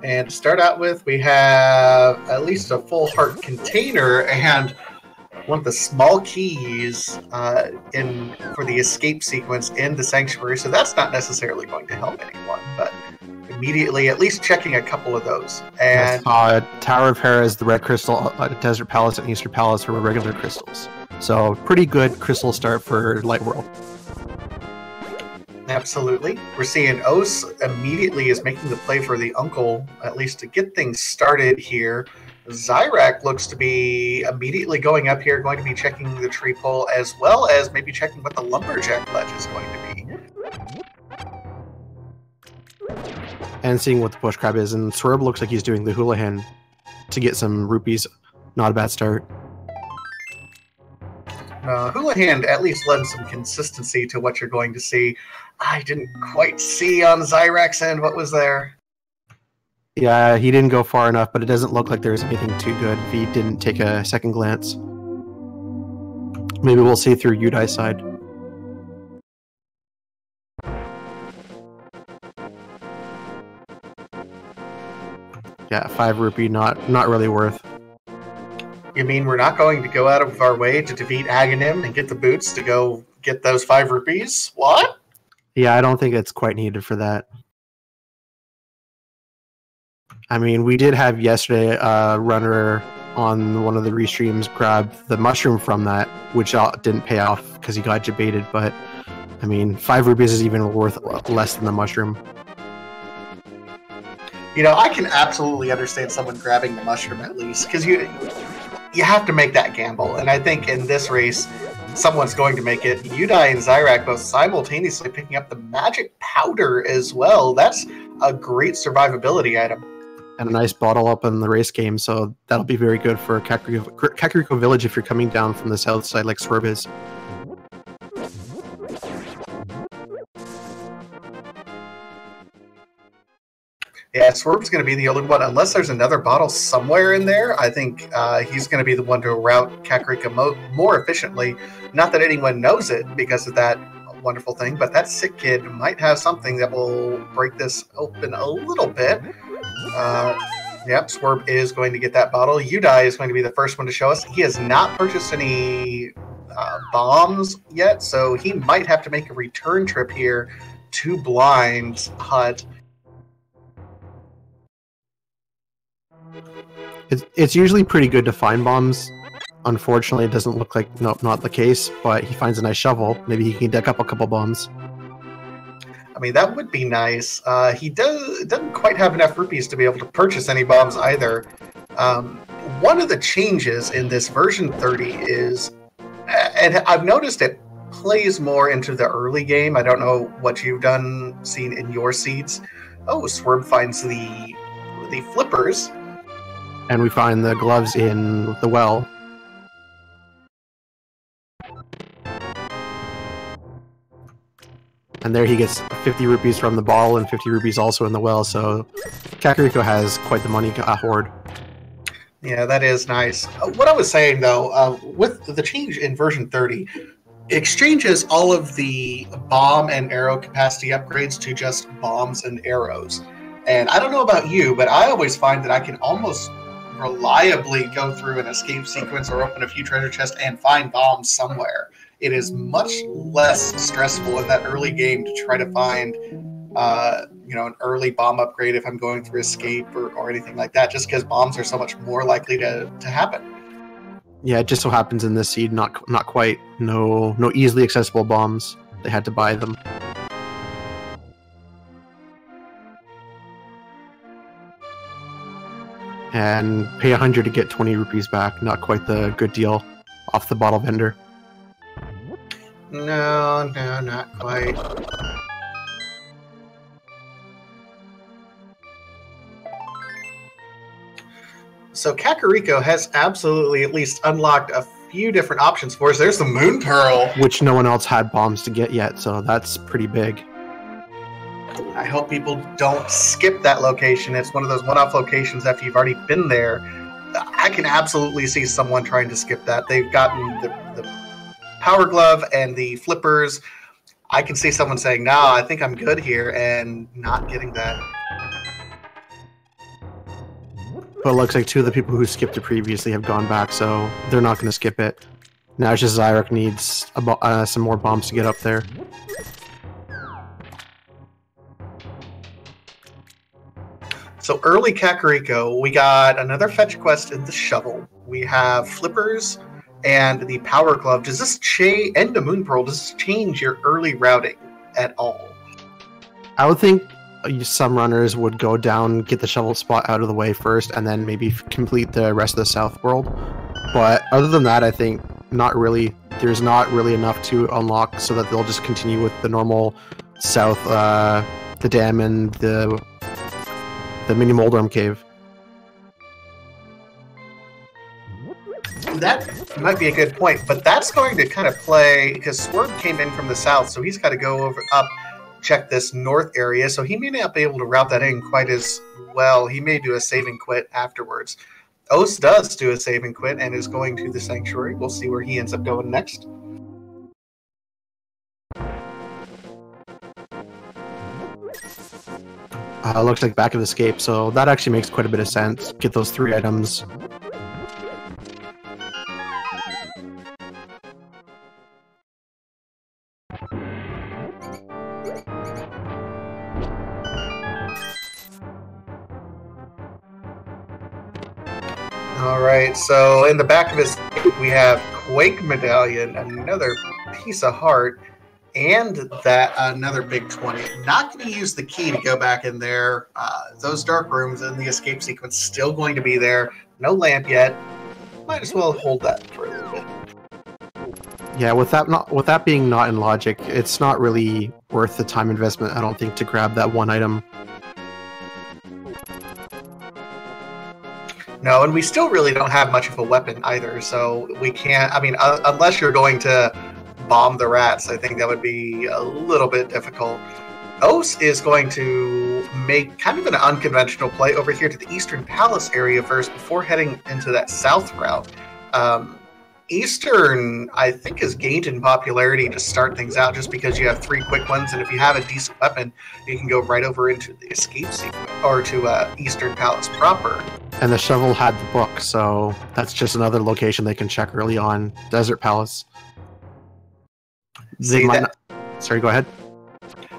And to start out with, we have at least a full heart container and one of the small keys for the escape sequence in the sanctuary. So that's not necessarily going to help anyone, but immediately at least checking a couple of those. And Tower of Hera is the red crystal, Desert Palace and Easter Palace are regular crystals. So pretty good crystal start for Light World. Absolutely. We're seeing Os immediately is making the play for the uncle, at least to get things started here. Zyrak looks to be immediately going up here, going to be checking the tree pole, as well as maybe checking what the lumberjack ledge is going to be. And seeing what the bush crab is. And Swerb looks like he's doing the Houlihan to get some rupees. Not a bad start. Houlihan at least lends some consistency to what you're going to see. I didn't quite see on Zyrak's end what was there. Yeah, he didn't go far enough, but it doesn't look like there's anything too good if he didn't take a second glance. Maybe we'll see through Yudai's side. Yeah, 5 rupee, not really worth. You mean we're not going to go out of our way to defeat Aghanim and get the boots to go get those 5 rupees? What? Yeah, I don't think it's quite needed for that. I mean, we did have yesterday a runner on one of the restreams grab the mushroom from that, which didn't pay off because he got debated, but I mean, 5 rupees is even worth less than the mushroom. You know, I can absolutely understand someone grabbing the mushroom at least, because you have to make that gamble, and I think in this race, someone's going to make it. Yudai and Zyrak both simultaneously picking up the magic powder as well. That's a great survivability item. And a nice bottle up in the race game, so that'll be very good for Kakariko Village if you're coming down from the south side like Swerb is. Yeah, Swerve's going to be the only one, unless there's another bottle somewhere in there. I think he's going to be the one to route Kakariko more efficiently. Not that anyone knows it because of that wonderful thing, but that sick kid might have something that will break this open a little bit. Yep, Swerve is going to get that bottle. Yudai is going to be the first one to show us. He has not purchased any bombs yet, so he might have to make a return trip here to Blind's hut. It's usually pretty good to find bombs. Unfortunately, it doesn't look like not the case, but he finds a nice shovel. Maybe he can deck up a couple bombs. I mean, that would be nice. He doesn't quite have enough rupees to be able to purchase any bombs either. One of the changes in this version 30 is, and I've noticed it plays more into the early game. I don't know what you've seen in your seeds. Oh, Swerve finds the flippers. And we find the gloves in the well. And there he gets 50 rupees from the ball and 50 rupees also in the well, so Kakariko has quite the money hoard. Yeah, that is nice. What I was saying, though, with the change in version 30, exchanges all of the bomb and arrow capacity upgrades to just bombs and arrows. And I don't know about you, but I always find that I can almost reliably go through an escape sequence or open a few treasure chests and find bombs somewhere. It is much less stressful in that early game to try to find, an early bomb upgrade if I'm going through escape or anything like that, just because bombs are so much more likely to happen. Yeah, it just so happens in this seed, not quite. No easily accessible bombs. They had to buy them. And pay 100 to get 20 rupees back. Not quite the good deal off the bottle vendor. No, not quite. So Kakariko has absolutely at least unlocked a few different options for us. There's the Moon Pearl, which no one else had bombs to get yet, so that's pretty big. I hope people don't skip that location. It's one of those one-off locations after you've already been there. I can absolutely see someone trying to skip that. They've gotten the Power Glove and the flippers. I can see someone saying, "No, I think I'm good here," and not getting that. But it looks like two of the people who skipped it previously have gone back, so they're not going to skip it. Now it's just Zyrek needs some more bombs to get up there. So early Kakariko, we got another fetch quest in the shovel. We have flippers and the power glove. Does this change, and the moon pearl, does this change your early routing at all? I would think some runners would go down, get the shovel spot out of the way first, and then maybe complete the rest of the south world. But other than that, I think not really. There's not really enough to unlock, so that they'll just continue with the normal south, the dam and the mini Moldorm cave. That might be a good point, but that's going to kind of play, because Swerve came in from the south, so he's got to go up, check this north area, so he may not be able to route that in quite as well. He may do a save and quit afterwards. Os does do a save and quit and is going to the Sanctuary. We'll see where he ends up going next. Looks like back of escape, so that actually makes quite a bit of sense. Get those 3 items. Alright, so in the back of his we have Quake Medallion, another piece of heart, and that another big 20. Not going to use the key to go back in there. Those dark rooms and the escape sequence still going to be there. No lamp yet. Might as well hold that for a little bit. Yeah, with that being not in logic, it's not really worth the time investment, I don't think, to grab that one item. No, and we still really don't have much of a weapon either, so we can't, I mean, unless you're going to bomb the rats, I think that would be a little bit difficult. Os is going to make kind of an unconventional play over here to the Eastern Palace area first before heading into that south route. Eastern, I think, has gained in popularity to start things out just because you have 3 quick ones, and if you have a decent weapon, you can go right over into the escape sequence, or to Eastern Palace proper. And the shovel had the book, so that's just another location they can check early on. Desert Palace. Sorry, go ahead.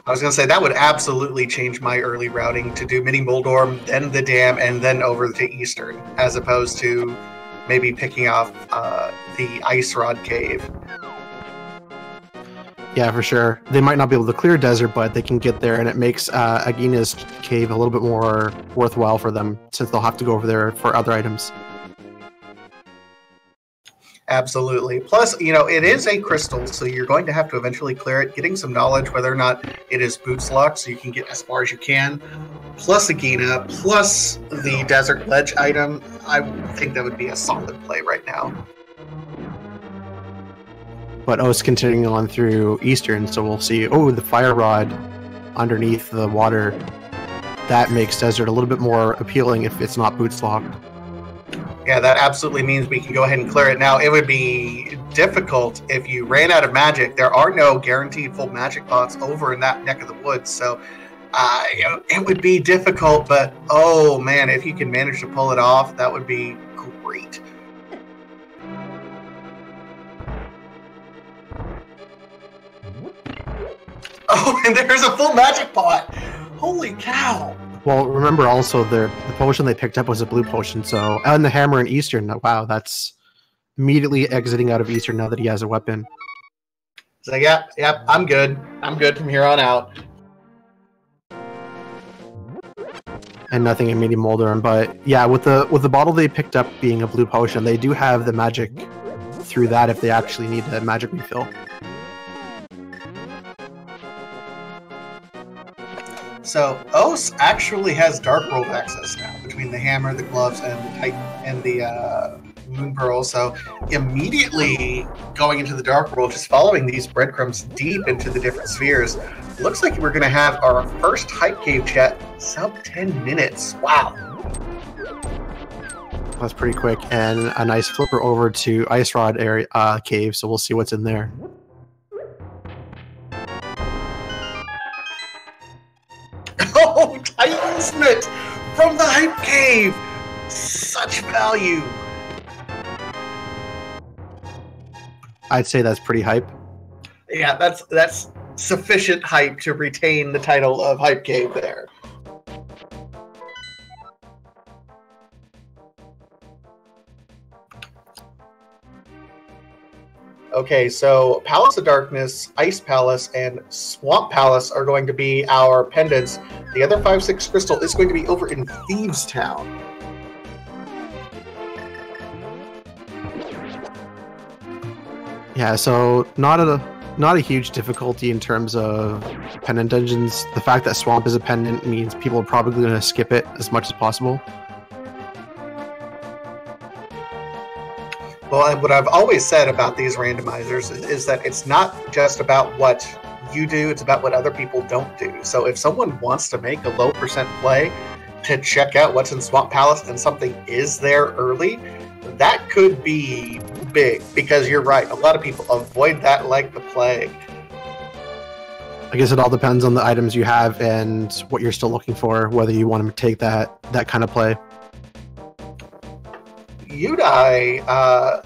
I was going to say, that would absolutely change my early routing to do Mini Moldorm, then the dam, and then over to Eastern, as opposed to maybe picking off the Ice Rod Cave. Yeah, for sure. They might not be able to clear desert, but they can get there, and it makes Agina's cave a little bit more worthwhile for them, since they'll have to go over there for other items. Absolutely. Plus, you know, it is a crystal, so you're going to have to eventually clear it, getting some knowledge whether or not it is boots locked, so you can get as far as you can. Plus Agina, plus the desert ledge item. I think that would be a solid play right now. But it's continuing on through Eastern, so we'll see. Oh, the fire rod underneath the water. That makes desert a little bit more appealing if it's not boots locked. Yeah, that absolutely means we can go ahead and clear it now. It would be difficult if you ran out of magic. There are no guaranteed full magic pots over in that neck of the woods, so it would be difficult, but oh man, if you can manage to pull it off, that would be great. Oh, and there's a full magic pot! Holy cow! Well, remember also the potion they picked up was a blue potion, so... And the hammer in Eastern, wow, that's immediately exiting out of Eastern now that he has a weapon. So yep, I'm good. I'm good from here on out. And nothing in Mini Moldorm, but yeah, with the bottle they picked up being a blue potion, they do have the magic through that if they actually need a magic refill. So Os actually has Dark World access now between the hammer, the gloves, and the Titan and the Moon Pearl. So immediately going into the Dark World, just following these breadcrumbs deep into the different spheres, looks like we're going to have our first hype cave chat sub 10 minutes. Wow. That's pretty quick, and a nice flipper over to Ice Rod area cave. So we'll see what's in there. Oh, Titan Smith from the Hype Cave! Such value. I'd say that's pretty hype. Yeah, that's sufficient hype to retain the title of Hype Cave there. Okay, so Palace of Darkness, Ice Palace, and Swamp Palace are going to be our pendants. The other 5/6 crystal is going to be over in Thieves Town. Yeah, so not a huge difficulty in terms of pendant dungeons. The fact that Swamp is a pendant means people are probably going to skip it as much as possible. Well, and what I've always said about these randomizers is that it's not just about what you do, it's about what other people don't do. So if someone wants to make a low percent play to check out what's in Swamp Palace and something is there early, that could be big, because you're right, a lot of people avoid that like the plague. I guess it all depends on the items you have and what you're still looking for, whether you want to take that kind of play. Udai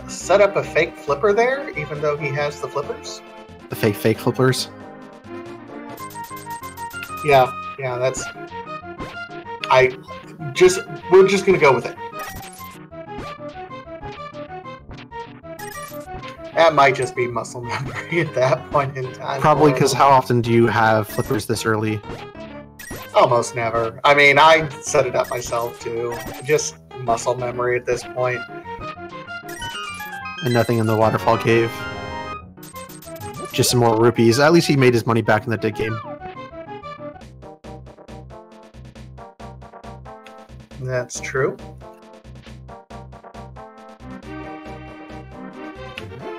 set up a fake flipper there, even though he has the flippers. The fake flippers? Yeah, that's... We're just gonna go with it. That might just be muscle memory at that point in time. Probably, because how often do you have flippers this early? Almost never. I mean, I set it up myself too. Just muscle memory at this point. And nothing in the waterfall cave. Just some more rupees. At least he made his money back in the dig game. That's true.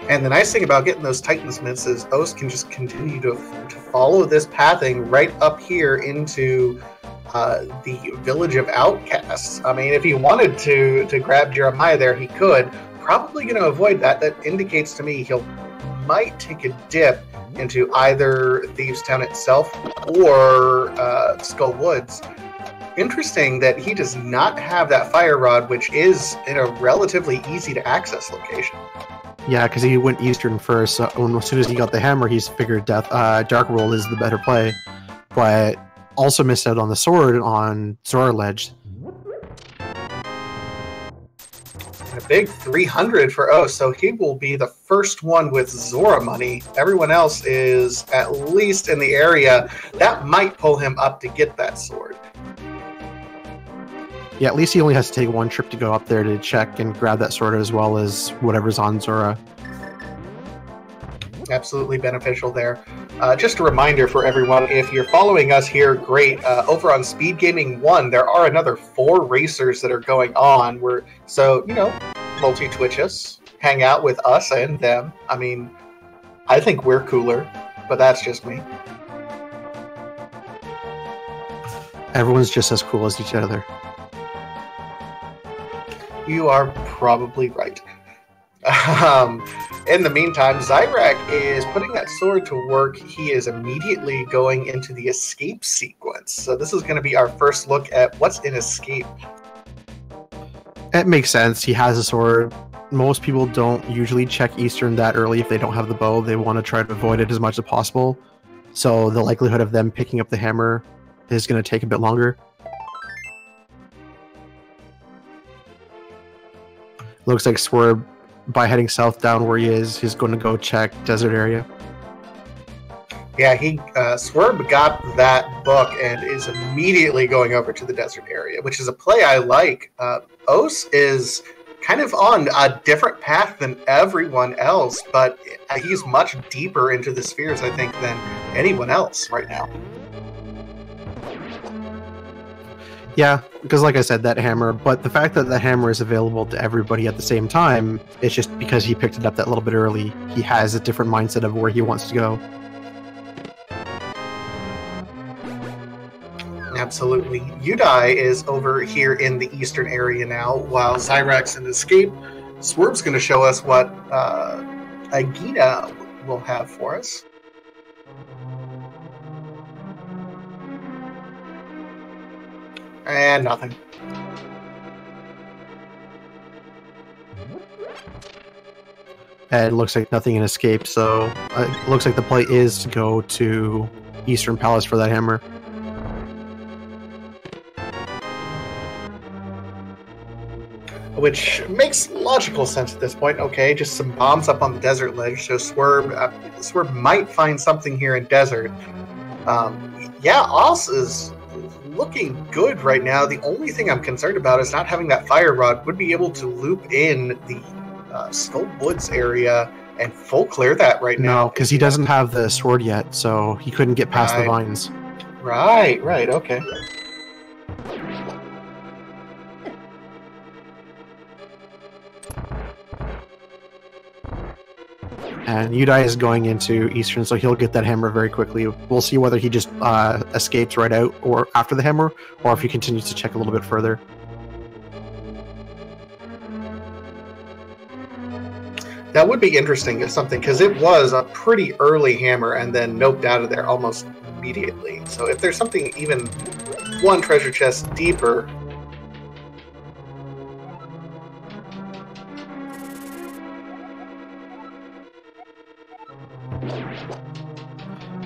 And the nice thing about getting those Titan's Mitts is Os can just continue to follow this pathing right up here into the village of Outcasts. I mean, if he wanted to grab Jeremiah there, he could. Probably going to avoid that. That indicates to me might take a dip into either Thieves Town itself or Skull Woods. Interesting that he does not have that fire rod, which is in a relatively easy to access location. Yeah, because he went eastern first. So as soon as he got the hammer, he's figured Dark Roll is the better play. But also missed out on the sword on Zora Ledge. A big 300 for Os, so he will be the first one with Zora money. Everyone else is at least in the area. That might pull him up to get that sword. Yeah, at least he only has to take one trip to go up there to check and grab that sword as well as whatever's on Zora. Absolutely beneficial there. Just a reminder for everyone, if you're following us here, great. Over on Speed Gaming 1, there are another 4 racers that are going on. So, multi-twitch us, hang out with us and them. I mean, I think we're cooler, but that's just me. Everyone's just as cool as each other. You are probably right. In the meantime, Zyrak is putting that sword to work. He is immediately going into the escape sequence. So this is going to be our first look at what's in escape. It makes sense. He has a sword. Most people don't usually check Eastern that early if they don't have the bow. They want to try to avoid it as much as possible. So the likelihood of them picking up the hammer is going to take a bit longer. Looks like Swerve, by heading south down where he is, he's going to go check desert area. Yeah, Swerve got that book and is immediately going over to the desert area, which is a play I like. Os is kind of on a different path than everyone else, but he's much deeper into the spheres, I think, than anyone else right now. Yeah, because like I said, that hammer, but the fact that the hammer is available to everybody at the same time, it's just because he picked it up that little bit early. He has a different mindset of where he wants to go. Absolutely. Udai is over here in the eastern area now, while Zyrax in escape. Swerve's going to show us what Agita will have for us. And nothing. And it looks like nothing can escape, so it looks like the play is to go to Eastern Palace for that hammer. Which makes logical sense at this point. Okay, just some bombs up on the desert ledge, so Swerve might find something here in desert. Yeah, Oz is looking good right now. The only thing I'm concerned about is not having that fire rod. Would be able to loop in the Skull Woods area and full clear that right now. No, because he doesn't have the sword yet, so he couldn't get past the vines. Right, okay. And Udai is going into Eastern, so he'll get that hammer very quickly. We'll see whether he just escapes right out or after the hammer, or if he continues to check a little bit further. That would be interesting if something, because it was a pretty early hammer and then noped out of there almost immediately. So if there's something even one treasure chest deeper...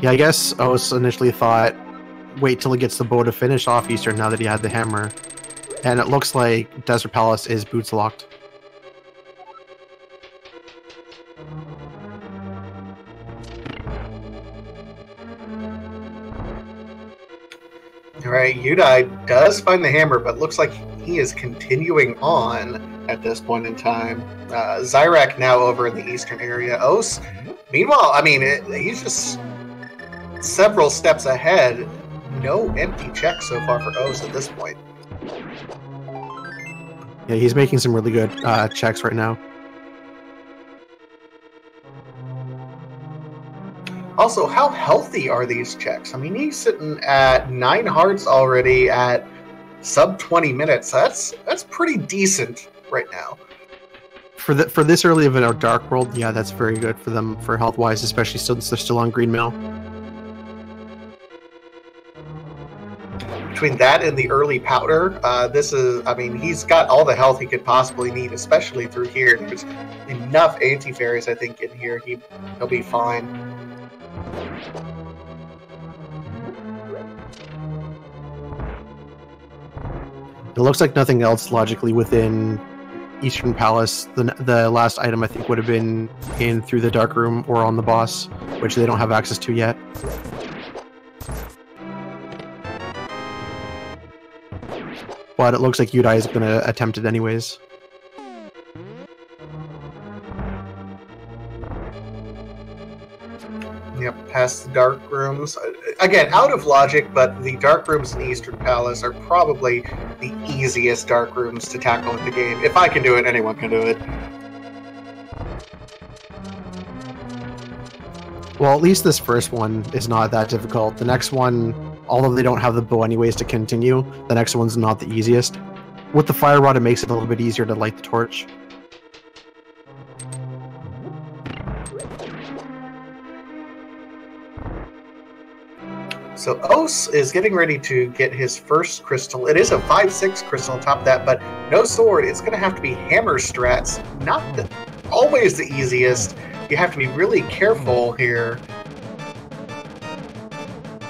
Yeah, I guess Os initially thought, wait till he gets the bow to finish off Eastern now that he had the hammer. And it looks like Desert Palace is boots locked. Alright, Udai does find the hammer, but looks like he is continuing on at this point in time. Zyrak now over in the eastern area. Os, meanwhile, I mean, he's just several steps ahead. No empty checks so far for Os at this point. Yeah, he's making some really good checks right now. Also, how healthy are these checks? I mean, he's sitting at 9 hearts already at sub 20 minutes. That's pretty decent right now. For this early of a Dark World, yeah, that's very good for them for health wise, especially since they're still on Green Mill. Between that and the early powder, this is, I mean, he's got all the health he could possibly need, especially through here. There's enough anti-fairies, I think, in here. He'll be fine. It looks like nothing else logically within Eastern Palace. The last item I think would have been in through the Dark Room or on the boss, which they don't have access to yet. But it looks like Udai is going to attempt it anyways. Yep, past the Dark Rooms. Again, out of logic, but the Dark Rooms in Eastern Palace are probably the easiest Dark Rooms to tackle in the game. If I can do it, anyone can do it. Well, at least this first one is not that difficult. The next one, although they don't have the bow anyways to continue, the next one's not the easiest. With the fire rod, it makes it a little bit easier to light the torch. So Os is getting ready to get his first crystal. It is a 5/6 crystal on top of that, but no sword. It's going to have to be hammer strats. Not always the easiest. You have to be really careful here.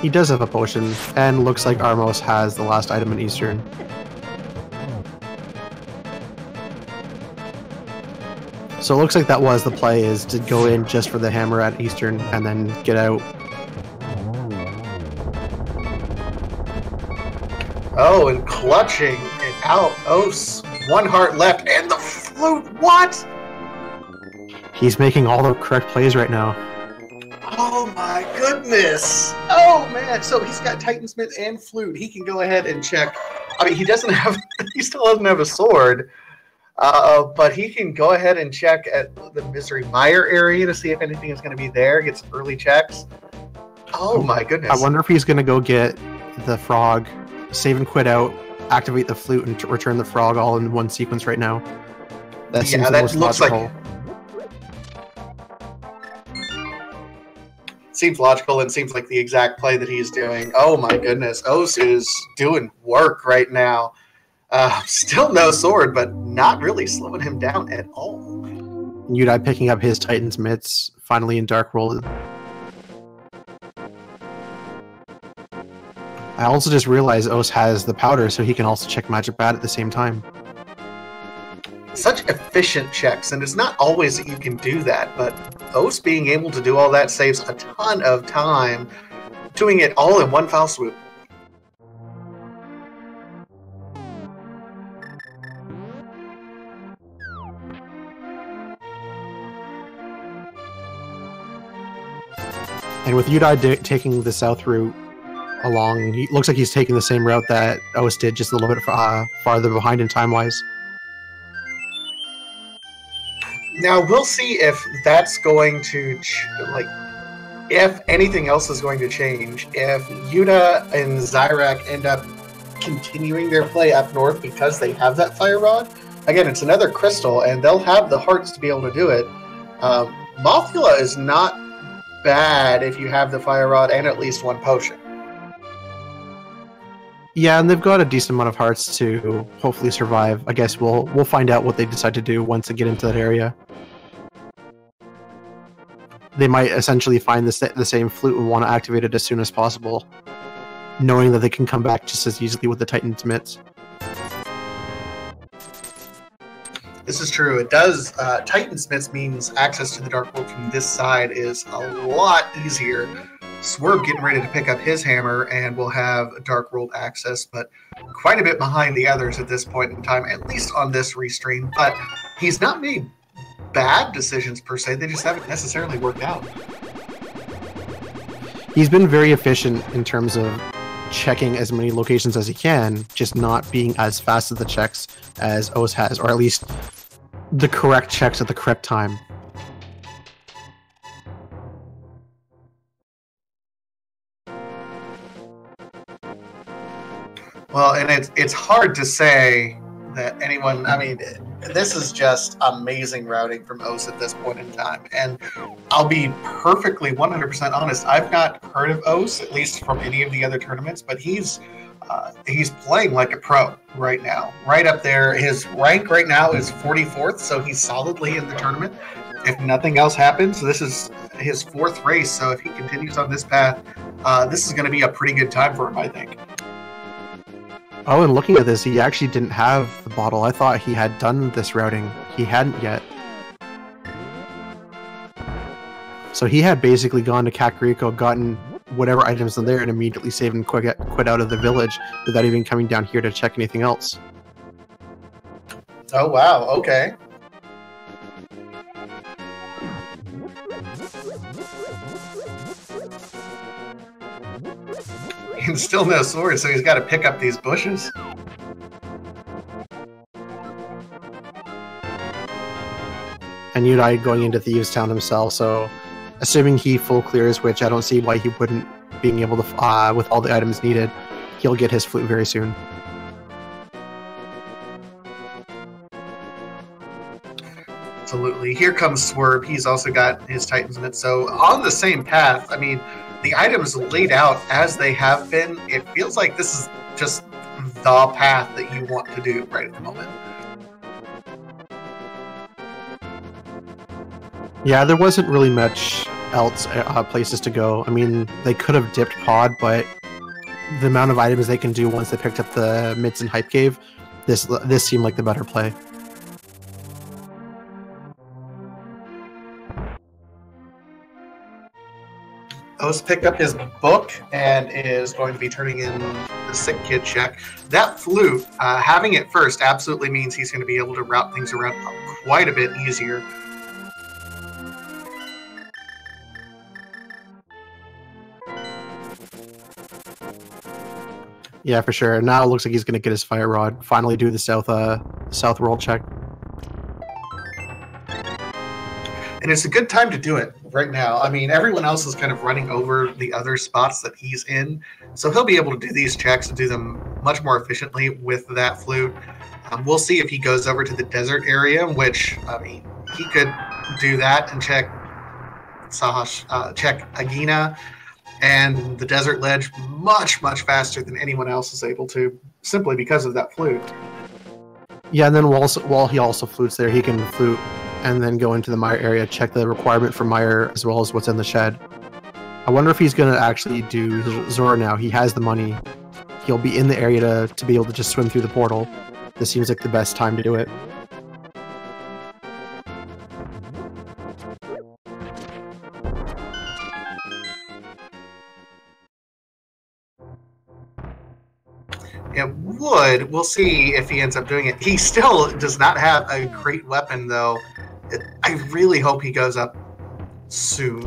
He does have a potion, and looks like Armos has the last item in Eastern. So it looks like that was the play, is to go in just for the hammer at Eastern, and then get out. Oh, and clutching it out. Os, 1 heart left, and the flute. What? He's making all the correct plays right now. Oh my goodness. Oh man. So he's got Titansmith and flute. He can go ahead and check. I mean, he still doesn't have a sword. But he can go ahead and check at the Misery Mire area to see if anything is going to be there. Get some early checks. Oh my goodness. I wonder if he's going to go get the frog, save and quit out, activate the flute, and return the frog all in one sequence right now. That seems the most logical. Seems logical and seems like the exact play that he's doing. Oh my goodness. Os is doing work right now. Still no sword, but not really slowing him down at all. Udai picking up his Titan's mitts, finally in Dark World. I also just realized Ose has the powder, so he can also check Magic Bat at the same time. Such efficient checks, and it's not always that you can do that, but Ose being able to do all that saves a ton of time, doing it all in one foul swoop. And with Udai taking the south route along, he looks like he's taking the same route that Ose did, just a little bit farther behind in time-wise. Now, we'll see if that's going to, if anything else is going to change. If Yuta and Zyrak end up continuing their play up north because they have that Fire Rod, again, it's another crystal, and they'll have the hearts to be able to do it. Mothula is not bad if you have the Fire Rod and at least one potion. Yeah, and they've got a decent amount of hearts to hopefully survive. I guess we'll find out what they decide to do once they get into that area. They might essentially find the same flute and want to activate it as soon as possible, knowing that they can come back just as easily with the Titan's mitts. This is true. It does. Titan's mitts means access to the Dark World from this side is a lot easier. Swerve getting ready to pick up his hammer, and we'll have Dark World access, but quite a bit behind the others at this point in time, at least on this restream. But he's not made bad decisions per se, they just haven't necessarily worked out. He's been very efficient in terms of checking as many locations as he can, just not being as fast at the checks as Ose has, or at least the correct checks at the correct time. Well, and it's hard to say that anyone, I mean, this is just amazing routing from Ose at this point in time. And I'll be perfectly 100% honest, I've not heard of Ose, at least from any of the other tournaments, but he's playing like a pro right now. Right up there. His rank right now is 44th, so he's solidly in the tournament. If nothing else happens, this is his 4th race, so if he continues on this path, this is going to be a pretty good time for him, I think. Oh, and looking at this, he actually didn't have the bottle. I thought he had done this routing. He hadn't yet. So he had basically gone to Kakariko, gotten whatever items in there, and immediately saved and quit out of the village without even coming down here to check anything else. Oh, wow. Okay. And still no sword, so he's got to pick up these bushes. And Udai going into Thieves Town himself, so assuming he full clears, which I don't see why he wouldn't, being able to, with all the items needed, he'll get his flute very soon. Absolutely. Here comes Swerve. He's also got his Titan's Mitt. So on the same path, I mean, the items laid out as they have been, it feels like this is just the path that you want to do right at the moment. Yeah, there wasn't really much else places to go. I mean, they could have dipped Pod, but the amount of items they can do once they picked up the mitts and Hype Cave, this seemed like the better play. Ose picked up his book and is going to be turning in the Sick Kid check. That flute, having it first absolutely means he's going to be able to route things around quite a bit easier. Yeah, for sure. Now it looks like he's going to get his Fire Rod, finally do the south world check. And it's a good time to do it right now. I mean, everyone else is kind of running over the other spots that he's in, so he'll be able to do these checks and do them much more efficiently with that flute. We'll see if he goes over to the desert area, which, I mean, he could do that and check check Agina and the desert ledge much, much faster than anyone else is able to, simply because of that flute. Yeah, and then while he also flutes there, he can flute and then go into the Mire area, check the requirement for Mire as well as what's in the shed. I wonder if he's going to actually do Zora now. He has the money. He'll be in the area to be able to just swim through the portal. This seems like the best time to do it. It would. We'll see if he ends up doing it. He still does not have a great weapon, though. I really hope he goes up soon.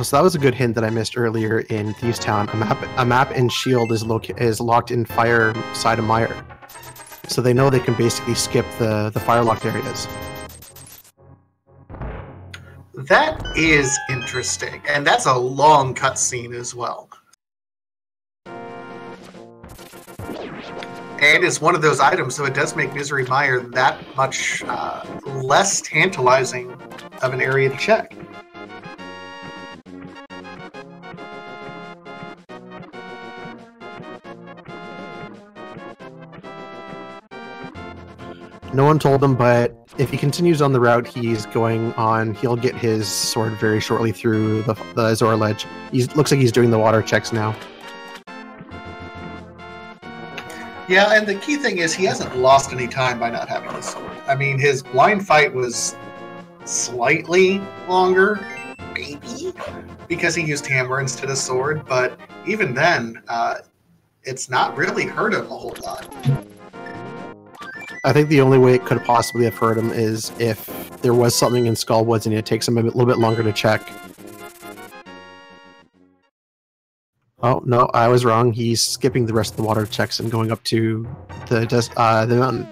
So that was a good hint that I missed earlier in Thieves Town. A map and shield is locked in fire side of Mire. So they know they can basically skip the fire locked areas. That is interesting, and that's a long cutscene as well. And it's one of those items, so it does make Misery Mire that much less tantalizing of an area to check. No one told him, but if he continues on the route he's going on, he'll get his sword very shortly through the Zora ledge. Looks like he's doing the water checks now. Yeah, and the key thing is he hasn't lost any time by not having the sword. I mean, his blind fight was slightly longer, maybe, because he used hammer instead of sword, but even then, it's not really hurt him a whole lot. I think the only way it could possibly have hurt him is if there was something in Skullwoods and it takes him a little bit longer to check. Oh, no, I was wrong. He's skipping the rest of the water checks and going up to the mountain.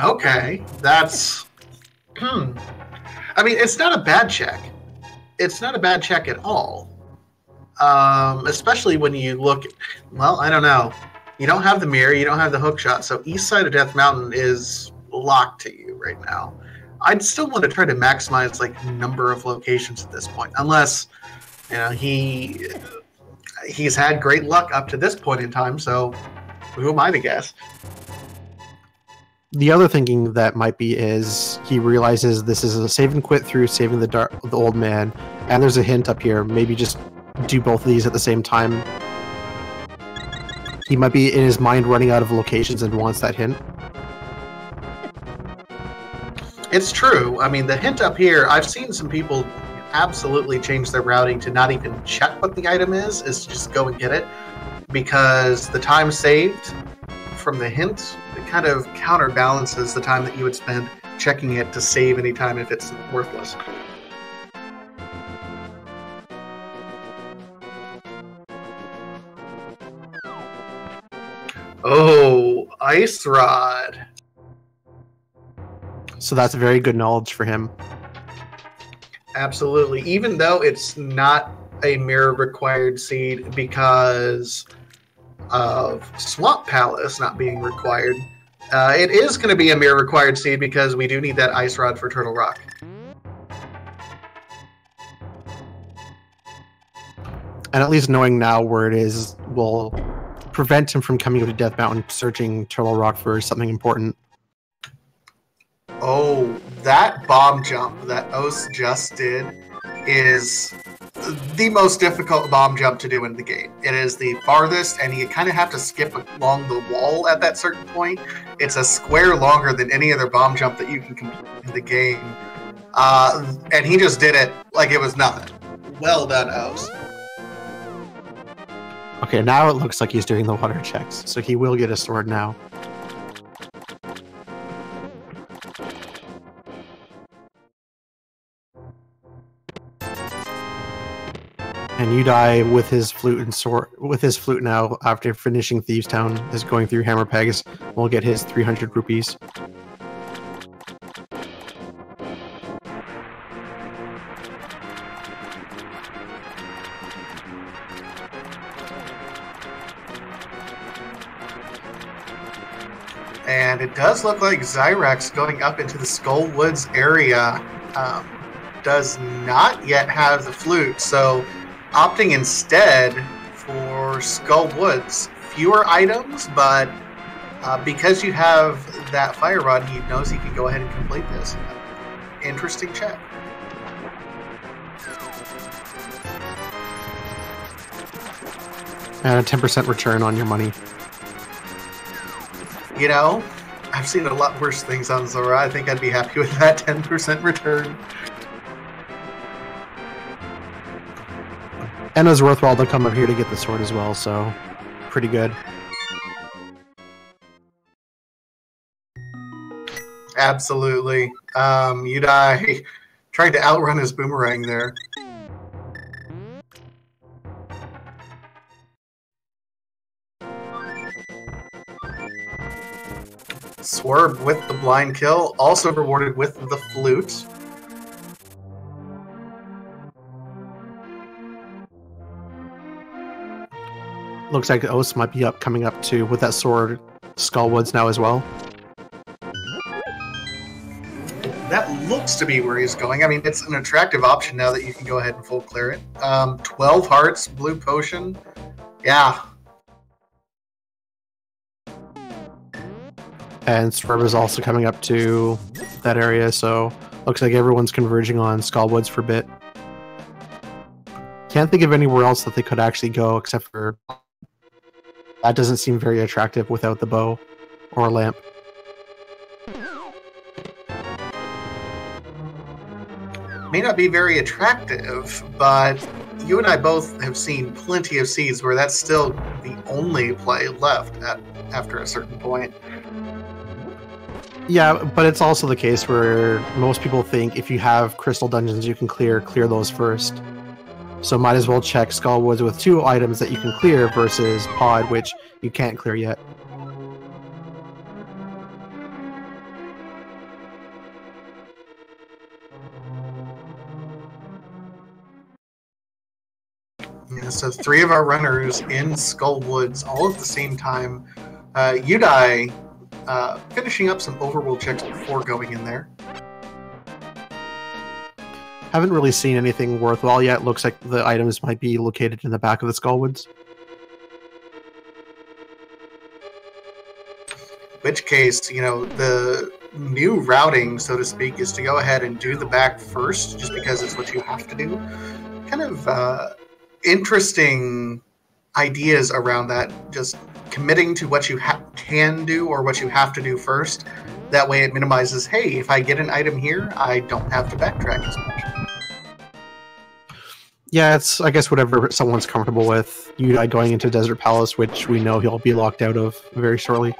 Okay, that's... I mean, it's not a bad check. It's not a bad check at all. Especially when you look... Well, I don't know. You don't have the Mire, you don't have the hookshot, so east side of Death Mountain is locked to you right now. I'd still want to try to maximize like number of locations at this point, unless you know he's had great luck up to this point in time. So who am I to guess? The other thinking that might be is he realizes this is a save and quit through saving the old man, and there's a hint up here. Maybe just do both of these at the same time. He might be in his mind running out of locations and wants that hint. It's true. I mean, the hint up here, I've seen some people absolutely change their routing to not even check what the item is just go and get it. Because the time saved from the hint, it kind of counterbalances the time that you would spend checking it to save any time if it's worthless. Oh, Ice Rod. So that's very good knowledge for him. Absolutely. Even though it's not a Mire required seed because of Swamp Palace not being required, it is going to be a Mire required seed because we do need that Ice Rod for Turtle Rock. And at least knowing now where it is will prevent him from coming to Death Mountain searching Turtle Rock for something important. Oh, that bomb jump that Os just did is the most difficult bomb jump to do in the game. It is the farthest, and you kind of have to skip along the wall at that certain point. It's a square longer than any other bomb jump that you can complete in the game. And he just did it like it was nothing. Well done, Os. Okay, now it looks like he's doing the water checks, so he will get a sword now. And you die with his flute and sword. With his flute now, after finishing Thieves Town, is going through Hammer Pegs. Will get his 300 rupees. And it does look like Zyrex going up into the Skullwoods area does not yet have the flute, so opting instead for Skull Woods. Fewer items, but because you have that fire rod, he knows he can go ahead and complete this. Interesting check. And a 10% return on your money. You know, I've seen a lot worse things on Zora. I think I'd be happy with that 10% return. And it was worthwhile to come up here to get the sword as well, so pretty good. Absolutely. Yudai trying to outrun his boomerang there. Swerve with the blind kill, also rewarded with the flute. Looks like Os might be coming up too with that sword, Skullwoods now as well. That looks to be where he's going. I mean, it's an attractive option now that you can go ahead and full clear it. 12 hearts, blue potion. Yeah. And Swerve is also coming up to that area, so looks like everyone's converging on Skullwoods for a bit. Can't think of anywhere else that they could actually go except for... That doesn't seem very attractive without the bow or lamp. May not be very attractive, but you and I both have seen plenty of seeds where that's still the only play left after a certain point. Yeah, but it's also the case where most people think if you have crystal dungeons you can clear those first. So might as well check Skullwoods with 2 items that you can clear versus Pod, which you can't clear yet. Yeah, so 3 of our runners in Skullwoods all at the same time. Yudai finishing up some overworld checks before going in there. Haven't really seen anything worthwhile yet. Looks like the items might be located in the back of the Skullwoods. Which case, you know, the new routing, so to speak, is to go ahead and do the back first, just because it's what you have to do. Kind of interesting ideas around that, just committing to what you can do or what you have to do first. That way it minimizes, hey, if I get an item here, I don't have to backtrack as much. Yeah, it's, I guess, whatever someone's comfortable with. Yudai going into Desert Palace, which we know he'll be locked out of very shortly.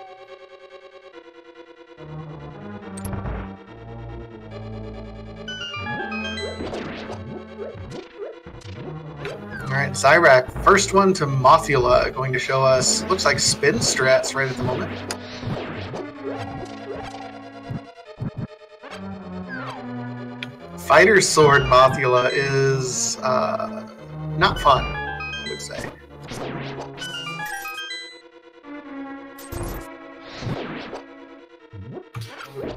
Alright, Zyrak, first one to Mothula, going to show us, looks like spin strats right at the moment. Fighter's Sword Mothula is not fun, I would say.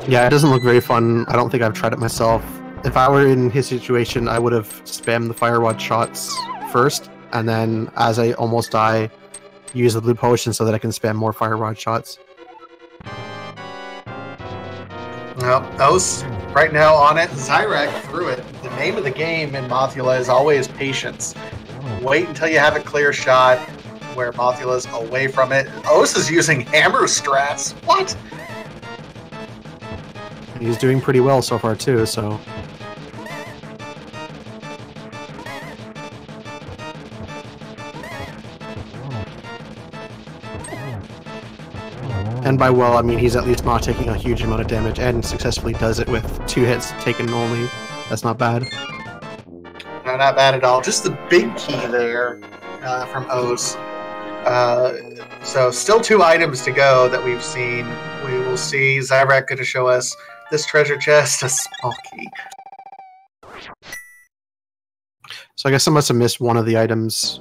Yeah, it doesn't look very fun. I don't think I've tried it myself. If I were in his situation, I would have spammed the fire rod shots first, and then as I almost die, use the blue potion so that I can spam more fire rod shots. Well, Os right now on it. Zyrak threw it. The name of the game in Mothula is always patience. Wait until you have a clear shot where Mothula's away from it. Os is using hammer strats. What? He's doing pretty well so far too, so... And by well, I mean he's at least not taking a huge amount of damage and successfully does it with 2 hits taken only. That's not bad. No, not bad at all. Just the big key there from Os. So still 2 items to go that we've seen. We will see Zyrak going to show us this treasure chest, a small key. So I guess I must have missed one of the items,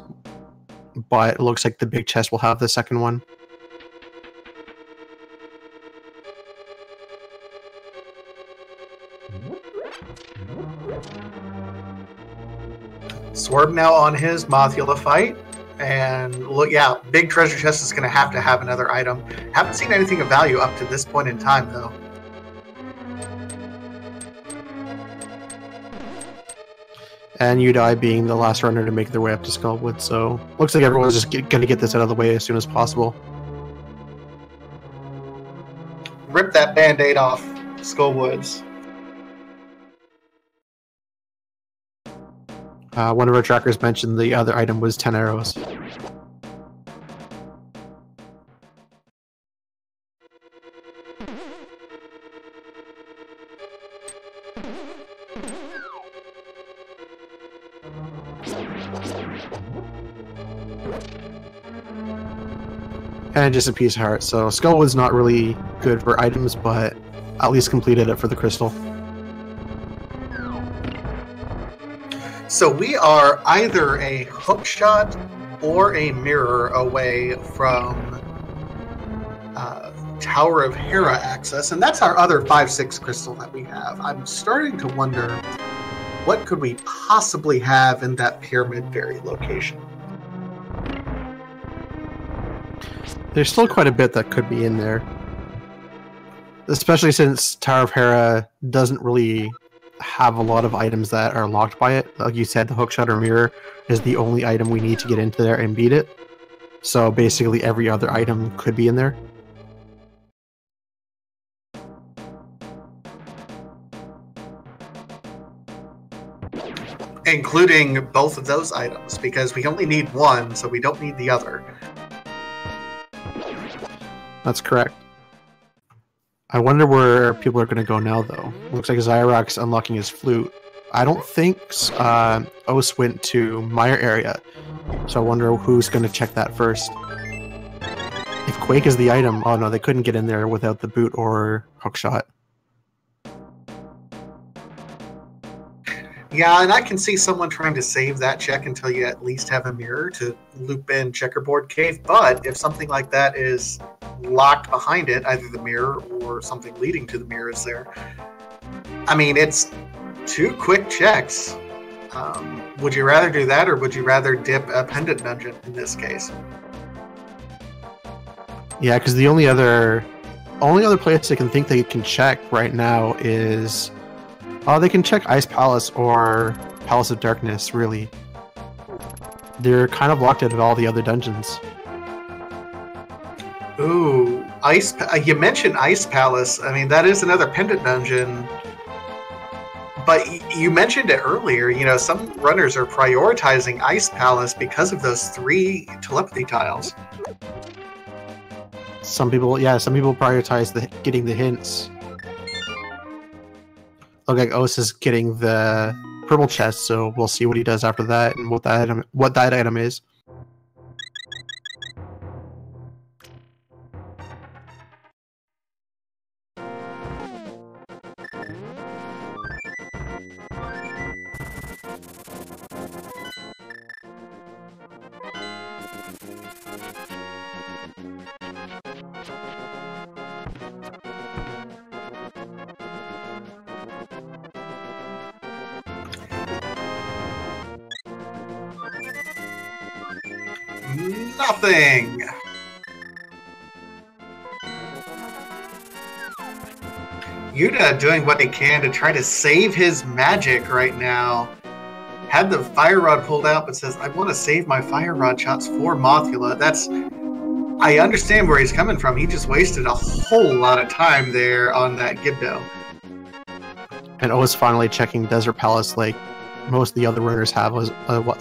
but it looks like the big chest will have the second one. Swerve now on his Mothula fight. And look, yeah, big treasure chest is going to have another item. Haven't seen anything of value up to this point in time, though. And Udai being the last runner to make their way up to Skullwood, so looks like everyone's just going to get this out of the way as soon as possible. Rip that band-aid off, Skullwoods. One of our trackers mentioned the other item was 10 arrows. And just a piece of heart. So Skullwood's not really good for items, but at least completed it for the crystal. So we are either a hookshot or a mirror away from Tower of Hera access, and that's our other 5/6 crystal that we have. I'm starting to wonder, what could we possibly have in that Pyramid Berry location? There's still quite a bit that could be in there. Especially since Tower of Hera doesn't really have a lot of items that are locked by it. Like you said, the hookshot or mirror is the only item we need to get into there and beat it. So basically every other item could be in there. Including both of those items, because we only need one, so we don't need the other. That's correct. I wonder where people are going to go now, though. Looks like Zyrock's unlocking his flute. I don't think Os went to Mire area, so I wonder who's going to check that first. If Quake is the item, oh no, they couldn't get in there without the boot or hookshot. Yeah, and I can see someone trying to save that check until you at least have a mirror to loop in Checkerboard Cave, but if something like that is locked behind it, either the mirror or something leading to the mirror is there, I mean, it's 2 quick checks. Would you rather do that, or would you rather dip a Pendant dungeon in this case? Yeah, because the only other place I can think they can check right now is... they can check Ice Palace or Palace of Darkness, really. They're kind of locked out of all the other dungeons. Ooh, you mentioned Ice Palace. I mean, that is another Pendant dungeon. But you mentioned it earlier, you know, some runners are prioritizing Ice Palace because of those 3 telepathy tiles. Some people prioritize getting the hints. Look like Os is getting the purple chest, so we'll see what he does after that and what that item is. Nothing! Yuta doing what he can to try to save his magic right now. Had the fire rod pulled out, but says, I want to save my fire rod shots for Mothula. I understand where he's coming from. He just wasted a whole lot of time there on that Gibdo. And O's finally checking Desert Palace like most of the other runners have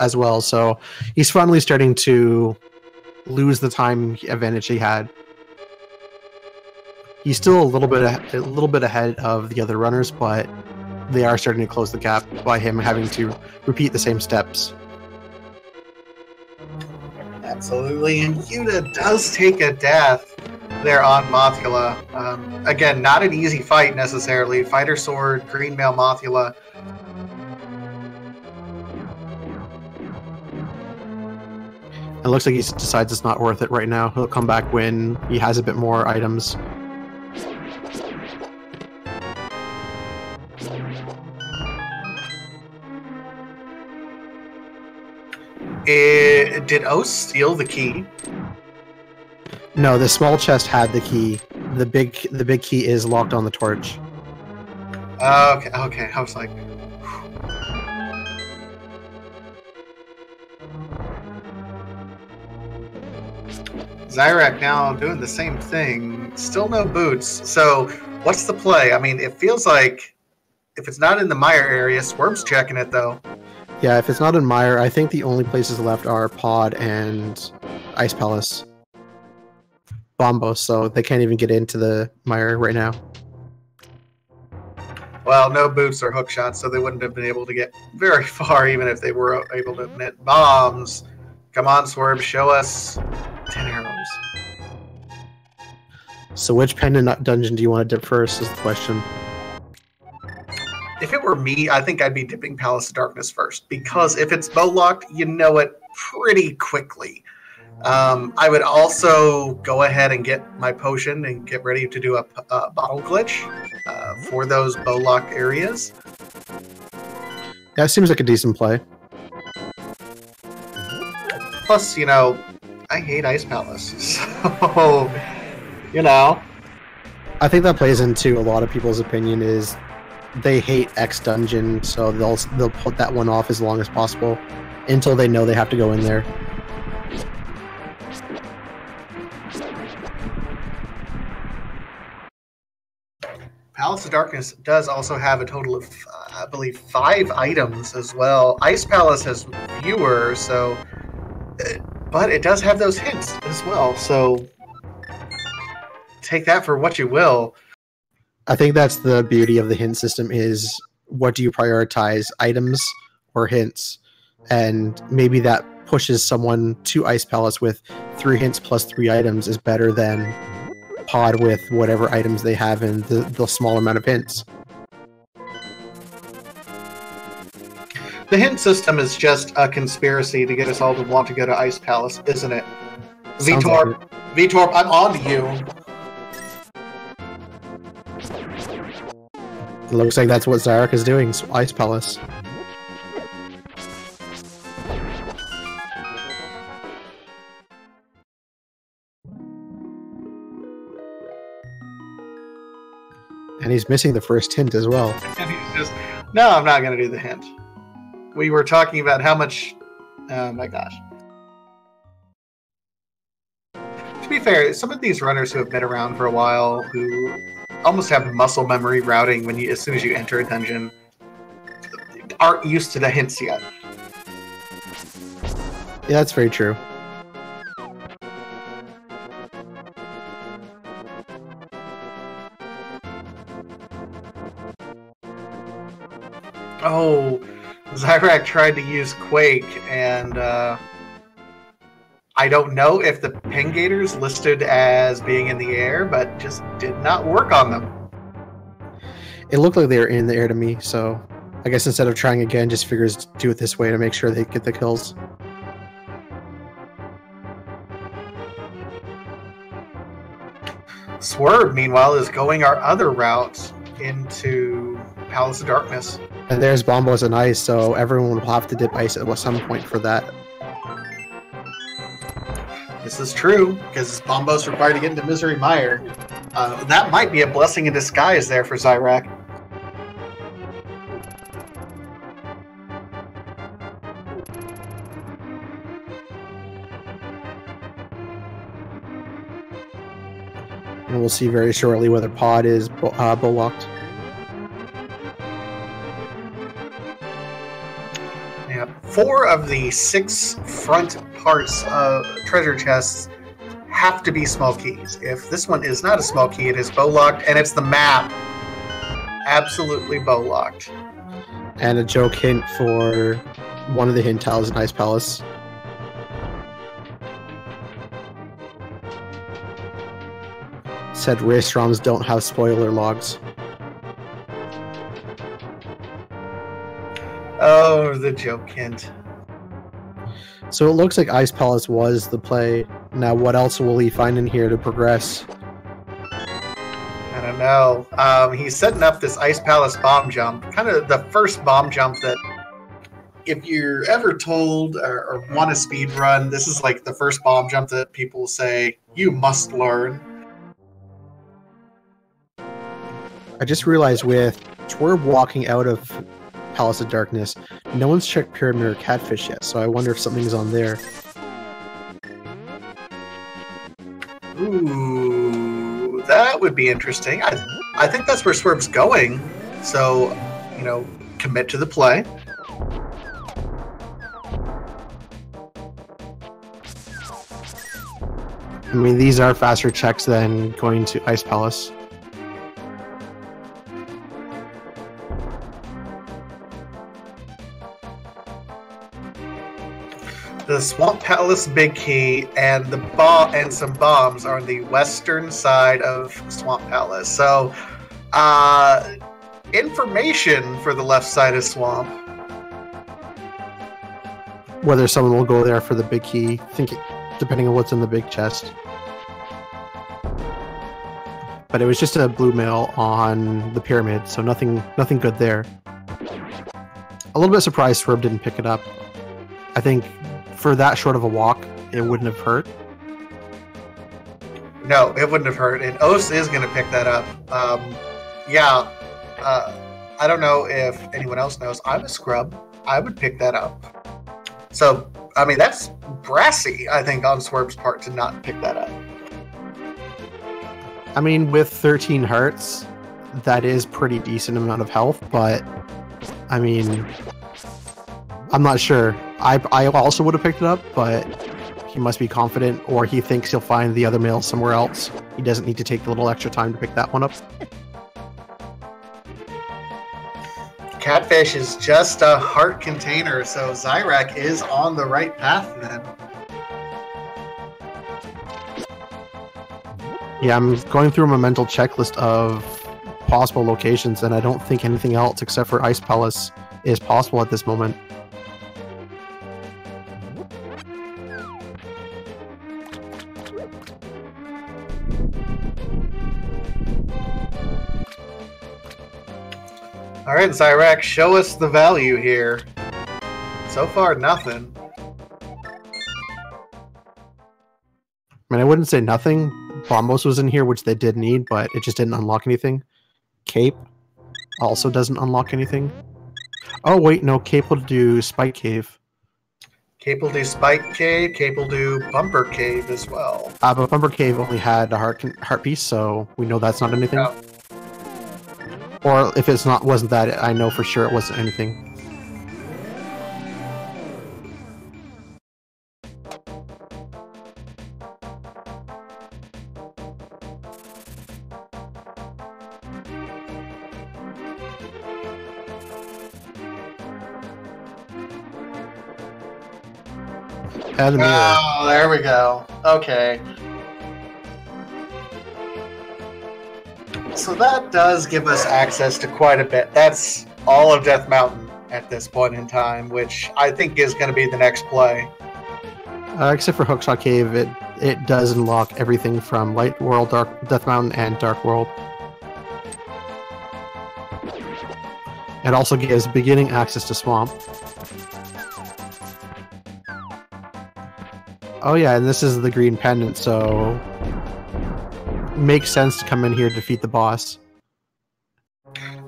as well. So he's finally starting to lose the time advantage he had. He's still a little bit ahead of the other runners, but they are starting to close the gap by him having to repeat the same steps. Absolutely, and Yuta does take a death there on Mothula. Again, not an easy fight necessarily. Fighter Sword, Green Male Mothula. It looks like he decides it's not worth it right now. He'll come back when he has a bit more items. Did O's steal the key? No, the small chest had the key. The big key is locked on the torch. Okay. I was like, Zyrak now doing the same thing. Still no boots. So what's the play? I mean, it feels like if it's not in the Mire area, Swerve's checking it though. Yeah, if it's not in Mire, I think the only places left are Pod and Ice Palace. Bombos, so they can't even get into the Mire right now. Well, no boots or hookshots, so they wouldn't have been able to get very far, even if they were able to knit bombs. Come on, Swerve, show us 10 arrows. So which pendant dungeon do you want to dip first is the question. If it were me, I think I'd be dipping Palace of Darkness first, because if it's bow locked, you know it pretty quickly. I would also go ahead and get my potion and get ready to do a bottle glitch for those bow locked areas. That seems like a decent play. Plus, you know, I hate Ice Palace, so, you know. I think that plays into a lot of people's opinion is they hate X dungeon, so they'll put that one off as long as possible until they know they have to go in there. Palace of Darkness does also have a total of, I believe, 5 items as well. Ice Palace has fewer, so, but it does have those hints as well. So take that for what you will. I think that's the beauty of the hint system is what do you prioritize, items or hints? And maybe that pushes someone to Ice Palace with 3 hints plus 3 items is better than Pod with whatever items they have and the small amount of hints. The hint system is just a conspiracy to get us all to want to go to Ice Palace, isn't it? Vitorp, like Vitorp, I'm on to you. It looks like that's what Zyrak is doing, Ice Palace. And he's missing the first hint as well. And he's just, no, I'm not going to do the hint. We were talking about how much, oh my gosh. To be fair, some of these runners who have been around for a while, who almost have muscle memory routing when as soon as you enter a dungeon, aren't used to the hints yet. Yeah, that's very true. Oh, Zyrak tried to use Quake, and I don't know if the ping gators listed as being in the air, but just did not work on them. It looked like they were in the air to me, so I guess instead of trying again, just figures do it this way to make sure they get the kills. Swerve, meanwhile, is going our other route into Palace of Darkness. And there's Bombos and Ice, so everyone will have to dip Ice at some point for that. This is true, because Bombos required to get into Misery Mire. That might be a blessing in disguise there for Zyrak. And we'll see very shortly whether Pod is bull-locked. Yeah, 4 of the 6 front parts of treasure chests have to be small keys. If this one is not a small key, it is bow-locked, and it's the map. Absolutely bow-locked. And a joke hint for one of the hint tiles in Ice Palace. Said race ROMs don't have spoiler logs. Oh, the joke hint. So it looks like Ice Palace was the play. Now what else will he find in here to progress? I don't know. He's setting up this Ice Palace bomb jump. Kind of the first bomb jump that if you're ever told or want a speed run, this is like the first bomb jump that people say you must learn. I just realized with Twerb walking out of Palace of Darkness, no one's checked Pyramid or Catfish yet, so I wonder if something's on there. Ooh, that would be interesting. I think that's where Swerve's going, so, you know, commit to the play. I mean, these are faster checks than going to Ice Palace. The Swamp Palace Big Key and some bombs are on the western side of Swamp Palace. So, information for the left side of Swamp. Whether someone will go there for the big key, depending on what's in the big chest. But it was just a blue mail on the pyramid, so nothing good there. A little bit surprised Swerve didn't pick it up. I think for that short of a walk, it wouldn't have hurt. No, it wouldn't have hurt, and Os is going to pick that up. I don't know if anyone else knows. I'm a scrub. I would pick that up. So, I mean, that's brassy, I think, on Swerve's part to not pick that up. I mean, with 13 hearts, that is pretty decent amount of health, but, I mean, I'm not sure. I also would have picked it up, but he must be confident, or he thinks he'll find the other mail somewhere else. He doesn't need to take the little extra time to pick that one up. Catfish is just a heart container, so Zyrak is on the right path then. Yeah, I'm going through my mental checklist of possible locations, and I don't think anything else except for Ice Palace is possible at this moment. Alright, Zyrak, show us the value here. So far, nothing. I mean, I wouldn't say nothing. Bombos was in here, which they did need, but it just didn't unlock anything. Cape also doesn't unlock anything. Oh, wait, no, Cape will do Spike Cave. Cape will do Spike Cave, Cape will do Bumper Cave as well. But Bumper Cave only had a heart piece, so we know that's not anything. No. Or if it's wasn't that, I know for sure it wasn't anything. And the Mire. Oh, there we go. Okay. So that does give us access to quite a bit. That's all of Death Mountain at this point in time, which I think is going to be the next play. Except for Hookshot Cave, it does unlock everything from Light World, Death Mountain, and Dark World. It also gives beginning access to Swamp. Oh yeah, and this is the green pendant, so makes sense to come in here to defeat the boss.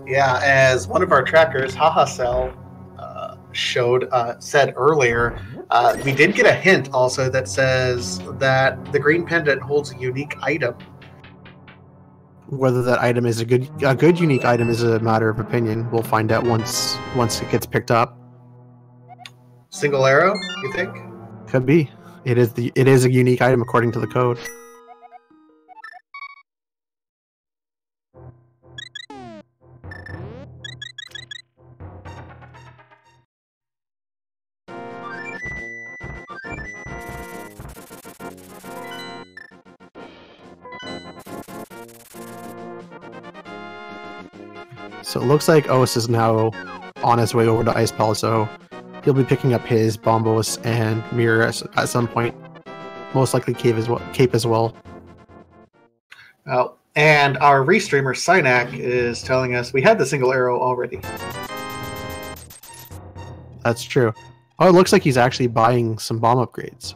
Yeah, as one of our trackers, HahaCell, said earlier, we did get a hint also that says that the green pendant holds a unique item. Whether that item is a good unique item is a matter of opinion. We'll find out once it gets picked up. Single arrow, you think? Could be. It is a unique item according to the code. So it looks like Os is now on his way over to Ice Palace, so he'll be picking up his Bombos and Mire at some point. Most likely Cape as well. Oh, and our restreamer Synac is telling us we had the single arrow already. That's true. Oh, it looks like he's actually buying some bomb upgrades.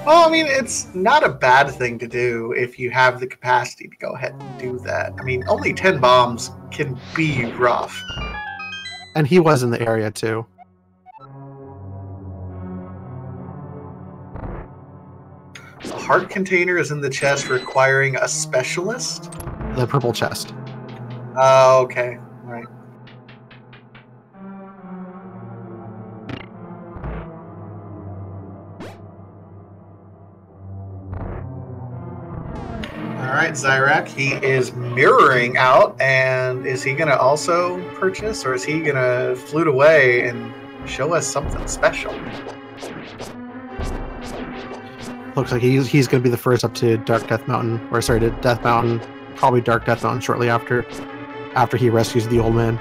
Well, I mean, it's not a bad thing to do if you have the capacity to go ahead and do that. I mean, only 10 bombs can be rough. And he was in the area, too. The heart container is in the chest requiring a specialist? The purple chest. Oh, okay. Right. Alright, Zyrak, he is mirroring out, and is he going to also purchase, or is he going to flute away and show us something special? Looks like he's going to be the first up to Dark Death Mountain, or sorry, to Death Mountain, probably Dark Death Mountain shortly after he rescues the old man.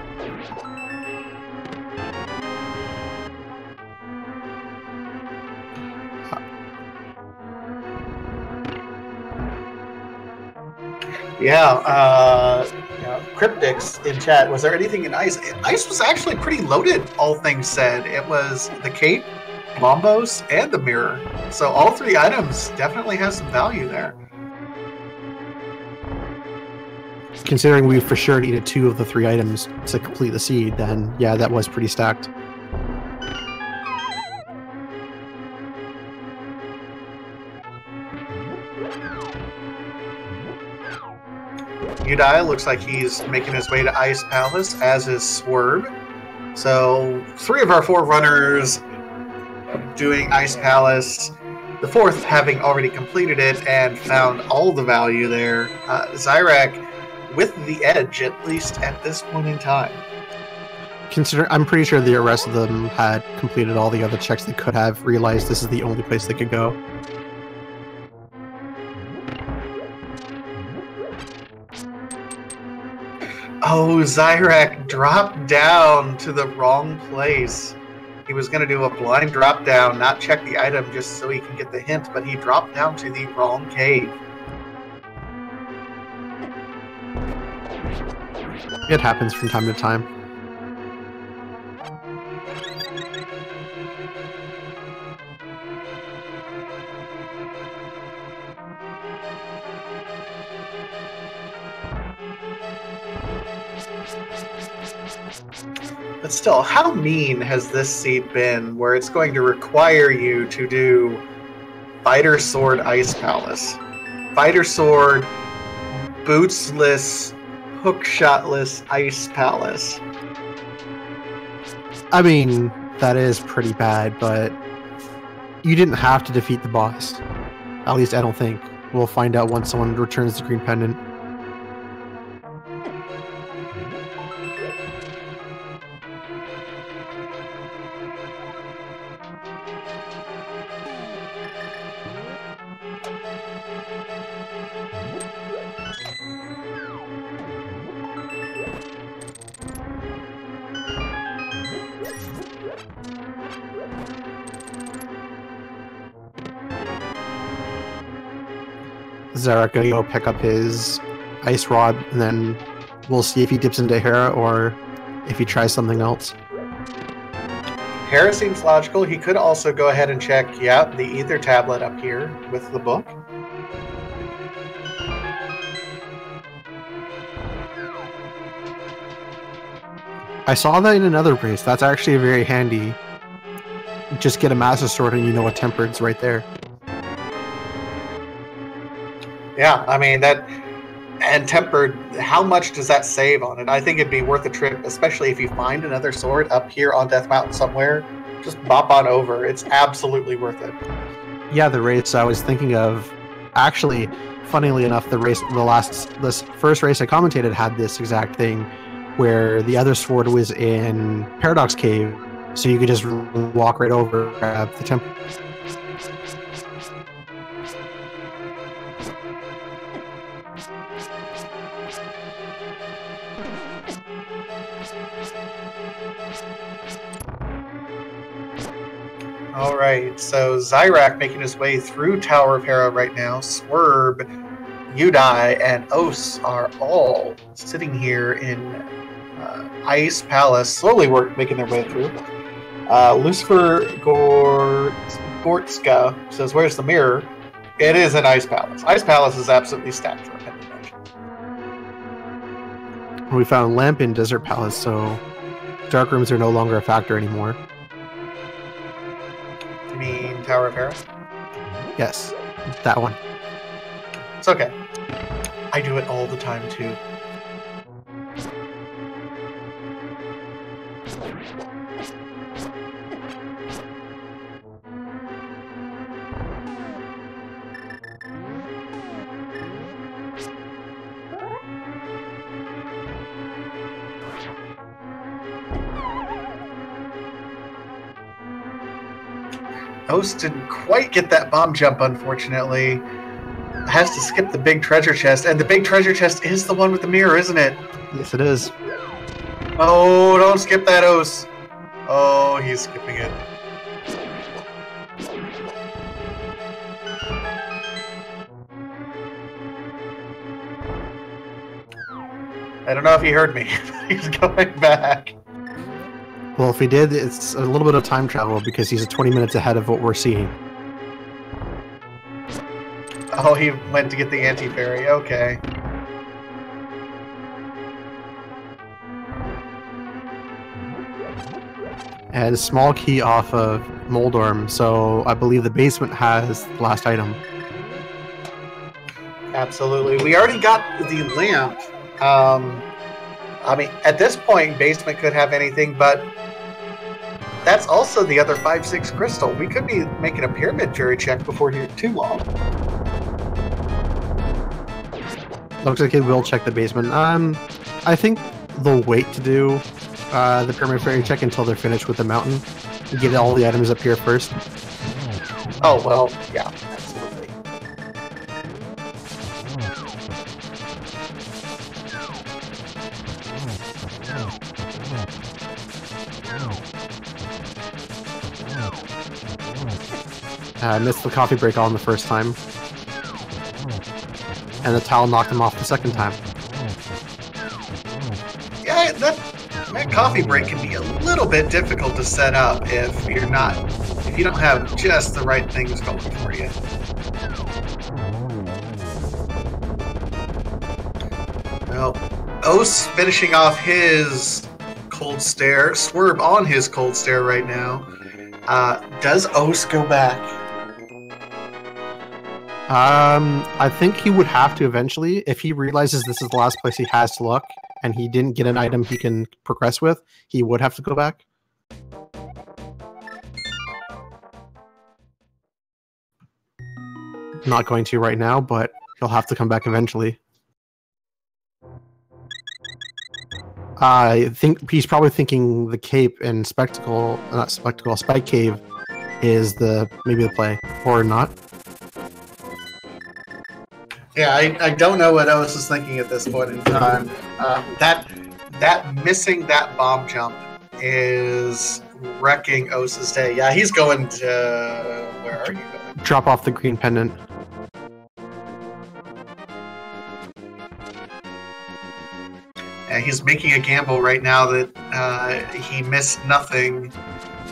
Yeah, Cryptics in chat. Was there anything in Ice? Ice was actually pretty loaded, all things said. It was the cape, Lombos, and the mirror. So all three items definitely have some value there. Considering we for sure needed 2 of the 3 items to complete the seed, then yeah, that was pretty stacked. Udai looks like he's making his way to Ice Palace, as is Swerve. So 3 of our 4 runners doing Ice Palace. The 4th having already completed it and found all the value there. Zyrak with the edge, at least at this point in time. I'm pretty sure the rest of them had completed all the other checks they could have, realized this is the only place they could go. Oh, Zyrak dropped down to the wrong place. He was going to do a blind drop down, not check the item just so he can get the hint, but he dropped down to the wrong cave. It happens from time to time. But still, how mean has this seed been where it's going to require you to do Fighter Sword Ice Palace? Fighter Sword, bootsless, hookshotless Ice Palace. I mean, that is pretty bad, but you didn't have to defeat the boss. At least I don't think. We'll find out once someone returns the green pendant. Zyrak gonna go pick up his ice rod, and then we'll see if he dips into Hera or if he tries something else. Hera seems logical. He could also go ahead and check, the ether tablet up here with the book. I saw that in another race. That's actually very handy. Just get a Master Sword and you know a Tempered's right there. Yeah, I mean, that, and Tempered, how much does that save on it? I think it'd be worth a trip, especially if you find another sword up here on Death Mountain somewhere. Just bop on over. It's absolutely worth it. Yeah, the race I was thinking of, actually, funnily enough, this first race I commentated had this exact thing, where the other sword was in Paradox Cave, so you could just walk right over, grab the Tempered. Alright, so Zyrak making his way through Tower of Hera right now. Swerve Udai and Os are all sitting here in Ice Palace, slowly making their way through. Lucifer Gortska says, "Where's the mirror?" It is an Ice Palace. Ice Palace is absolutely stacked for a Pendant dungeon. We found lamp in Desert Palace, so dark rooms are no longer a factor anymore. You mean Tower of Hera? Yes, that one. It's okay. I do it all the time too. Os didn't quite get that bomb jump, unfortunately. Has to skip the big treasure chest, and the big treasure chest is the one with the mirror, isn't it? Yes, it is. Oh, don't skip that, Os. Oh, he's skipping it. I don't know if he heard me, but he's going back. Well, if he did, it's a little bit of time travel because he's 20 minutes ahead of what we're seeing. Oh, he went to get the anti-fairy. Okay. And a small key off of Moldorm, so I believe the basement has the last item. Absolutely. We already got the lamp. I mean, at this point, basement could have anything, but that's also the other 5/6 crystal. We could be making a pyramid jury check before too long. Looks like it will check the basement. I think they'll wait to do the pyramid fairy check until they're finished with the mountain. Get all the items up here first. Oh, well, yeah, absolutely. I missed the coffee break on the first time. And the towel knocked him off the second time. Yeah, that coffee break can be a little bit difficult to set up if you don't have just the right things going for you. Well, Os finishing off his cold stare, Swerve on his cold stare right now. Does Os go back? I think he would have to eventually. If he realizes this is the last place he has to look, and he didn't get an item he can progress with, he would have to go back. Not going to right now, but he'll have to come back eventually. I think he's probably thinking the cape and Spike Cave is maybe the play, or not. Yeah, I don't know what Os is thinking at this point in time. That missing that bomb jump is wrecking Os's day. Yeah, he's going to... Where are you going? Drop off the green pendant. And he's making a gamble right now that he missed nothing.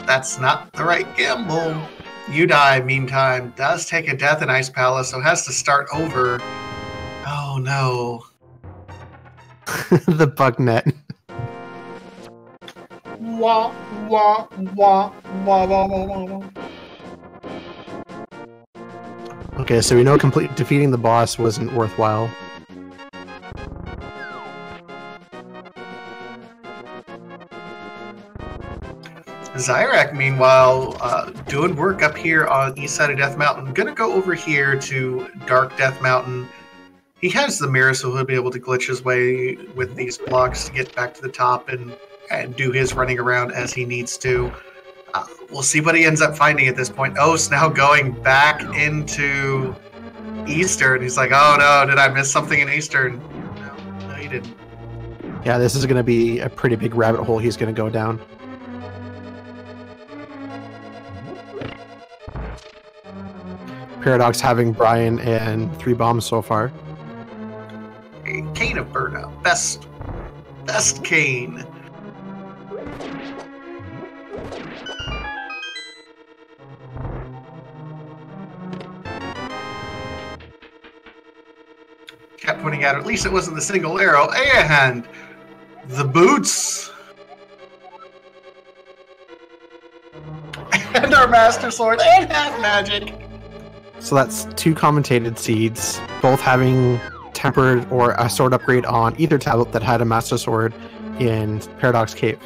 That's not the right gamble. Udai, meantime, does take a death in Ice Palace, so has to start over. Oh no. The bug net. Wah, wah, wah, wah, wah, wah, wah. Okay, so we know defeating the boss wasn't worthwhile. Zyrak, meanwhile, doing work up here on east side of Death Mountain. Gonna go over here to Dark Death Mountain. He has the mirror, so he'll be able to glitch his way with these blocks to get back to the top and do his running around as he needs to. We'll see what he ends up finding at this point. Os now going back into Eastern. He's like, oh no, did I miss something in Eastern? No, you didn't. Yeah, this is going to be a pretty big rabbit hole he's going to go down. Paradox having Brian and 3 bombs so far. Cane of Burnout. Best cane. Kept pointing out, at least it wasn't the single arrow. And the boots. And our Master Sword and half magic. So that's 2 commentated seeds, both having tempered or a sword upgrade on either tablet that had a Master Sword in Paradox Cave.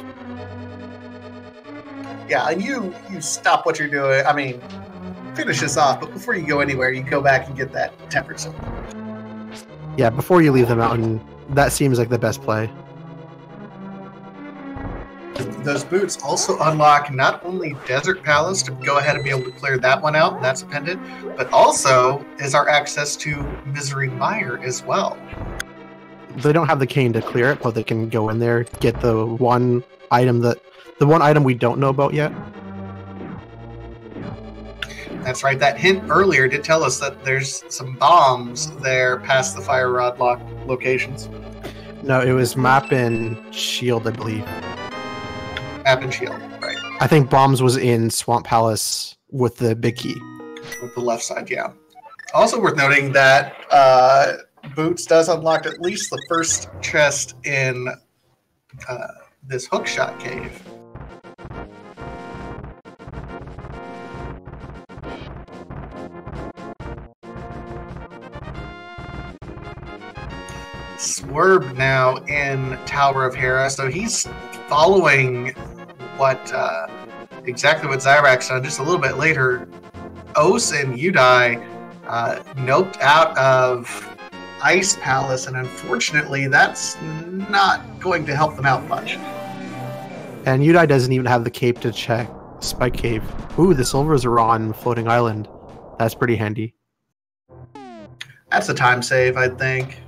Yeah, and you stop what you're doing. I mean, finish this off, but before you go anywhere, you go back and get that tempered sword. Yeah, before you leave the mountain, that seems like the best play. Those boots also unlock not only Desert Palace to go ahead and be able to clear that one out, and that's a pendant, but also is our access to Misery Mire as well. They don't have the cane to clear it, but they can go in there, get the one item we don't know about yet. That's right, that hint earlier did tell us that there's some bombs there past the Fire Rod lock locations. No, it was map and shield, I believe. Map and shield, right. I think bombs was in Swamp Palace with the big key. With the left side, yeah. Also worth noting that Boots does unlock at least the first chest in this hookshot cave. Swerve now in Tower of Hera, so he's following exactly what Zyrax done just a little bit later. Os and Udai noped out of Ice Palace, and unfortunately that's not going to help them out much. And Udai doesn't even have the cape to check Spike Cave. Ooh, the silvers are on Floating Island. That's pretty handy. That's a time save, I think.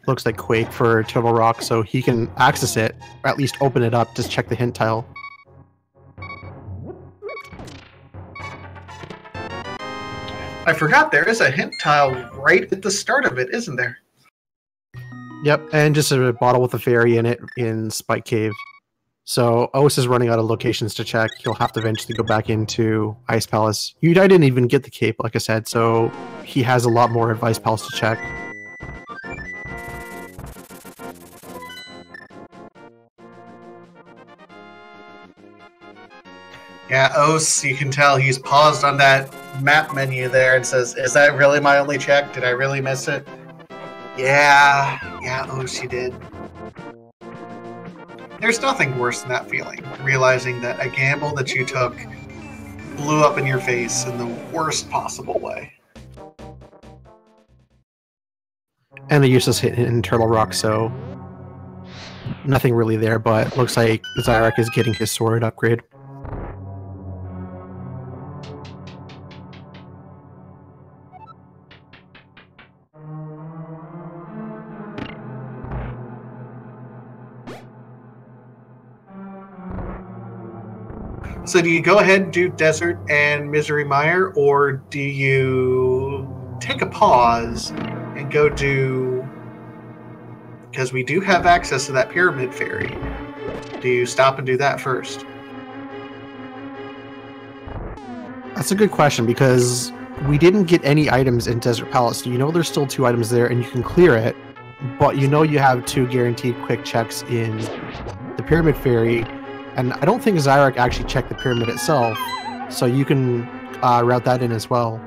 Looks like Quake for Turtle Rock, so he can access it, or at least open it up, just check the hint tile. I forgot there is a hint tile right at the start of it, isn't there? Yep, and just a bottle with a fairy in it in Spike Cave. So Os is running out of locations to check. He'll have to eventually go back into Ice Palace. Udai didn't even get the cape, like I said, so he has a lot more of Ice Palace to check. Yeah, Os, you can tell he's paused on that map menu there and says, is that really my only check? Did I really miss it? Yeah, Os, you did. There's nothing worse than that feeling, realizing that a gamble that you took blew up in your face in the worst possible way. And a useless hit in Turtle Rock, so nothing really there, but looks like Zyrak is getting his sword upgrade. So do you go ahead and do Desert and Misery Mire, or do you take a pause and go do... Because we do have access to that Pyramid Fairy. Do you stop and do that first? That's a good question, because we didn't get any items in Desert Palace. You know there's still 2 items there, and you can clear it, but you know you have 2 guaranteed quick checks in the Pyramid Fairy. And I don't think Zyrak actually checked the pyramid itself, so you can route that in as well.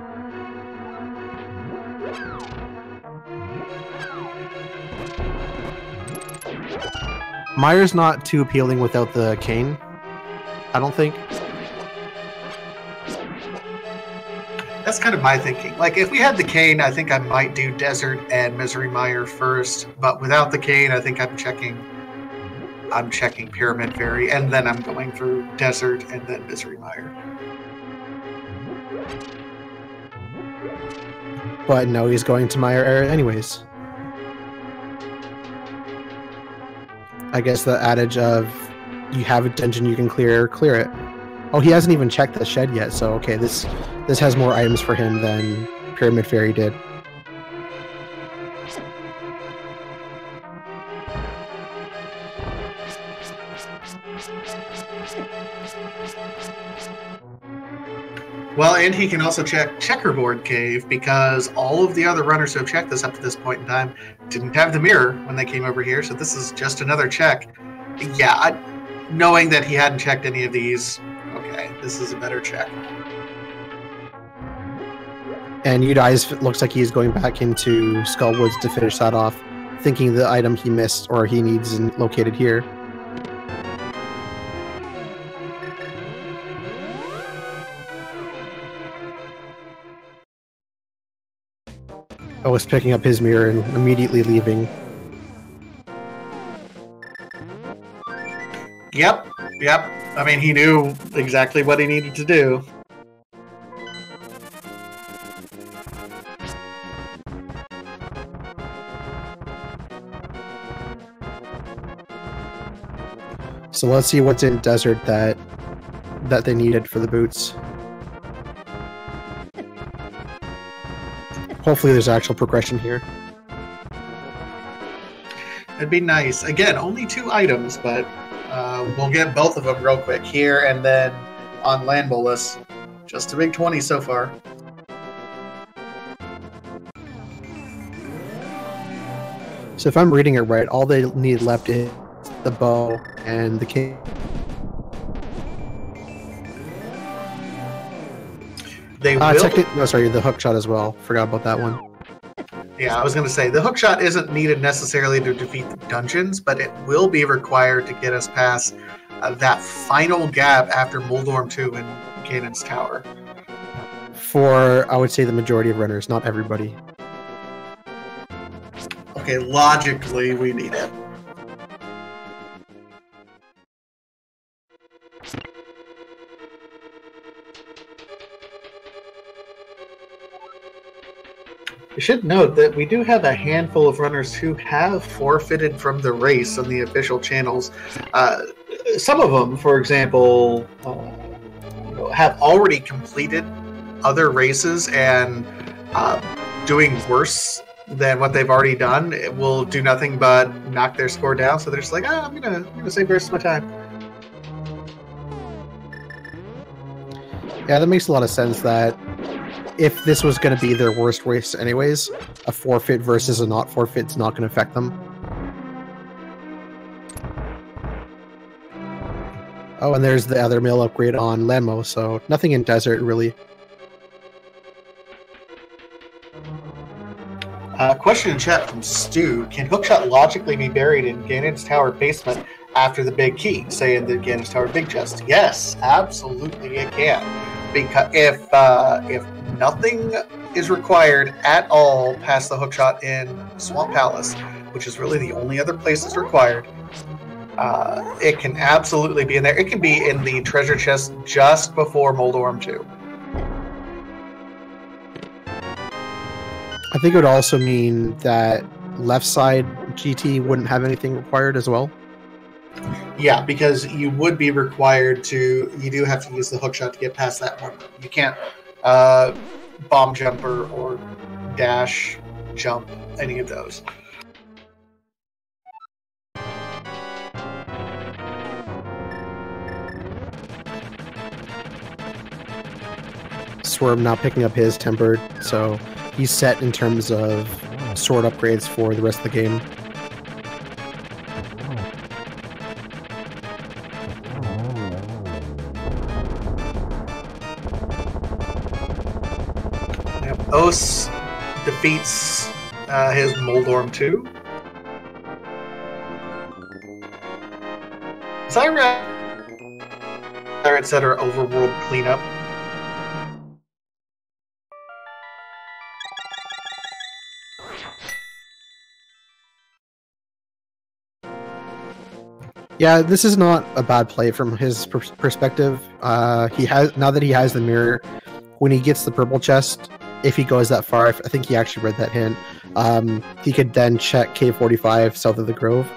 Mire's not too appealing without the cane, I don't think. That's kind of my thinking. Like, if we had the cane, I think I might do Desert and Misery Mire first, but without the cane, I think I'm checking Pyramid Fairy, and then I'm going through Desert and then Misery Mire. But no, he's going to Mire area anyways. I guess the adage of you have a dungeon you can clear it. Oh, he hasn't even checked the shed yet, so okay, this has more items for him than Pyramid Fairy did. Well, and he can also check Checkerboard Cave, because all of the other runners who have checked this up to this point in time didn't have the mirror when they came over here, so this is just another check. Yeah, knowing that he hadn't checked any of these, okay, this is a better check. And Udai's looks like he's going back into Skullwoods to finish that off, thinking the item he missed or he needs is located here. I was picking up his mirror and immediately leaving. Yep. I mean, he knew exactly what he needed to do. So let's see what's in Desert that they needed for the boots. Hopefully there's actual progression here. It'd be nice. Again, only 2 items, but we'll get both of them real quick here and then on Land Bolus. Just a big 20 so far. So if I'm reading it right, all they need left is the bow and the king. They will. No, sorry, the hookshot as well. Forgot about that one. Yeah, I was going to say, the hookshot isn't needed necessarily to defeat the dungeons, but it will be required to get us past that final gap after Moldorm 2 and Ganon's Tower. For, I would say, the majority of runners, not everybody. Okay, logically, we need it. I should note that we do have a handful of runners who have forfeited from the race on the official channels. Some of them, for example, have already completed other races and doing worse than what they've already done. It will do nothing but knock their score down. So they're just like, I'm gonna save the rest of my time. Yeah, that makes a lot of sense. That if this was going to be their worst race anyways, a forfeit versus a not forfeit is not going to affect them. Oh, and there's the other mill upgrade on Lemo, so nothing in Desert, really. Question in chat from Stu. Can Hookshot logically be buried in Ganon's Tower basement after the big key, say in the Ganon's Tower big chest? Yes, absolutely it can. Because if nothing is required at all past the hookshot in Swamp Palace, which is really the only other place that's required, it can absolutely be in there. It can be in the treasure chest just before Moldorm 2. I think it would also mean that left side GT wouldn't have anything required as well. Yeah, because you would be required to... You do have to use the hookshot to get past that one. You can't bomb jumper or dash jump any of those. Swerve not picking up his tempered, so he's set in terms of sword upgrades for the rest of the game. Os defeats his Moldorm 2. Zyra, etc. Overworld cleanup. Yeah, this is not a bad play from his perspective. He has, now that he has the mirror, when he gets the purple chest, if he goes that far, I think he actually read that hint, he could then check K45 south of the Grove.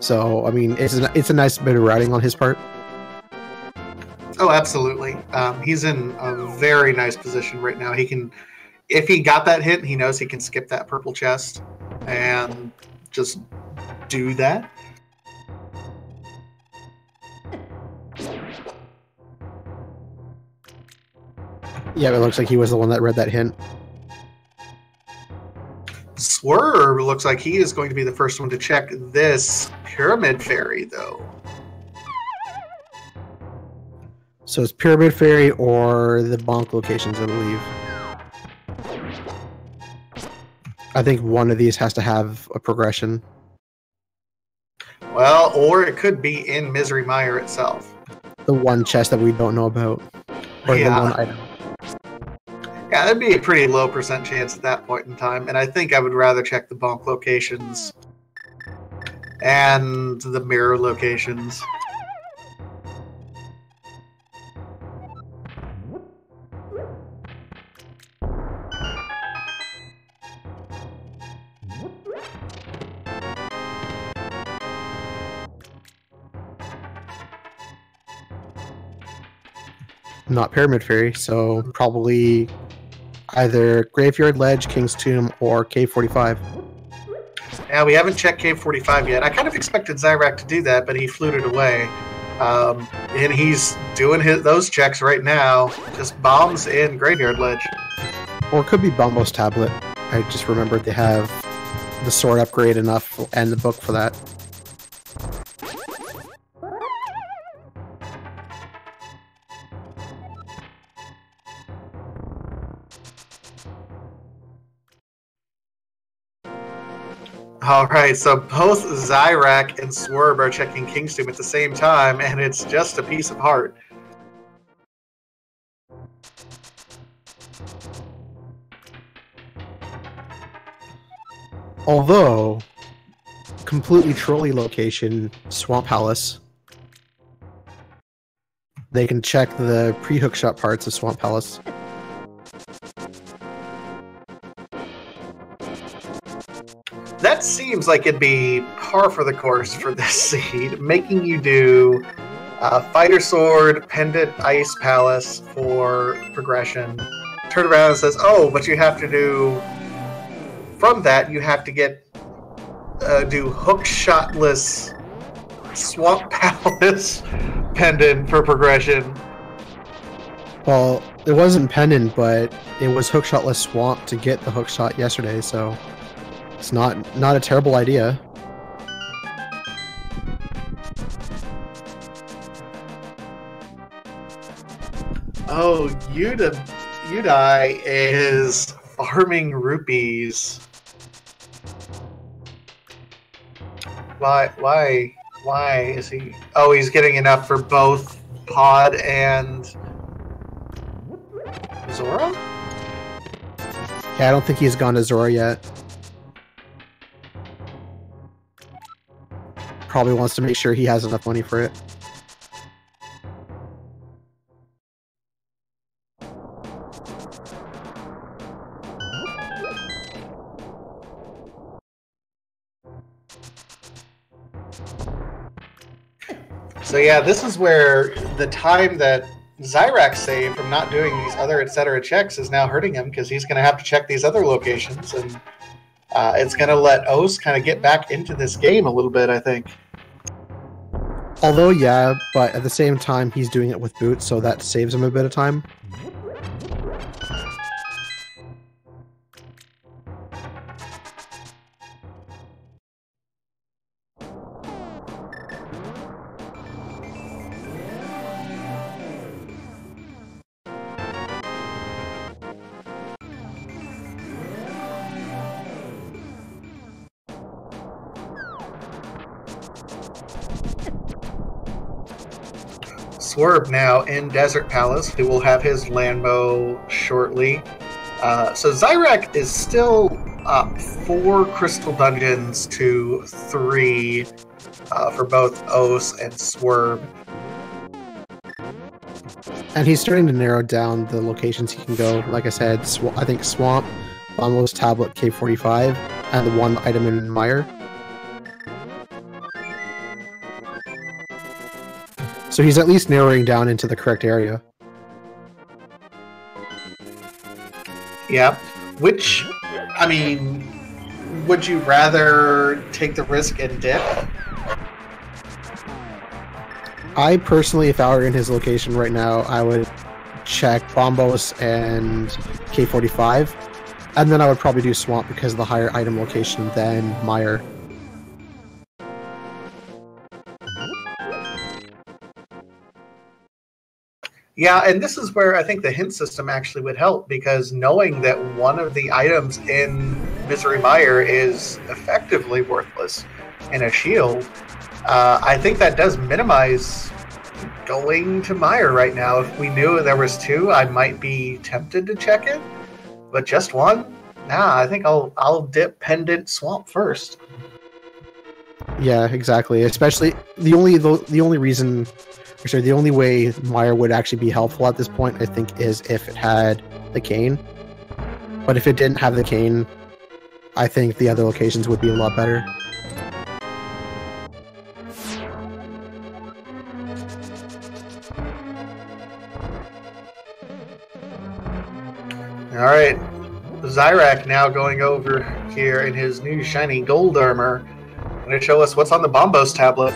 So, I mean, it's a nice bit of routing on his part. Oh, absolutely. He's in a very nice position right now. He can, if he got that hit, he knows he can skip that purple chest and just do that. Yeah, it looks like he was the one that read that hint. Swerve looks like he is going to be the first one to check this Pyramid Fairy, though. So it's Pyramid Fairy or the bonk locations, I believe. I think one of these has to have a progression. Well, or it could be in Misery Mire itself. The one chest that we don't know about. Or the one item. Yeah, that'd be a pretty low % chance at that point in time, and I think I would rather check the bonk locations and the mirror locations. Not Pyramid Fairy, so probably either Graveyard Ledge, King's Tomb, or Cave 45. Yeah, we haven't checked Cave 45 yet. I kind of expected Zyrak to do that, but he fluted away. And he's doing those checks right now. Just bombs in Graveyard Ledge. Or it could be Bumbo's Tablet. I just remembered they have the sword upgrade enough and the book for that. Alright, so both Zyrak and Swerve are checking King's Tomb at the same time, and it's just a piece of heart. Although, completely trolly location, Swamp Palace. They can check the pre-hookshot parts of Swamp Palace. That seems like it'd be par for the course for this seed, making you do Fighter Sword, Pendant, Ice Palace for progression. Turn around and says, oh, but you have to do... From that, you have to get... do hookshotless Swamp Palace Pendant for progression. Well, it wasn't Pendant, but it was hookshotless Swamp to get the hookshot yesterday, so... It's not a terrible idea. Oh, Udai is farming rupees. Why is he... Oh, he's getting enough for both Pod and Zora? Yeah, I don't think he's gone to Zora yet. Probably wants to make sure he has enough money for it. So yeah, this is where the time that Zyrak saved from not doing these other etc. checks is now hurting him, because he's going to have to check these other locations, and it's going to let Os kind of get back into this game a little bit, I think. Although, yeah, but at the same time, he's doing it with boots, so that saves him a bit of time. Swerve now in Desert Palace, who will have his Landbow shortly. So Zyrak is still up 4 Crystal Dungeons to 3 for both Os and Swerve. And he's starting to narrow down the locations he can go. Like I said, I think Swamp, Bumbo's Tablet, K45, and the one item in Mire. So he's at least narrowing down into the correct area. Yeah. Which, I mean, would you rather take the risk and dip? I personally, if I were in his location right now, I would check Bombos and K45, and then I would probably do Swamp because of the higher item location than Mire. Yeah, and this is where I think the hint system actually would help, because knowing that one of the items in Misery Mire is effectively worthless in a shield, I think that does minimize going to Mire right now. If we knew there was two, I might be tempted to check it, but just one? Nah, I think I'll dip Pendant Swamp first. Yeah, exactly. Especially the only reason, or sorry, the only way Mire would actually be helpful at this point, I think, is if it had the cane. But if it didn't have the cane, I think the other locations would be a lot better. Alright, Zyrak now going over here in his new shiny gold armor, going to show us what's on the Bombos tablet.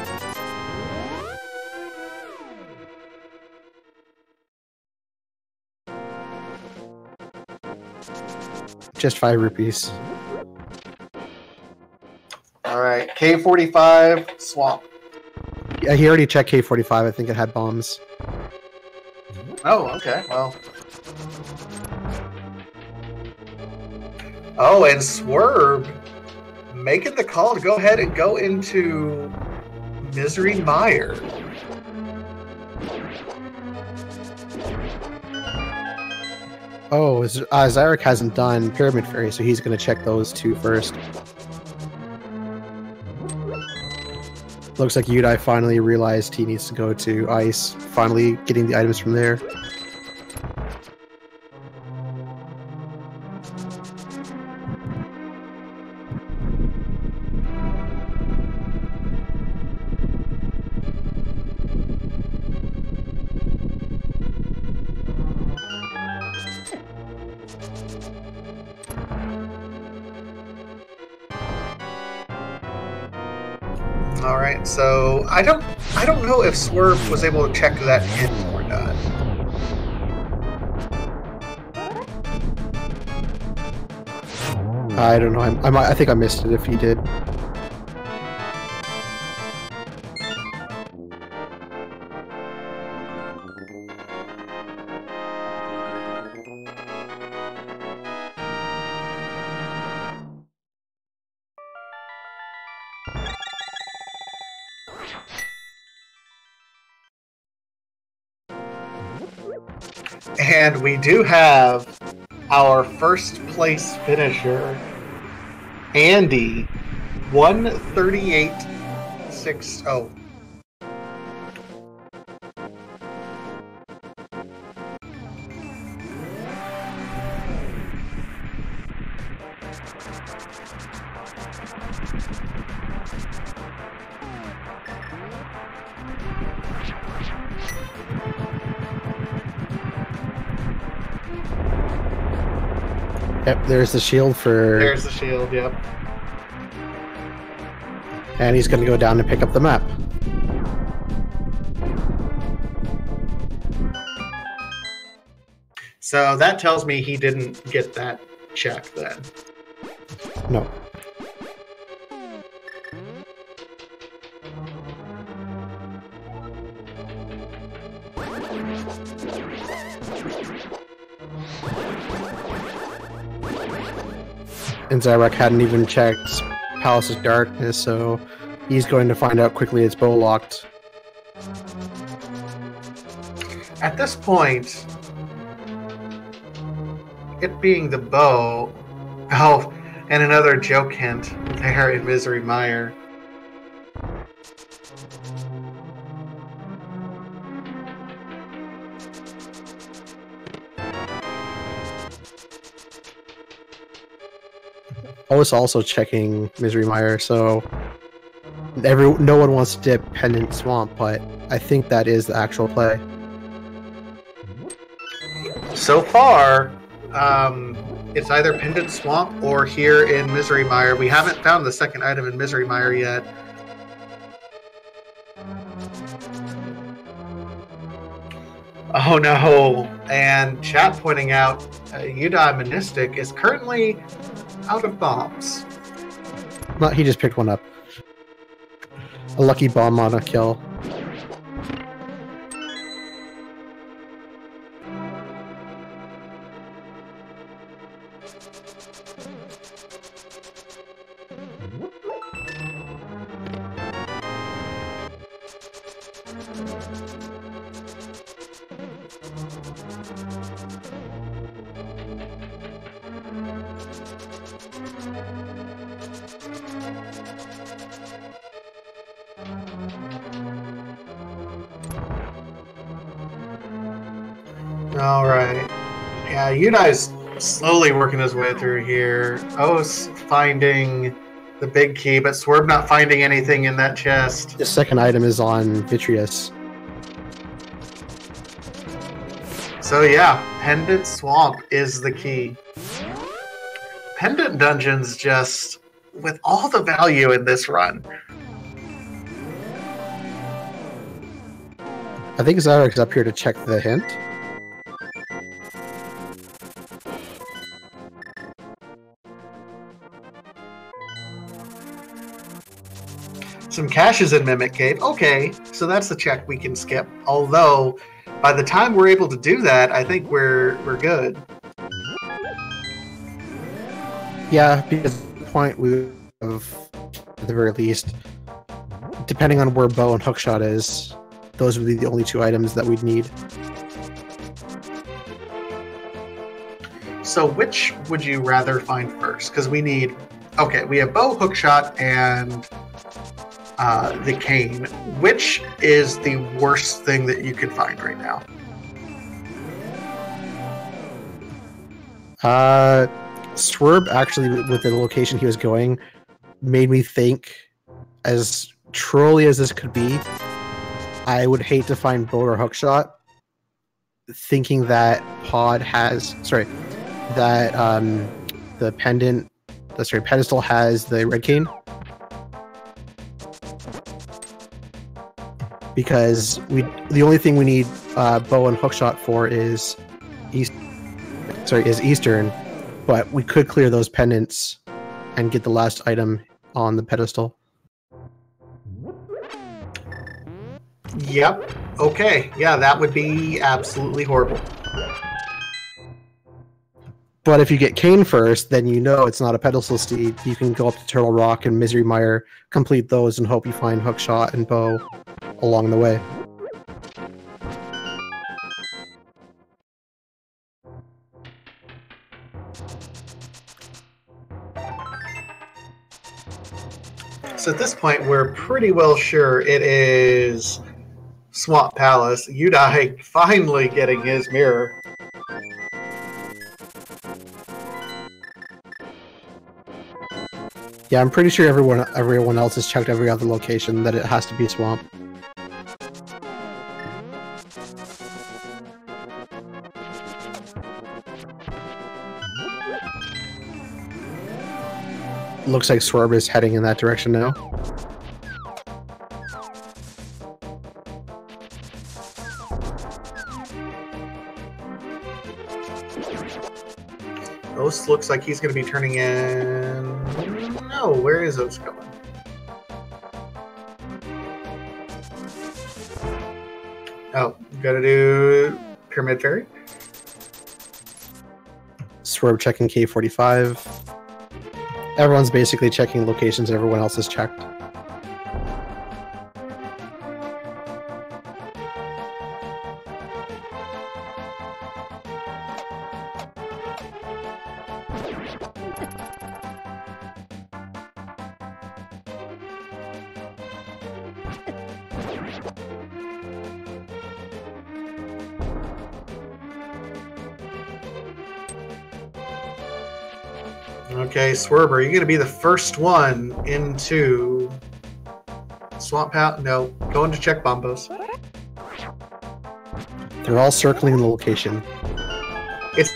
Just 5 rupees. Alright, K45, Swamp. Yeah, he already checked K45. I think it had bombs. Oh, okay, well. Oh, and Swerve making the call to go ahead and go into Misery Mire. Oh, Zyrak hasn't done Pyramid Fairy, so he's going to check those two first. Looks like Yudai finally realized he needs to go to Ice, finally getting the items from there. Alright, so I don't know if Swerve was able to check that hint or not. I don't know. I think I missed it if he did. And we do have our first place finisher, Andy, 138.60. Yep, there's the shield for... There's the shield, yep. And he's going to go down and pick up the map. So that tells me he didn't get that check then. No. And Zyrak hadn't even checked Palace's Darkness, so he's going to find out quickly it's bow locked. At this point, it being the bow... Oh, and another joke hint there in Misery Mire. I was also checking Misery Mire, so No one wants to dip Pendant Swamp, but I think that is the actual play. So far, it's either Pendant Swamp or here in Misery Mire. We haven't found the second item in Misery Mire yet. Oh no, and chat pointing out Udai Monistic is currently out of bombs. Well, he just picked one up. A lucky bomb on a kill. Alright. Yeah, Udai's slowly working his way through here. O's finding the big key, but Swerve not finding anything in that chest. The second item is on Vitreous. So yeah, Pendant Swamp is the key. Pendant Dungeons just, with all the value in this run. I think Zyric's up here to check the hint. Some caches in Mimic Cave. Okay, so that's the check we can skip. Although, by the time we're able to do that, I think we're good. Yeah, because at the point we have, at the very least, depending on where bow and hookshot is, those would be the only two items that we'd need. So which would you rather find first? Because we need... Okay, we have bow, hookshot, and the cane. Which is the worst thing that you could find right now? Swerve, actually, with the location he was going, made me think, as trolly as this could be, I would hate to find bow or hookshot, thinking that pod has... Sorry, that the pendant... Sorry, pedestal has the red cane. Because the only thing we need bow and hookshot for is Eastern, but we could clear those pendants and get the last item on the pedestal. Yep. Okay. Yeah, that would be absolutely horrible. But if you get cane first, then you know it's not a pedestal steed. You can go up to Turtle Rock and Misery Mire, complete those, and hope you find hookshot and bow along the way. So at this point, we're pretty well sure it is Swamp Palace. Udai finally getting his mirror. Yeah, I'm pretty sure everyone else has checked every other location that it has to be Swamp. Looks like Swerve is heading in that direction now. Oast looks like he's going to be turning in... No, where is Oast going? Oh, gotta do Pyramid Ferry. Swerve checking K45. Everyone's basically checking locations everyone else has checked. Okay, Swerber, you're going to be the first one into Swamp Out? No. Going to check Bombos. They're all circling the location. It's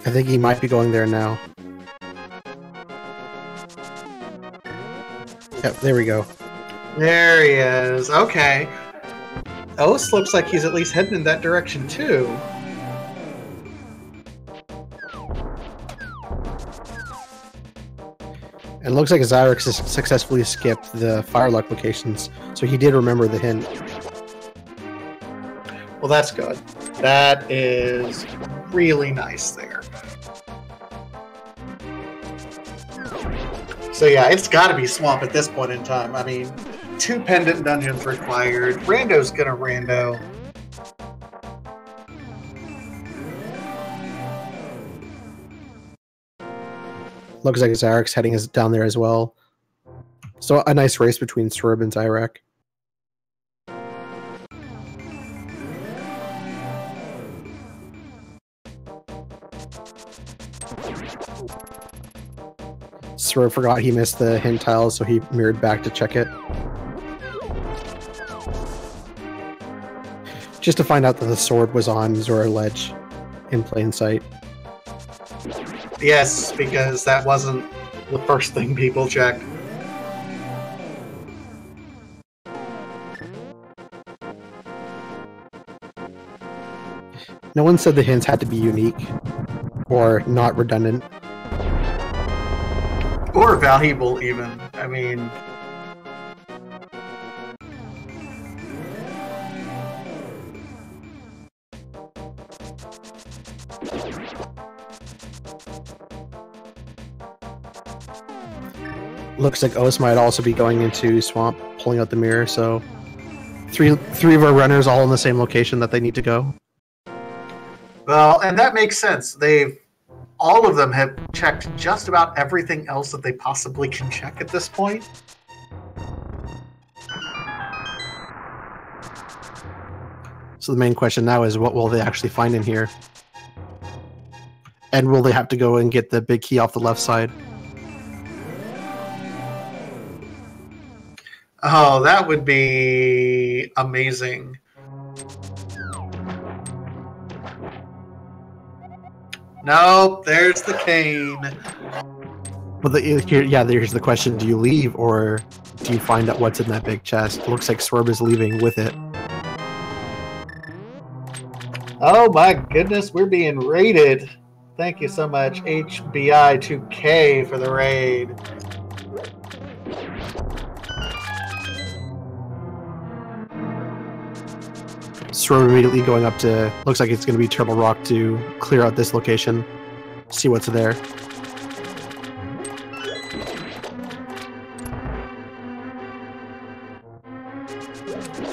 I think he might be going there now. Yep, there we go. There he is. Okay. O's looks like he's at least heading in that direction too. It looks like Zyrex successfully skipped the Fireluck locations, so he did remember the hint. Well, that's good. That is really nice there. So yeah, it's got to be Swamp at this point in time. I mean, 2 pendant dungeons required. Rando's gonna rando. Looks like Zyrex heading down there as well. So a nice race between Swerb and Zyrex. Swerb forgot he missed the hint tile, so he mirrored back to check it. Just to find out that the sword was on Zora Ledge in plain sight. Yes, because that wasn't the first thing people checked. No one said the hints had to be unique or not redundant. Or valuable, even. I mean... Looks like Os might also be going into Swamp, pulling out the mirror, so... Three of our runners all in the same location that they need to go. Well, and that makes sense. All of them have checked just about everything else that they possibly can check at this point. So the main question now is, what will they actually find in here? And will they have to go and get the big key off the left side? Oh, that would be amazing. Nope, there's the cane. Well, here's the question: do you leave, or do you find out what's in that big chest? It looks like Swerb is leaving with it. Oh my goodness, we're being raided. Thank you so much, HBI2K, for the raid. Swerb immediately going up to, looks like it's going to be Turtle Rock to clear out this location, see what's there.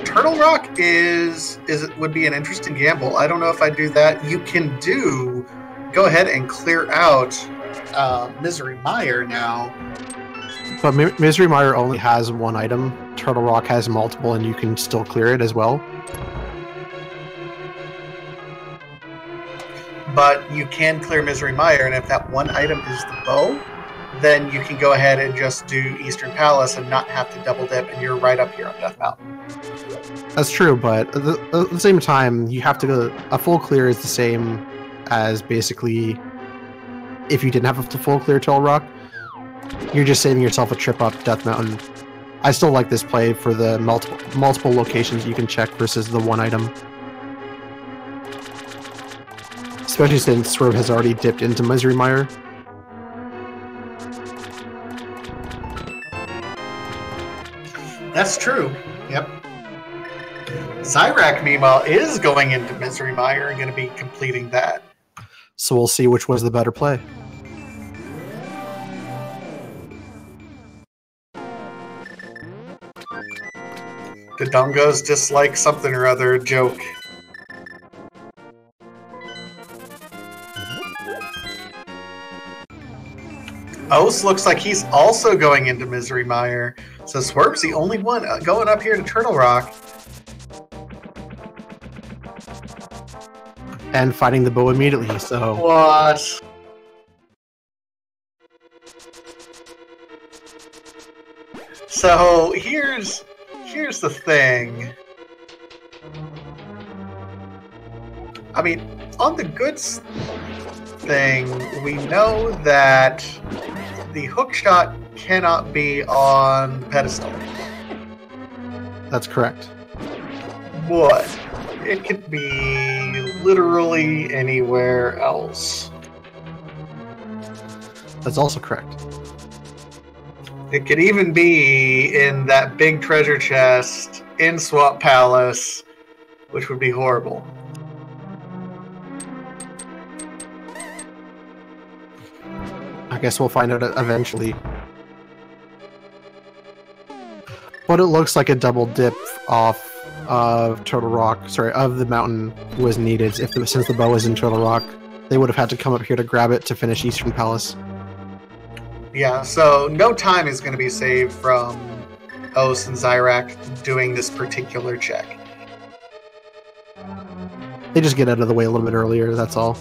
Turtle Rock would be an interesting gamble. I don't know if I do that. You can go ahead and clear out Misery Mire now. But Misery Mire only has one item. Turtle Rock has multiple, and you can still clear it as well. But you can clear Misery Mire, and if that one item is the bow, then you can go ahead and just do Eastern Palace and not have to double dip, and you're right up here on Death Mountain. That's true, but at the same time, you have to go. A full clear is the same as basically if you didn't have a full clear Turtle Rock. You're just saving yourself a trip up Death Mountain. I still like this play for the multiple locations you can check versus the one item. Especially since Swerve has already dipped into Misery Mire. That's true. Yep. Zyrac, meanwhile, is going into Misery Mire and going to be completing that. So we'll see which was the better play. The Dongos dislike something or other joke. Ose looks like he's also going into Misery Mire. So Swerve's the only one going up here to Turtle Rock. And fighting the bow immediately, so... What? So here's the thing. I mean, on the goods thing, we know that the hookshot cannot be on the pedestal. That's correct. But it could be literally anywhere else. That's also correct. It could even be in that big treasure chest in Swamp Palace, which would be horrible. I guess we'll find out eventually. But it looks like a double dip off of Turtle Rock, sorry, of the mountain was needed. Since the bow is in Turtle Rock, they would have had to come up here to grab it to finish Eastern Palace. Yeah, so no time is going to be saved from Ose and Zyrak doing this particular check. They just get out of the way a little bit earlier, that's all.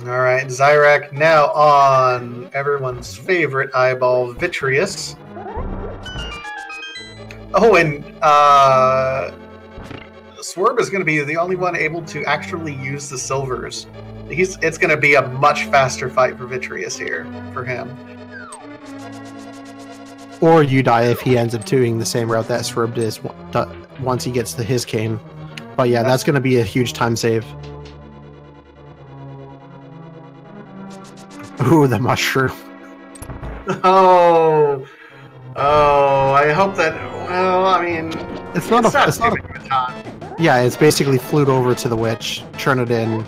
Alright, Zyrak now on everyone's favorite eyeball, Vitreous. Oh, and Swerve is going to be the only one able to actually use the silvers. It's going to be a much faster fight for Vitreous here, for him. Or you die if he ends up doing the same route that Swerve does once he gets to his cane. But yeah, that's going to be a huge time save. Ooh, the mushroom. Oh, I hope that. Well, I mean, it's not a time. Yeah, it's basically flute over to the witch, turn it in.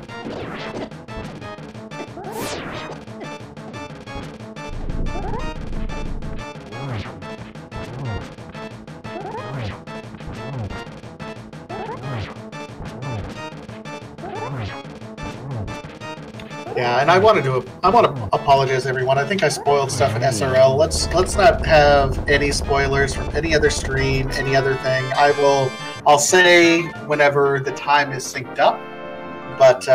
Yeah, and I want to apologize, everyone. I think I spoiled stuff in SRL. Let's not have any spoilers from any other stream, any other thing. I'll say whenever the time is synced up, but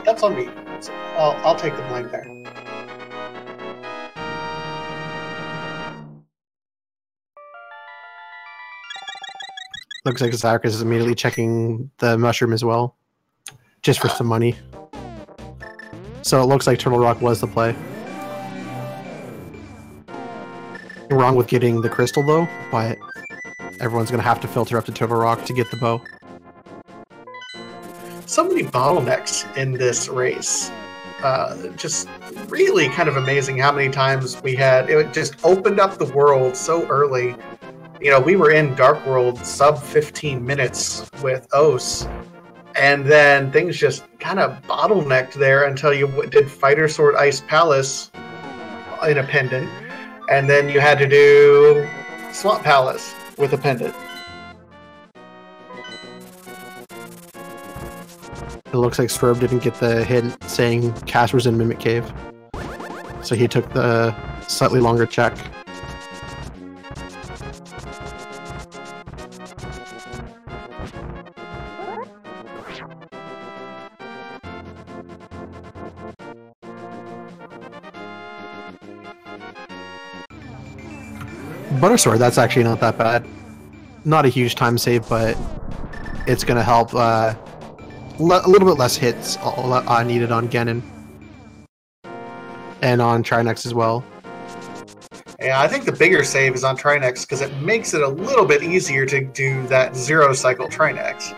that's on me. So I'll take the blame there. Looks like Zyrak is immediately checking the mushroom as well, just for some money. So it looks like Turtle Rock was the play. Wrong with getting the crystal though, but everyone's going to have to filter up to Turtle Rock to get the bow. So many bottlenecks in this race. Just really kind of amazing how many times we had. It just opened up the world so early. You know, we were in Dark World sub 15 minutes with Ose. And then things just kind of bottlenecked there until you did Fighter Sword Ice Palace in a pendant. And then you had to do Swamp Palace with a pendant. It looks like Swerve didn't get the hint saying Casper's in Mimic Cave. So he took the slightly longer check. Buttersword, that's actually not that bad. Not a huge time save, but it's going to help a little bit less hits needed on Ganon. And on Trinex as well. Yeah, I think the bigger save is on Trinex because it makes it a little bit easier to do that zero cycle Trinex.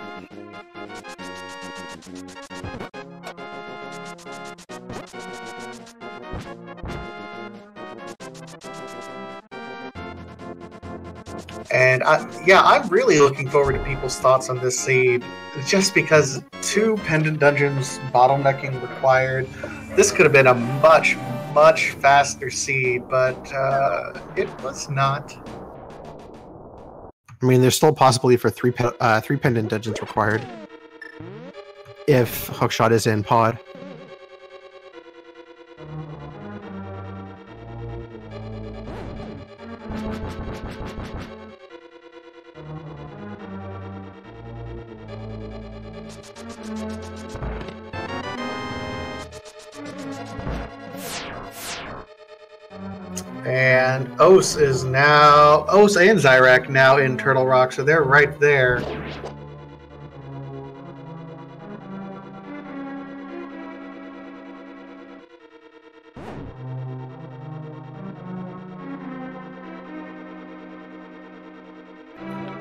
And yeah, I'm really looking forward to people's thoughts on this seed, just because 2 pendant dungeons bottlenecking required. This could have been a much, much faster seed, but it was not. I mean, there's still a possibility for 3 pendant dungeons required if hookshot is in pod. And Os and Zyrak now in Turtle Rock, so they're right there.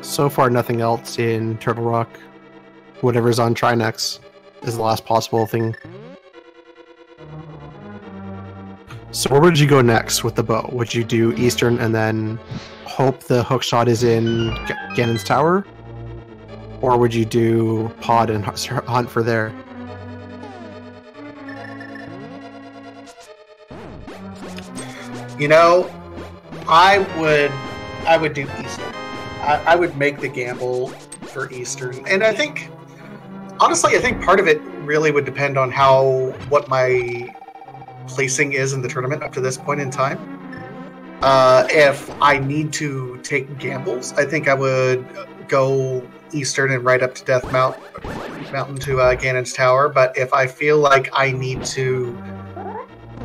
So far, nothing else in Turtle Rock. Whatever's on Trinex is the last possible thing. So where would you go next with the bow? Would you do Eastern and then hope the hookshot is in Ganon's Tower? Or would you do pod and hunt for there? You know, I would do Eastern. I would make the gamble for Eastern. And I think, honestly, I think part of it really would depend on what my placing is in the tournament up to this point in time. If I need to take gambles, I think I would go Eastern and right up to Death Mountain to Ganon's Tower. But if I feel like I need to,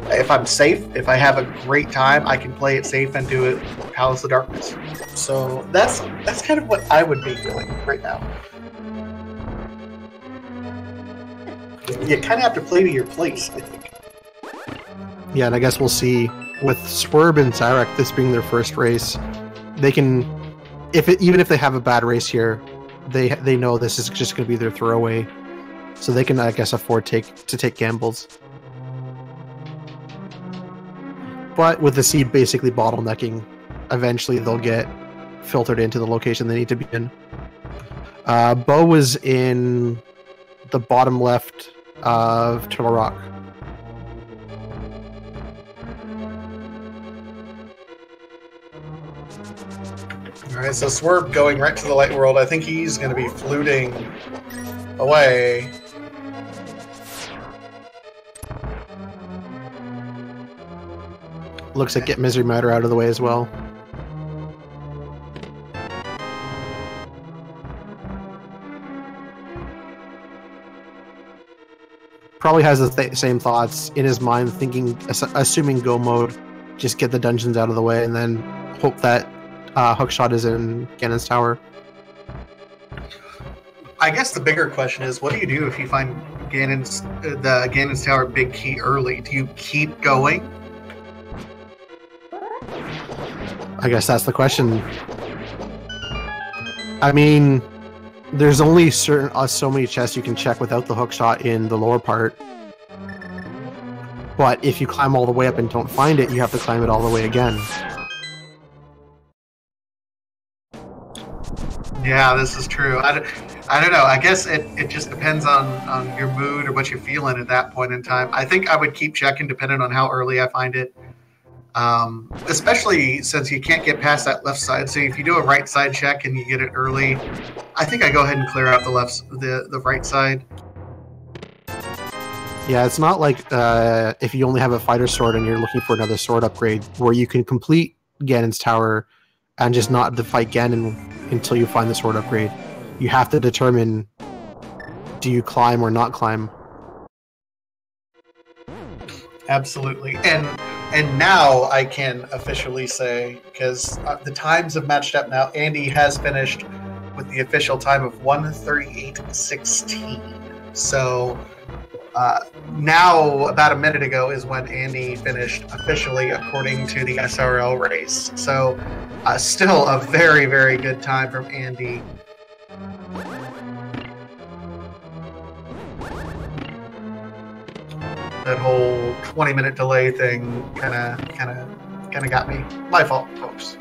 if I'm safe, if I have a great time, I can play it safe and do it Palace of Darkness. So that's kind of what I would be feeling right now. You kind of have to play to your place, I think. Yeah, and I guess we'll see with Swerb and Zyrak, this being their first race, they can, even if they have a bad race here, they know this is just going to be their throwaway, so they can, I guess, afford to take gambles. But with the seed basically bottlenecking, eventually they'll get filtered into the location they need to be in. Bo was in the bottom left of Turtle Rock. Alright, so Swerve going right to the light world. I think he's going to be fluting away. Looks like get Misery Matter out of the way as well. Probably has the same thoughts in his mind, assuming go mode, just get the dungeons out of the way and then hope that hookshot is in Ganon's Tower. I guess the bigger question is, what do you do if you find Ganon's Tower big key early? Do you keep going? I guess that's the question. I mean, there's only so many chests you can check without the hookshot in the lower part. But if you climb all the way up and don't find it, you have to climb it all the way again. Yeah, this is true. I don't know. I guess it just depends on your mood or what you're feeling at that point in time. I think I would keep checking depending on how early I find it. Especially since you can't get past that left side. So if you do a right side check and you get it early, I think I go ahead and clear out the right side. Yeah, it's not like if you only have a fighter sword and you're looking for another sword upgrade where you can complete Ganon's Tower and just not fight Ganon until you find the sword upgrade. You have to determine, do you climb or not climb? Absolutely. And now I can officially say, because the times have matched up now, Andy has finished with the official time of 1:38:16. So now, about a minute ago, is when Andy finished officially according to the SRL race. So still a very, very good time from Andy. That whole 20-minute delay thing kind of got me. My fault, folks.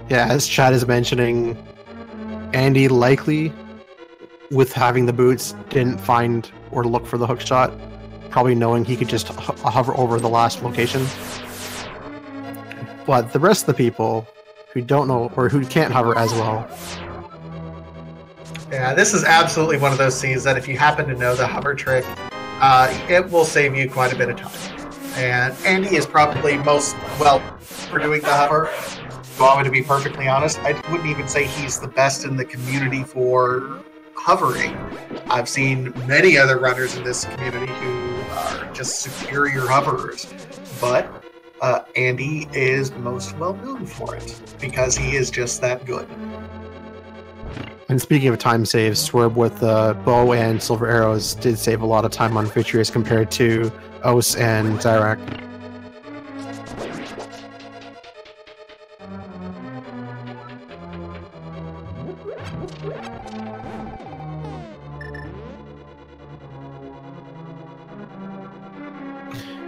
Yeah, as Chad is mentioning, Andy likely, with having the boots, didn't find or look for the hookshot, probably knowing he could just hover over the last location. But the rest of the people who don't know or who can't hover as well. Yeah, this is absolutely one of those scenes that if you happen to know the hover trick, it will save you quite a bit of time. And Andy is probably most well for doing the hover. If I want to be perfectly honest, I wouldn't even say he's the best in the community for hovering. I've seen many other runners in this community who are just superior hoverers, but Andy is most well known for it because he is just that good. And speaking of time saves, Swerve with the bow and silver arrows did save a lot of time on Vitreous compared to Os and Zyrak.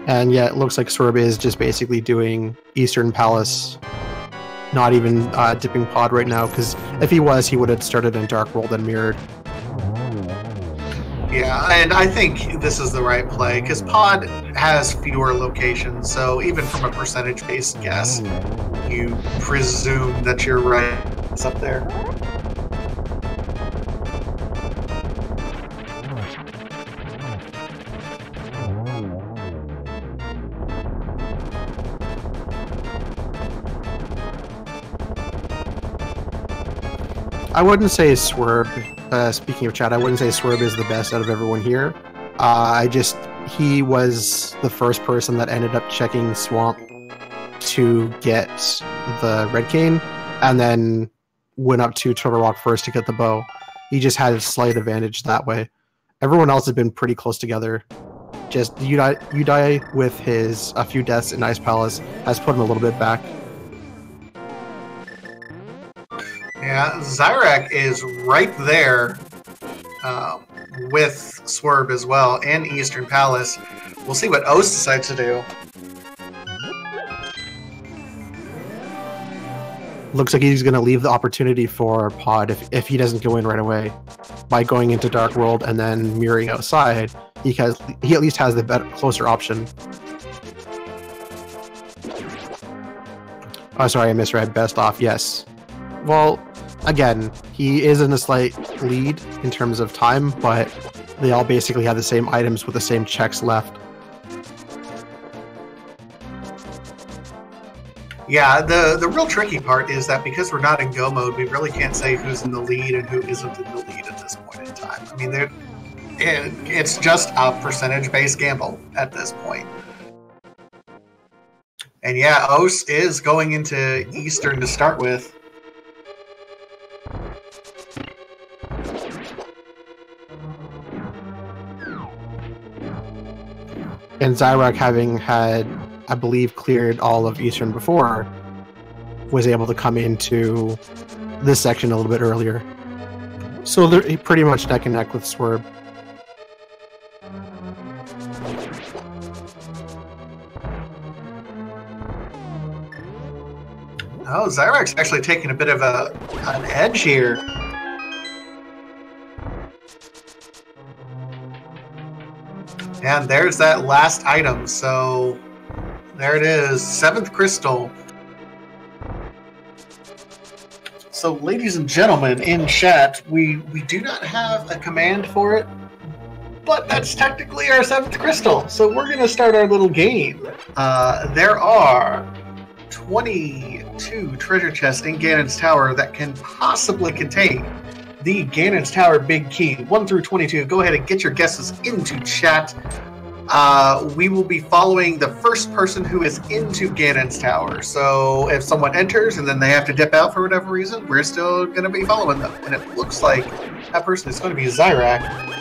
And yeah, it looks like Swerve is just basically doing Eastern Palace, not even dipping Pod right now, because if he was, he would have started in Dark World and mirrored. Yeah, and I think this is the right play, because Pod has fewer locations, so even from a percentage-based guess, you presume that you're right. It's up there. I wouldn't say Swerve, speaking of Chad, I wouldn't say Swerve is the best out of everyone here. He was the first person that ended up checking Swamp to get the Red Cane, and then went up to Turtle Rock first to get the bow. He just had a slight advantage that way. Everyone else has been pretty close together. Just Udai with his a few deaths in Ice Palace has put him a little bit back. Yeah, Zyrak is right there with Swerve as well, and Eastern Palace. We'll see what Os decides to do. Looks like he's going to leave the opportunity for Pod if he doesn't go in right away by going into Dark World and then mirroring outside, because he at least has the better, closer option. Oh, sorry, I misread. Best off, yes. Well, again, he is in a slight lead in terms of time, but they all basically have the same items with the same checks left. Yeah, the real tricky part is that because we're not in go mode, we really can't say who's in the lead and who isn't in the lead at this point in time. I mean, it's just a percentage-based gamble at this point. And yeah, Os is going into Eastern to start with. And Zyrak, having had, I believe, cleared all of Eastern before, was able to come into this section a little bit earlier. So they're pretty much neck and neck with Swerve. Oh, Zyrak's actually taking a bit of an edge here. And there's that last item. So there it is, 7th crystal. So ladies and gentlemen in chat, we do not have a command for it, but that's technically our 7th crystal. So we're going to start our little game. There are 22 treasure chests in Ganon's Tower that can possibly contain the Ganon's Tower Big Key, 1 through 22. Go ahead and get your guesses into chat. We will be following the first person who is into Ganon's Tower. So if someone enters and then they have to dip out for whatever reason, we're still going to be following them. And it looks like that person is going to be Zyrak.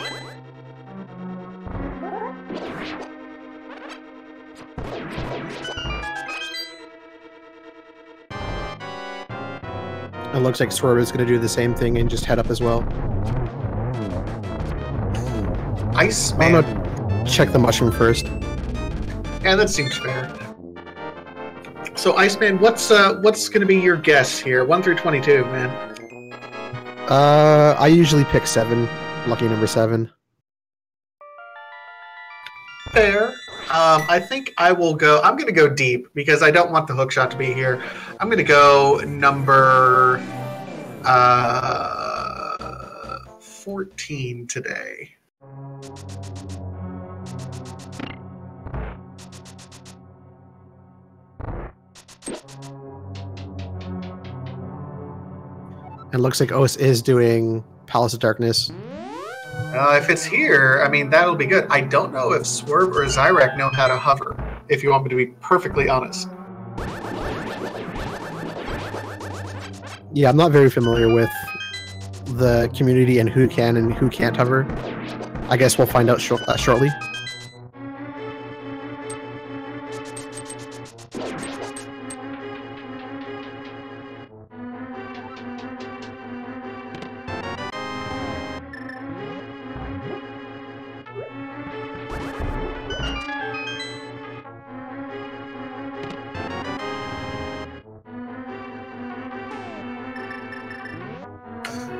It looks like Swerve is going to do the same thing and just head up as well. Iceman. I'm going to check the mushroom first. Yeah, that seems fair. So Iceman, what's going to be your guess here? 1 through 22, man. I usually pick 7. Lucky number 7. Fair. I think I will go. I'm going to go deep because I don't want the hookshot to be here. I'm going to go number 14 today. It looks like Os is doing Palace of Darkness. If it's here, I mean, that'll be good. I don't know if Swerve or Zyrak know how to hover, if you want me to be perfectly honest. Yeah, I'm not very familiar with the community and who can and who can't hover. I guess we'll find out shortly.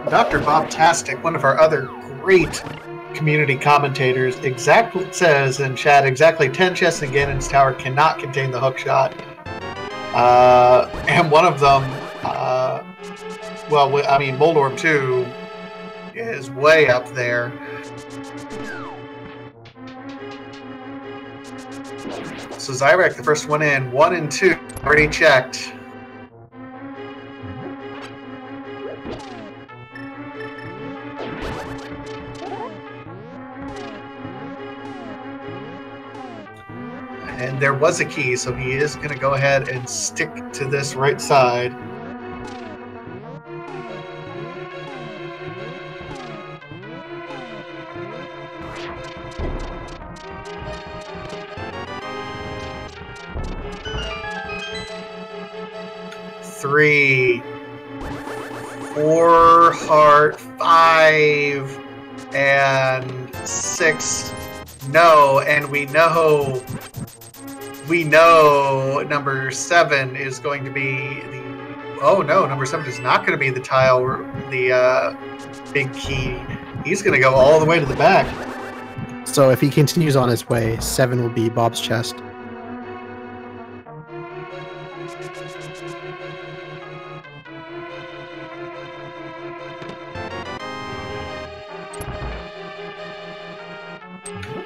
Dr. Bob Tastic, one of our other great community commentators, exactly says in chat exactly 10 chests in Ganon's Tower cannot contain the hookshot. And one of them, well, I mean, Moldorm 2 is way up there. So Zyrak, the first one in, 1 and 2, already checked. And there was a key, so he is going to go ahead and stick to this right side. Three, 4 heart, 5, and 6. No, and we know number 7 is going to be the... Oh no, number 7 is not going to be the tile, the big key. He's going to go all the way to the back. So if he continues on his way, 7 will be Bob's chest.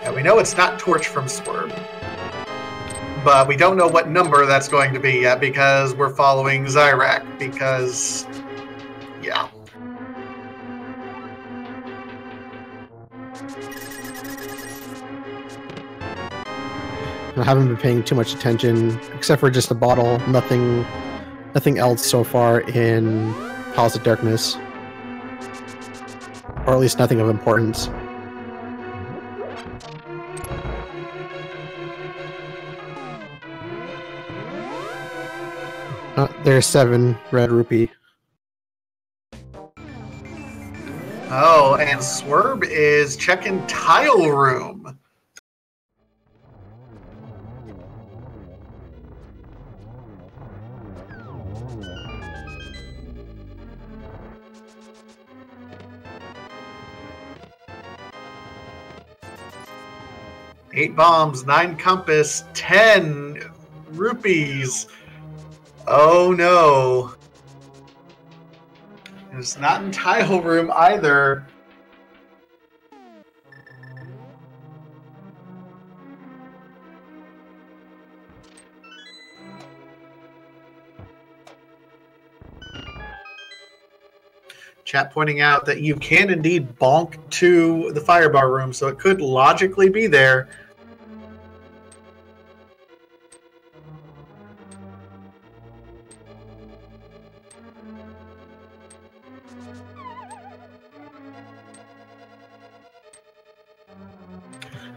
And we know it's not Torch from Swerve. But we don't know what number that's going to be yet because we're following Zyrak. Because, yeah. I haven't been paying too much attention, except for just a bottle. Nothing else so far in Palace of Darkness. Or at least nothing of importance. There's 7 red rupee. Oh, and Swerve is checking tile room. Eight bombs, 9 compass, 10 rupees. Oh no. It's not in tile room either. Chat pointing out that you can indeed bonk to the firebar room, so it could logically be there.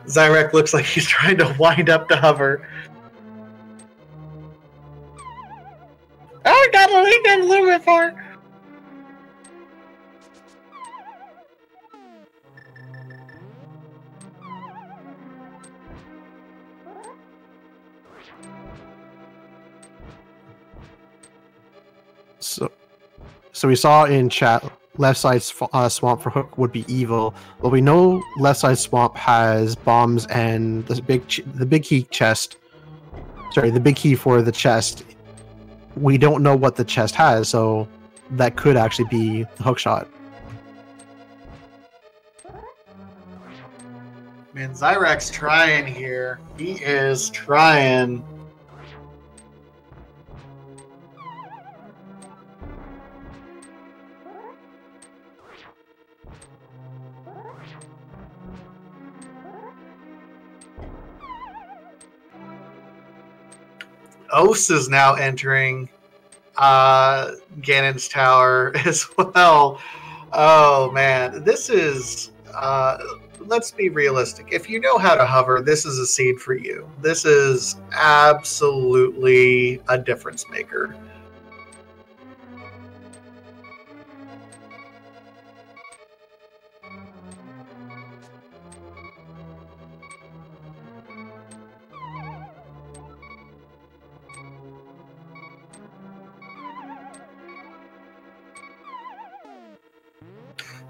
Zyrak looks like he's trying to wind up to hover. Oh, I gotta lean down a little bit far. So we saw in chat left side swamp for Hook would be evil, but we know left side swamp has bombs and the big key chest. Sorry, the big key for the chest. We don't know what the chest has, so that could actually be the hookshot. Man, Zyrak's trying here. He is trying. Os is now entering Ganon's Tower as well. Oh man, this is let's be realistic. If you know how to hover, this is a seed for you. This is absolutely a difference maker.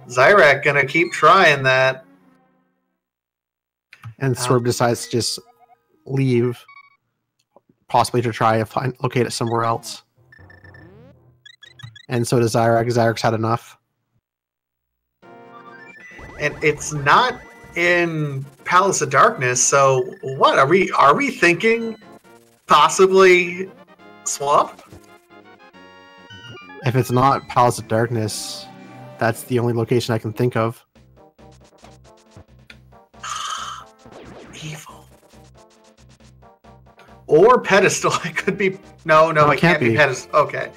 Zyrak gonna keep trying that. And Swerve decides to just leave, possibly to try and locate it somewhere else. And so does Zyrak. Zyrak's had enough. And it's not in Palace of Darkness, so what are we thinking? Possibly Swamp? If it's not Palace of Darkness, that's the only location I can think of. Evil. Or Pedestal. It could be... No, it can't be Pedestal. Okay.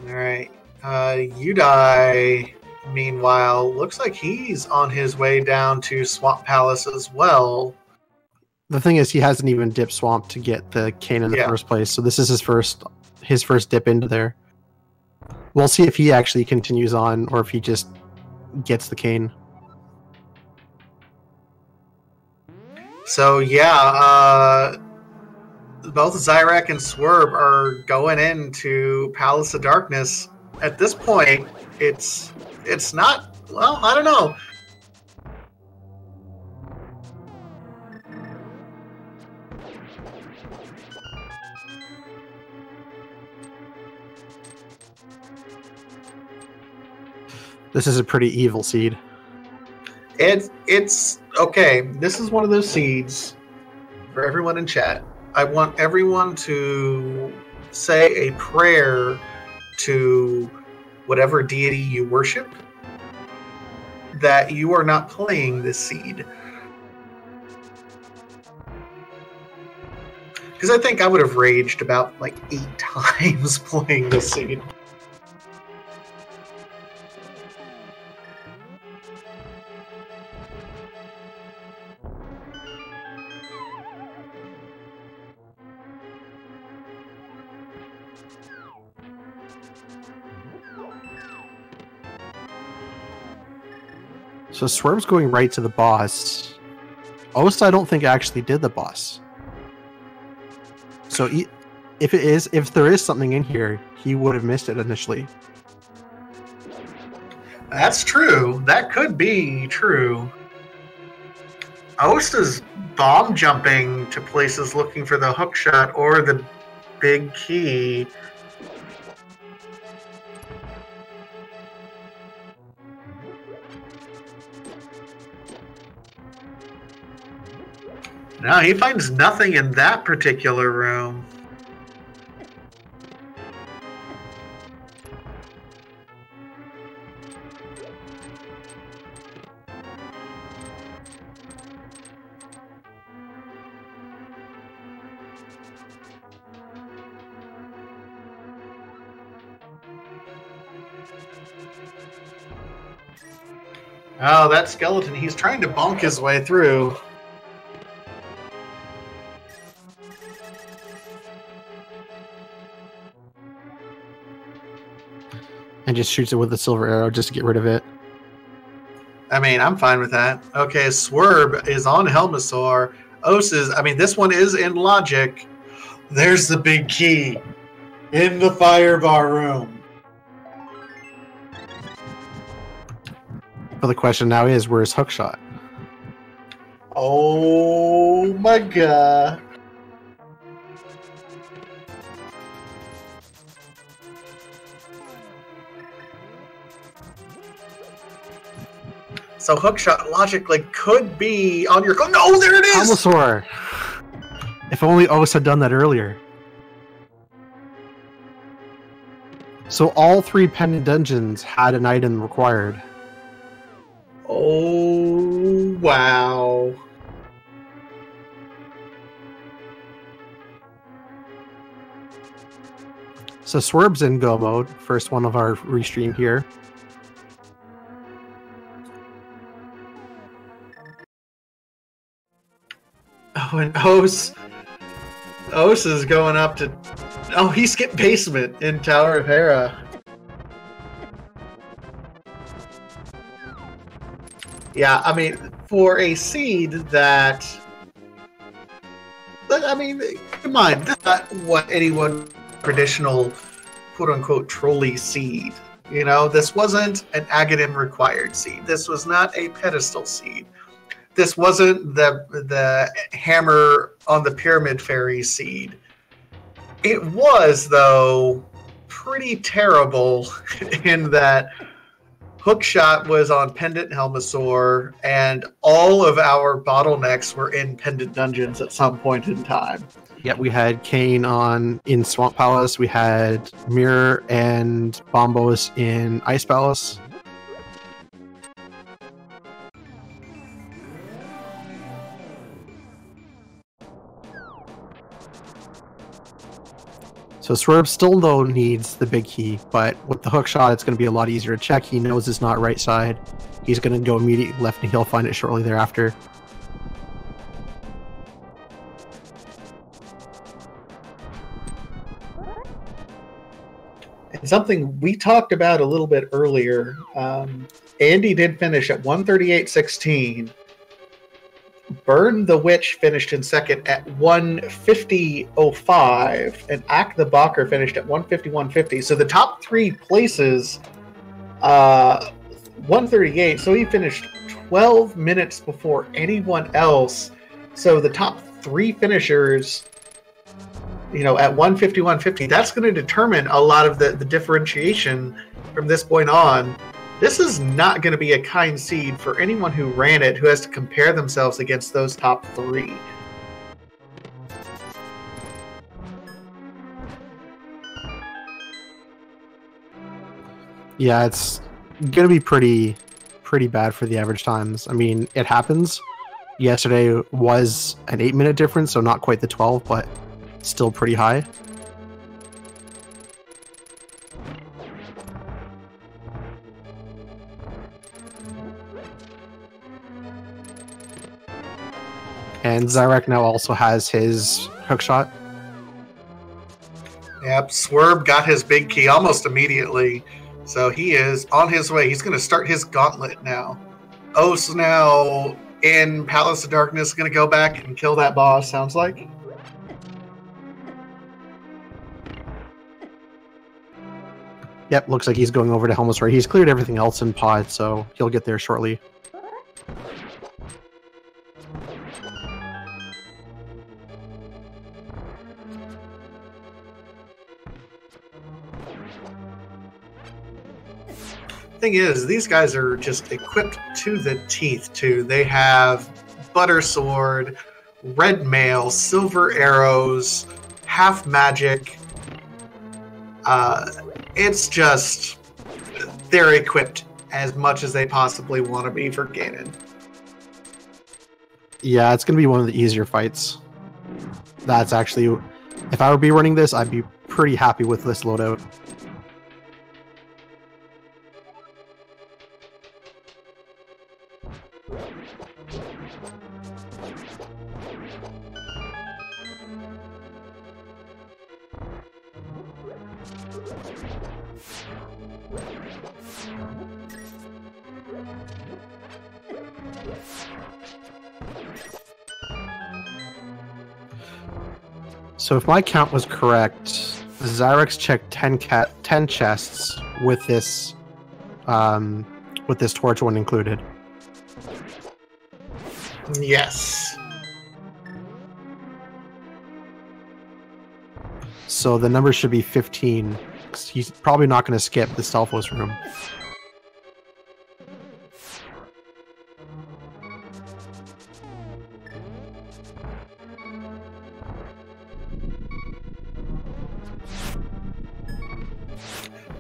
Alright. Udai, meanwhile, looks like he's on his way down to Swamp Palace as well. The thing is, he hasn't even dipped Swamp to get the cane in the first place, so this is his first dip into there. We'll see if he actually continues on, or if he just gets the cane. So yeah, both Zyrak and Swerve are going into Palace of Darkness. At this point, it's not, well, I don't know. This is a pretty evil seed. It's okay. This is one of those seeds for everyone in chat. I want everyone to say a prayer to whatever deity you worship that you are not playing this seed. Because I think I would have raged about like 8 times playing this seed. So Swerve's going right to the boss. Ost, I don't think actually did the boss. So if there is something in here, he would have missed it initially. That's true. That could be true. Ost is bomb jumping to places looking for the hookshot or the big key. No, he finds nothing in that particular room. Oh, that skeleton, he's trying to bonk his way through. and just shoots it with a silver arrow just to get rid of it. I mean, I'm fine with that. Okay, Swerve is on Helmasaur. Os is, I mean, this one is in logic. There's the big key in the fire bar room. But the question now is, where's Hookshot? Oh my god. So Hookshot logically could be on your... No, there it is! Helmasaur! If only Os had done that earlier. So all 3 pendant dungeons had an item required. Oh, wow. So Swerve's in go mode, first one of our restream here. Oh, and Os is going up to... Oh, he skipped basement in Tower of Hera. Yeah, I mean, for a seed that... I mean, come on, that's not what anyone traditional quote-unquote trolley seed. You know, this wasn't an Agadim required seed. This was not a pedestal seed. This wasn't the hammer on the pyramid fairy seed. It was, though, pretty terrible in that Hookshot was on Pendant Helmasaur, and all of our bottlenecks were in Pendant Dungeons at some point in time. Yeah, we had Kane in Swamp Palace, we had Mire and Bombos in Ice Palace. So Swerve still though needs the big key, but with the hook shot it's going to be a lot easier to check. He knows it's not right side. He's going to go immediately left and he'll find it shortly thereafter. And something we talked about a little bit earlier, Andy did finish at 138.16. Burn the Witch finished in second at 150.05, and Ack the Balker finished at 151.50. So the top 3 places, 138. So he finished 12 minutes before anyone else. So the top 3 finishers, you know, at 151.50, that's going to determine a lot of the differentiation from this point on. This is not going to be a kind seed for anyone who ran it, who has to compare themselves against those top 3. Yeah, it's going to be pretty bad for the average times. I mean, it happens. Yesterday was an 8-minute difference, so not quite the 12, but still pretty high. And Zyrek now also has his hookshot. Yep, Swerve got his big key almost immediately. So he is on his way. He's going to start his gauntlet now. Os now in Palace of Darkness, going to go back and kill that boss, sounds like. Yep, looks like he's going over to Helmasaur. He's cleared everything else in pod, so he'll get there shortly. Thing is, these guys are just equipped to the teeth too. They have butter sword, red mail, silver arrows, half magic. It's just, they're equipped as much as they possibly want to be for Ganon. Yeah, it's going to be one of the easier fights. That's actually, if I would be running this, I'd be pretty happy with this loadout. So if my count was correct, Zyrex checked 10 chests with this torch one included. Yes. So the number should be 15. He's probably not going to skip the Stalfos room.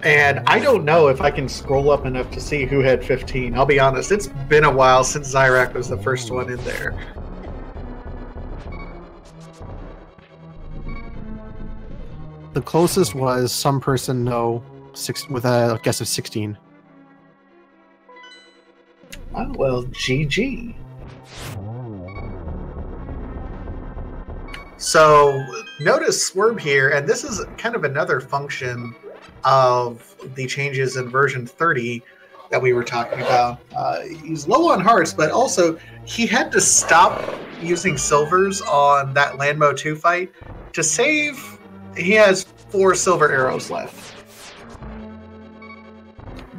And I don't know if I can scroll up enough to see who had 15. I'll be honest, it's been a while since Zyrak was the first one in there. The closest was some person with a guess of 16. Oh, well, GG. So notice Swerve here, and this is kind of another function of the changes in version 30 that we were talking about. He's low on hearts, but also he had to stop using silvers on that Landmo 2 fight to save. He has 4 silver arrows left.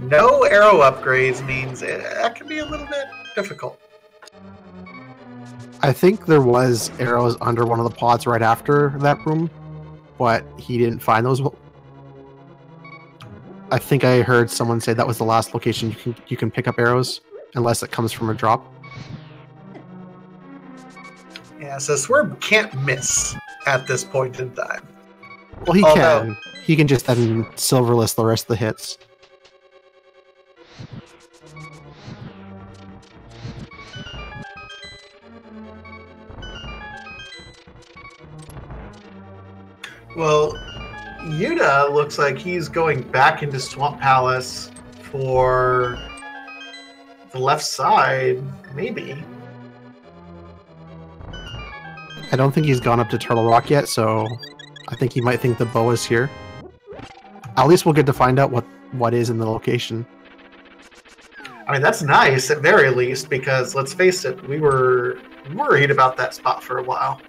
No arrow upgrades means that can be a little bit difficult. I think there was arrows under one of the pods right after that room, but he didn't find those. I think I heard someone say that was the last location you can pick up arrows, unless it comes from a drop. Yeah, so Swerve can't miss at this point in time. Well, he can. He can just then silverless the rest of the hits. Well, Yuta looks like he's going back into Swamp Palace for the left side, maybe. I don't think he's gone up to Turtle Rock yet, so I think he might think the bow is here. At least we'll get to find out what is in the location. I mean, that's nice at very least, because let's face it, we were worried about that spot for a while.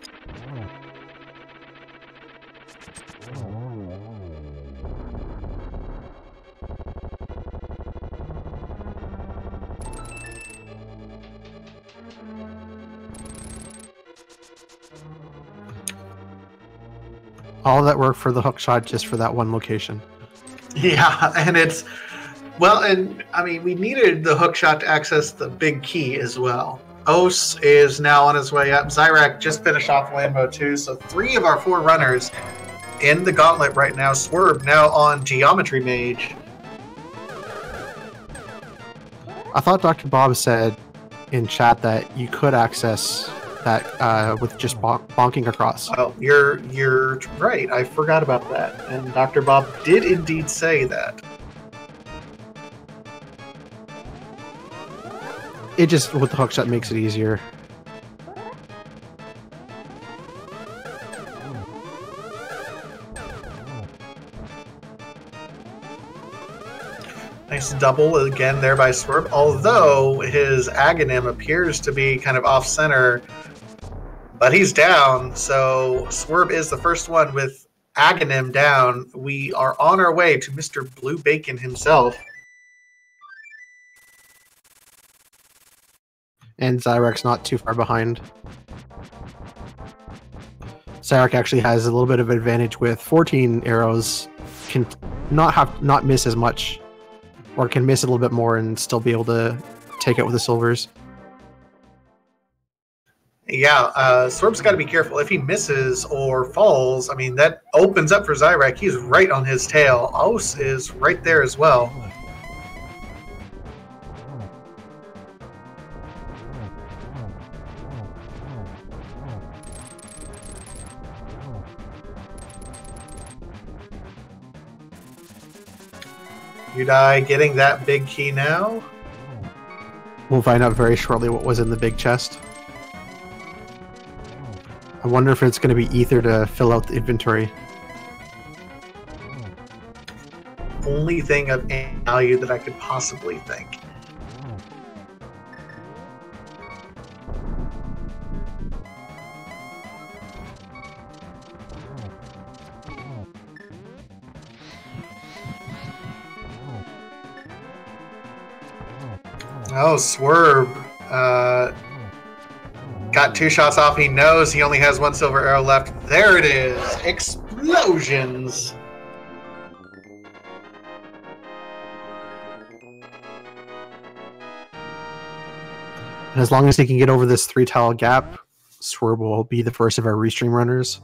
All that work for the hookshot just for that one location. Yeah, and it's... Well, and I mean, we needed the hookshot to access the big key as well. Os is now on his way up. Zyrak just finished off Landmo 2, so 3 of our 4 runners in the Gauntlet right now. Swerve now on Geometry Mage. I thought Dr. Bob said in chat that you could access that with just bonking across. Oh, you're right. I forgot about that. And Dr. Bob did indeed say that. It just, with the hookshot, makes it easier. Nice double again there by Swerve, although his Aghanim appears to be kind of off-center, but he's down, so Swerve is the first one with Aghanim down. We are on our way to Mr. Blue Bacon himself. And Zyrek's not too far behind. Zyrek actually has a little bit of advantage with 14 arrows, can not miss as much, or can miss a little bit more and still be able to take it with the silvers. Yeah, Swerve's got to be careful. If he misses or falls, I mean, that opens up for Zyrek. He's right on his tail. Os is right there as well. Udai getting that big key now. We'll find out very shortly what was in the big chest. I wonder if it's going to be ether to fill out the inventory. Only thing of any value that I could possibly think. Oh, Swerve. Got 2 shots off. He knows he only has 1 silver arrow left. There it is. Explosions. And as long as he can get over this 3-tile gap, Swerve will be the first of our restream runners.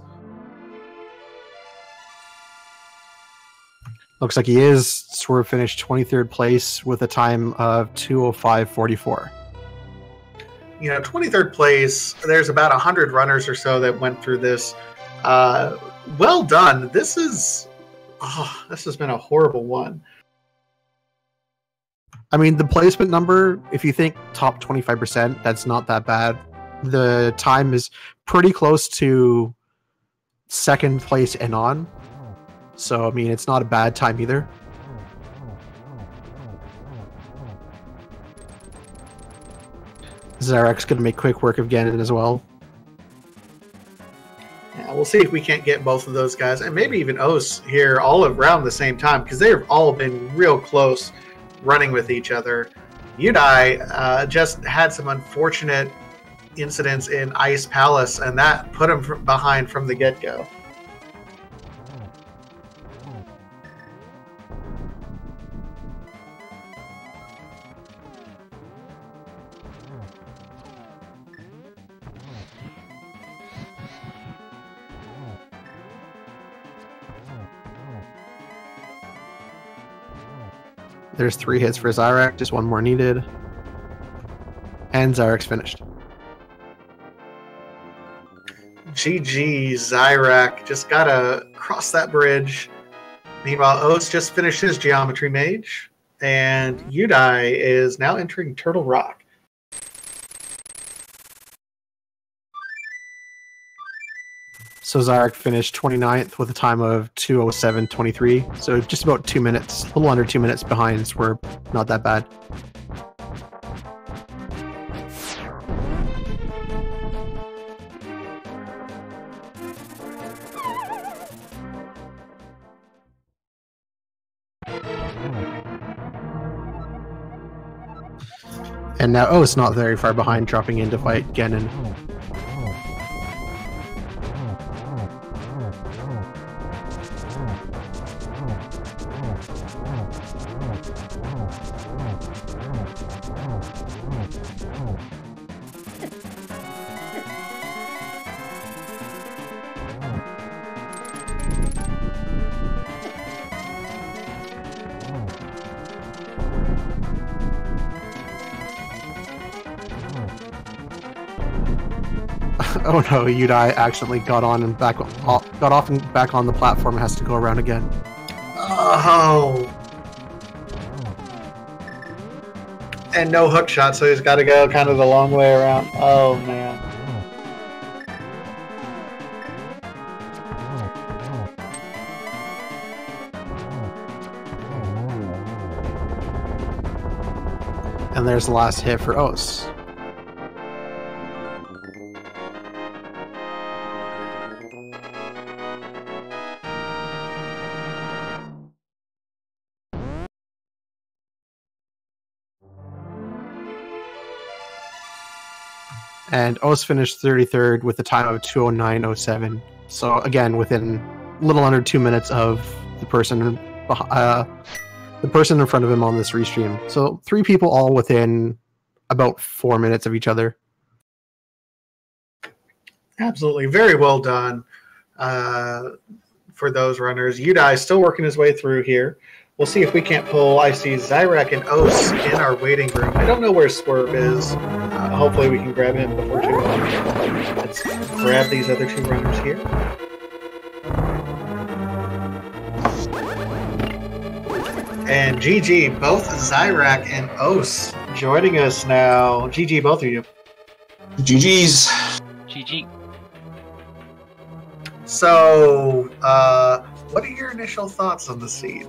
Looks like he is. Swerve finished 23rd place with a time of 2:05:44. You know, 23rd place, there's about 100 runners or so that went through this. Well done. This has been a horrible one. I mean, the placement number, if you think top 25%, that's not that bad. The time is pretty close to 2nd place and on. So, I mean, it's not a bad time either. Zarek's going to make quick work of Ganon as well. Yeah, we'll see if we can't get both of those guys, and maybe even Os here all around the same time, because they've all been real close running with each other. Udai just had some unfortunate incidents in Ice Palace, and that put him behind from the get-go. There's 3 hits for Zyrek, just 1 more needed. And Zyrek's finished. GG, Zyrek. Just gotta cross that bridge. Meanwhile, Os just finished his Geometry Mage. And Udai is now entering Turtle Rock. So Zyrek finished 29th with a time of 2:07:23. So just about 2 minutes, a little under 2 minutes behind Swerve. Not that bad. And now, oh, it's not very far behind, dropping in to fight Ganon. Oh no, Udai accidentally got off and back on the platform and has to go around again. Oh. And no hook shot, so he's got to go kind of the long way around. Oh, man. And there's the last hit for Os. And Os finished 33rd with a time of 2:09:07. So again, within a little under 2 minutes of the person in front of him on this restream. So 3 people all within about 4 minutes of each other. Absolutely. Very well done for those runners. Udai still working his way through here. We'll see if we can't pull. I see Zyrek and Os in our waiting room. I don't know where Swerve is. Hopefully we can grab him before too long. Let's grab these other 2 runners here. And GG, both Zyrek and Os joining us now. GG, both of you. GG's. GG. So, what are your initial thoughts on the seed?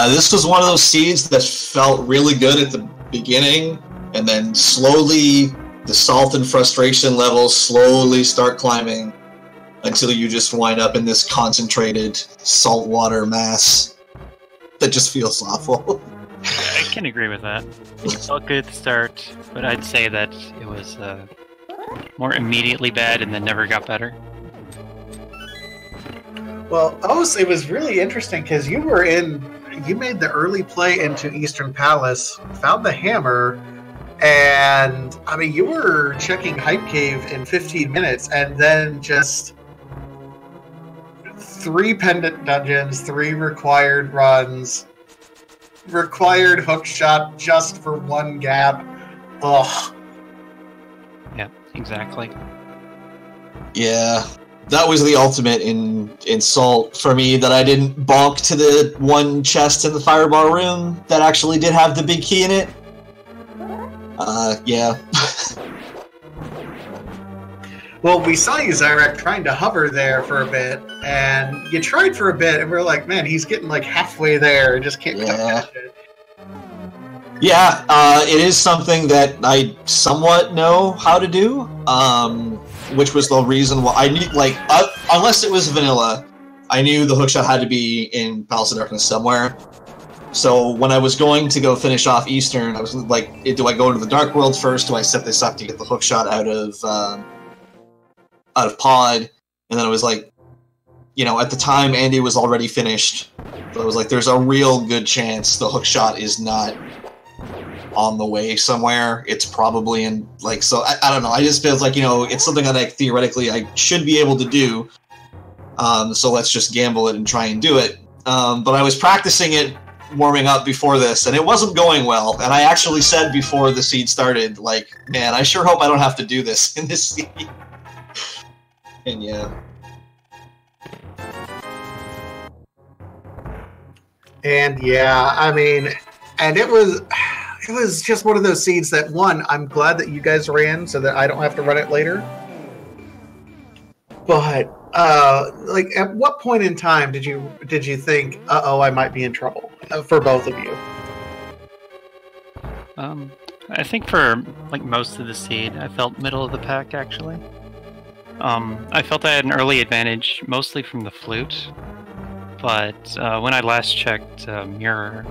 This was one of those seeds that felt really good at the beginning, and then slowly the salt and frustration levels slowly start climbing until you just wind up in this concentrated saltwater mass that just feels awful. can agree with that. It felt good at the start, but I'd say that it was more immediately bad and then never got better. Well, it was really interesting because you made the early play into Eastern Palace, found the hammer, and I mean, you were checking Hype Cave in 15 minutes, and then just 3 pendant dungeons, 3 required runs, required hookshot just for 1 gap. Ugh. Yeah, exactly. Yeah, that was the ultimate insult for me, that I didn't bonk to the one chest in the firebar room that actually did have the big key in it. Yeah. Well, we saw you, Zyrek, trying to hover there for a bit, and you tried for a bit, and we are like, man, he's getting like halfway there and just can't catch it. Yeah, it is something that I somewhat know how to do, which was the reason why I knew, like, unless it was vanilla, I knew the hookshot had to be in Palace of Darkness somewhere. So when I was going to go finish off Eastern, I was like, do I go to the Dark World first? Do I set this up to get the hookshot out of Pod? And then I was like, you know, at the time Andy was already finished. So I was like, there's a real good chance the hookshot is not on the way somewhere. It's probably in, like, so I don't know. I just feels like, you know, it's something that theoretically I should be able to do. So let's just gamble it and try and do it. But I was practicing it, warming up before this, and it wasn't going well. And I actually said before the seed started, like, man, I sure hope I don't have to do this in this seed. And yeah. And yeah, I mean, and it was just one of those seeds that, one, I'm glad that you guys ran so that I don't have to run it later. But like, at what point in time did you think, uh-oh, I might be in trouble, for both of you? I think for like most of the seed, I felt middle of the pack actually. I felt I had an early advantage, mostly from the flute, but when I last checked Mirror,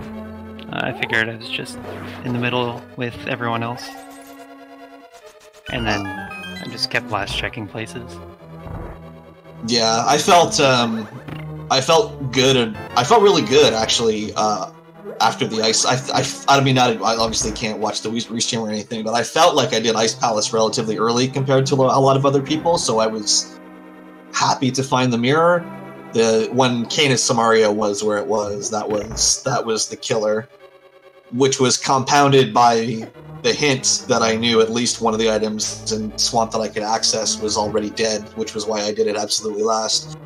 I figured I was just in the middle with everyone else, and then I just kept last checking places. Yeah, I felt good. I felt really good actually after the ice. I mean, I obviously can't watch the restream or anything, but I felt like I did Ice Palace relatively early compared to a lot of other people, so I was happy to find the mirror. When Canis Samaria was where it was, that was the killer, which was compounded by the hint that I knew at least one of the items in Swamp that I could access was already dead, which was why I did it absolutely last.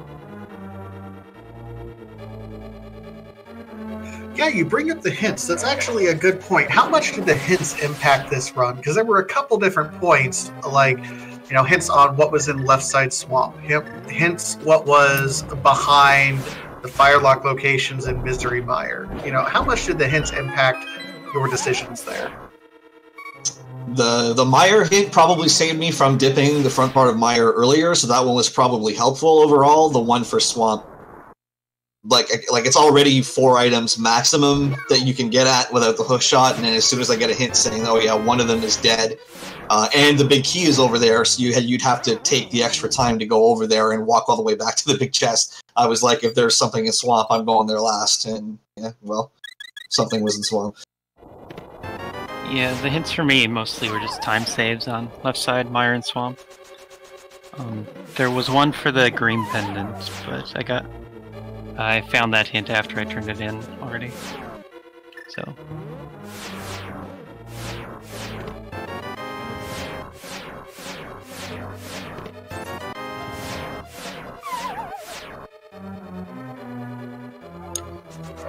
Yeah, you bring up the hints. That's actually a good point. How much did the hints impact this run? Because there were a couple different points, like, you know, hints on what was in left side swamp, hints what was behind the firelock locations in Misery Mire. You know, how much did the hints impact your decisions there? The Mire hint probably saved me from dipping the front part of Mire earlier, so that one was probably helpful overall. The one for Swamp, like it's already 4 items maximum that you can get at without the hook shot, and then as soon as I get a hint saying, oh yeah, one of them is dead, and the big key is over there, so you'd have to take the extra time to go over there and walk all the way back to the big chest. I was like, if there's something in Swamp, I'm going there last, and yeah, well, something was in Swamp. Yeah, the hints for me mostly were just time saves on left side, Mire and Swamp. There was one for the green pendant, but I found that hint after I turned it in already. So.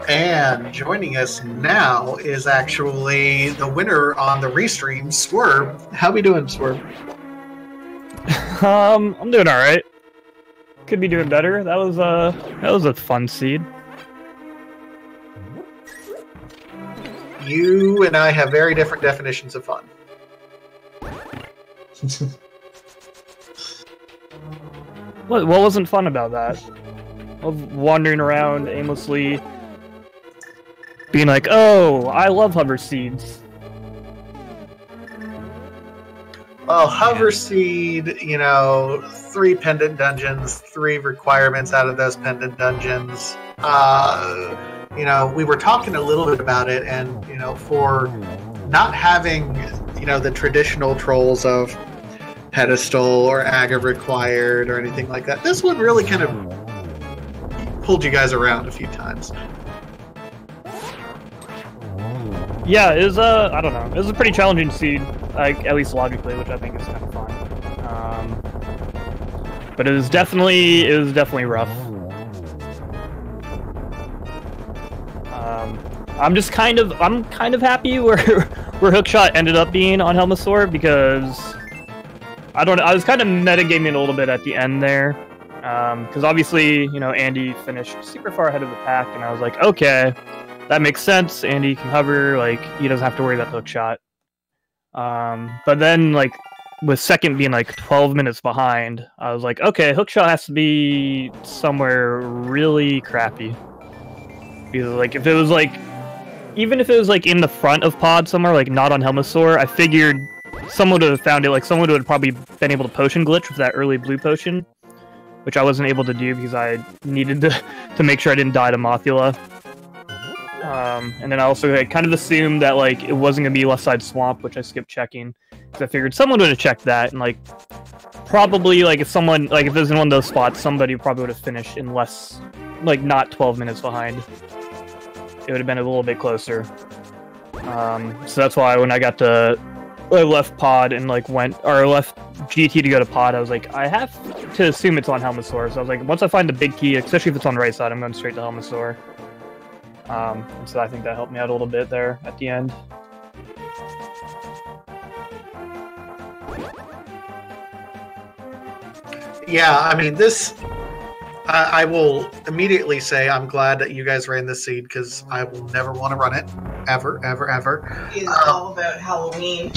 And joining us now is actually the winner on the restream, Swerve. How we doing, Swerve? I'm doing all right. Could be doing better. That was a fun seed. You and I have very different definitions of fun. What wasn't fun about that? Of wandering around aimlessly, being like, "Oh, I love hover seeds." Well, hover seed, 3 pendant dungeons, 3 requirements out of those pendant dungeons. We were talking a little bit about it, and for not having the traditional trolls of pedestal or aga required or anything like that, this one really kind of pulled you guys around a few times. Yeah, it was I don't know. It was a pretty challenging seed, like at least logically, which I think is kind of fun. But it was definitely rough. I'm kind of happy where hookshot ended up being on Helmasaur, because I was kind of metagaming a little bit at the end there, because obviously Andy finished super far ahead of the pack, and I was like, okay, that makes sense. Andy can hover, like he doesn't have to worry about the hookshot. But then with second being 12 minutes behind, I was like, okay, hookshot has to be somewhere really crappy. Because if it was even if it was in the front of pod somewhere, not on Helmasaur, I figured someone would have found it. Someone would have probably been able to potion glitch with that early blue potion, which I wasn't able to do because I needed to make sure I didn't die to Mothula. And then I also had kind of assumed that it wasn't gonna be left side swamp, which I skipped checking because I figured someone would have checked that, and probably if someone if it was in one of those spots, somebody probably would have finished in less, not 12 minutes behind. It would have been a little bit closer. So that's why when I left pod and left GT to go to pod, I was like, I have to assume it's on Helmasaur. So I was like, once I find the big key, especially if it's on the right side, I'm going straight to Helmasaur. And so I think that helped me out a little bit there at the end. Yeah, I mean, I will immediately say I'm glad that you guys ran this seed, because I will never want to run it. Ever, ever, ever. It's all about Halloween.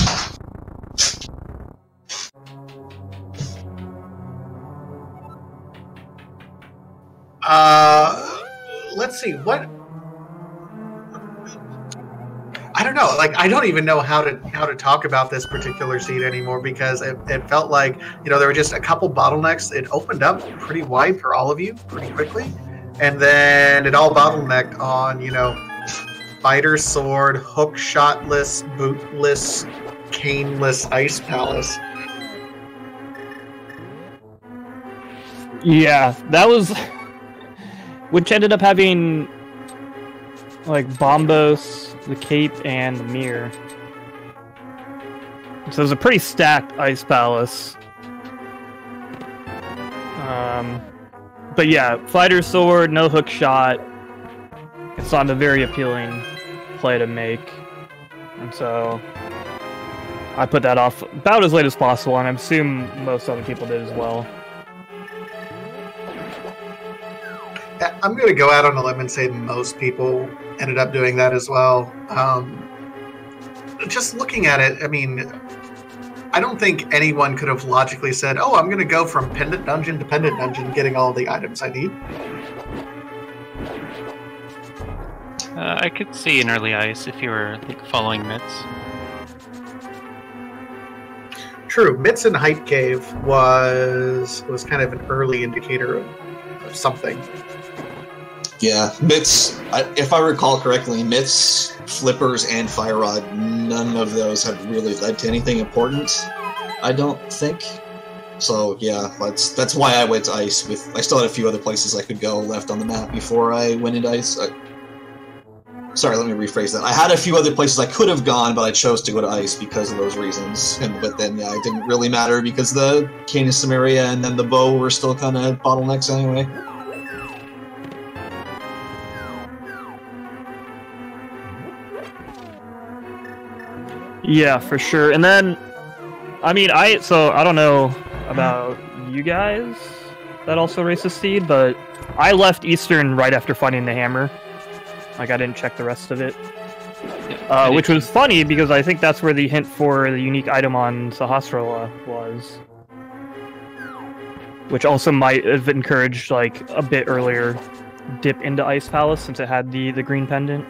Let's see, what... I don't know. I don't even know how to talk about this particular seed anymore, because it felt like there were just a couple bottlenecks. It opened up pretty wide for all of you pretty quickly, and then it all bottlenecked on fighter sword, hook shotless, bootless, caneless ice palace. Yeah, that was which ended up having Bombos, the Cape, and the Mire. So it was a pretty stacked ice palace. But yeah, fighter sword, no hook shot. It's not a very appealing play to make, and so I put that off about as late as possible, and I assume most other people did as well. I'm going to go out on a limb and say most people ended up doing that as well. Just looking at it, I mean, I don't think anyone could have logically said, oh, I'm going to go from pendant dungeon to pendant dungeon getting all the items I need. I could see an early ice if you were following Mitts. True, Mitts and Hype Cave was kind of an early indicator of something. Yeah, Mitts, if I recall correctly, Mitts, Flippers, and Fire Rod, none of those have really led to anything important, I don't think. So yeah, that's why I went to Ice. I still had a few other places I could go left on the map before I went into Ice. Sorry, let me rephrase that. I had a few other places I could have gone, but I chose to go to Ice because of those reasons. But then, yeah, it didn't really matter because the Canis Samaria and then the bow were still kind of bottlenecks anyway. Yeah, for sure. And then, I mean, I don't know about you guys that also race the seed, but I left Eastern right after finding the hammer. I didn't check the rest of it. Which was funny because I think that's where the hint for the unique item on Sahasrara was. Which also might have encouraged a bit earlier dip into Ice Palace since it had the green pendant.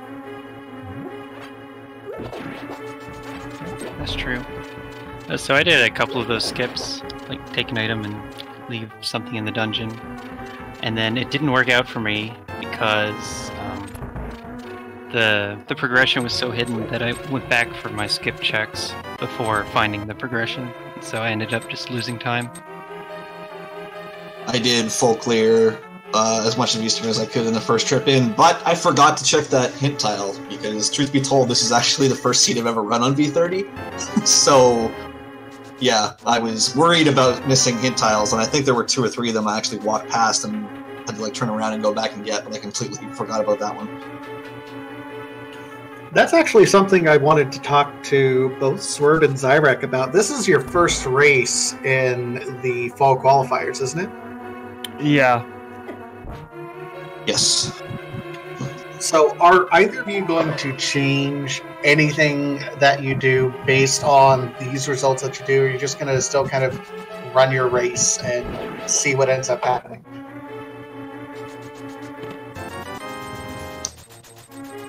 That's true. So I did a couple of those skips, like take an item and leave something in the dungeon. And then it didn't work out for me because the progression was so hidden that I went back for my skip checks before finding the progression. So I ended up just losing time. I did full clear as much of Eastern as I could in the first trip in, but I forgot to check that hint tile, because truth be told, this is actually the first seed I've ever run on V30. So, yeah, I was worried about missing hint tiles, and I think there were 2 or 3 of them I actually walked past and had to like turn around and go back and get, but I completely forgot about that one. That's actually something I wanted to talk to both Sword and Zyrek about. This is your first race in the fall qualifiers, isn't it? Yeah. Yes. So are either of you going to change anything that you do based on these results that you do, or are you just going to still kind of run your race and see what ends up happening?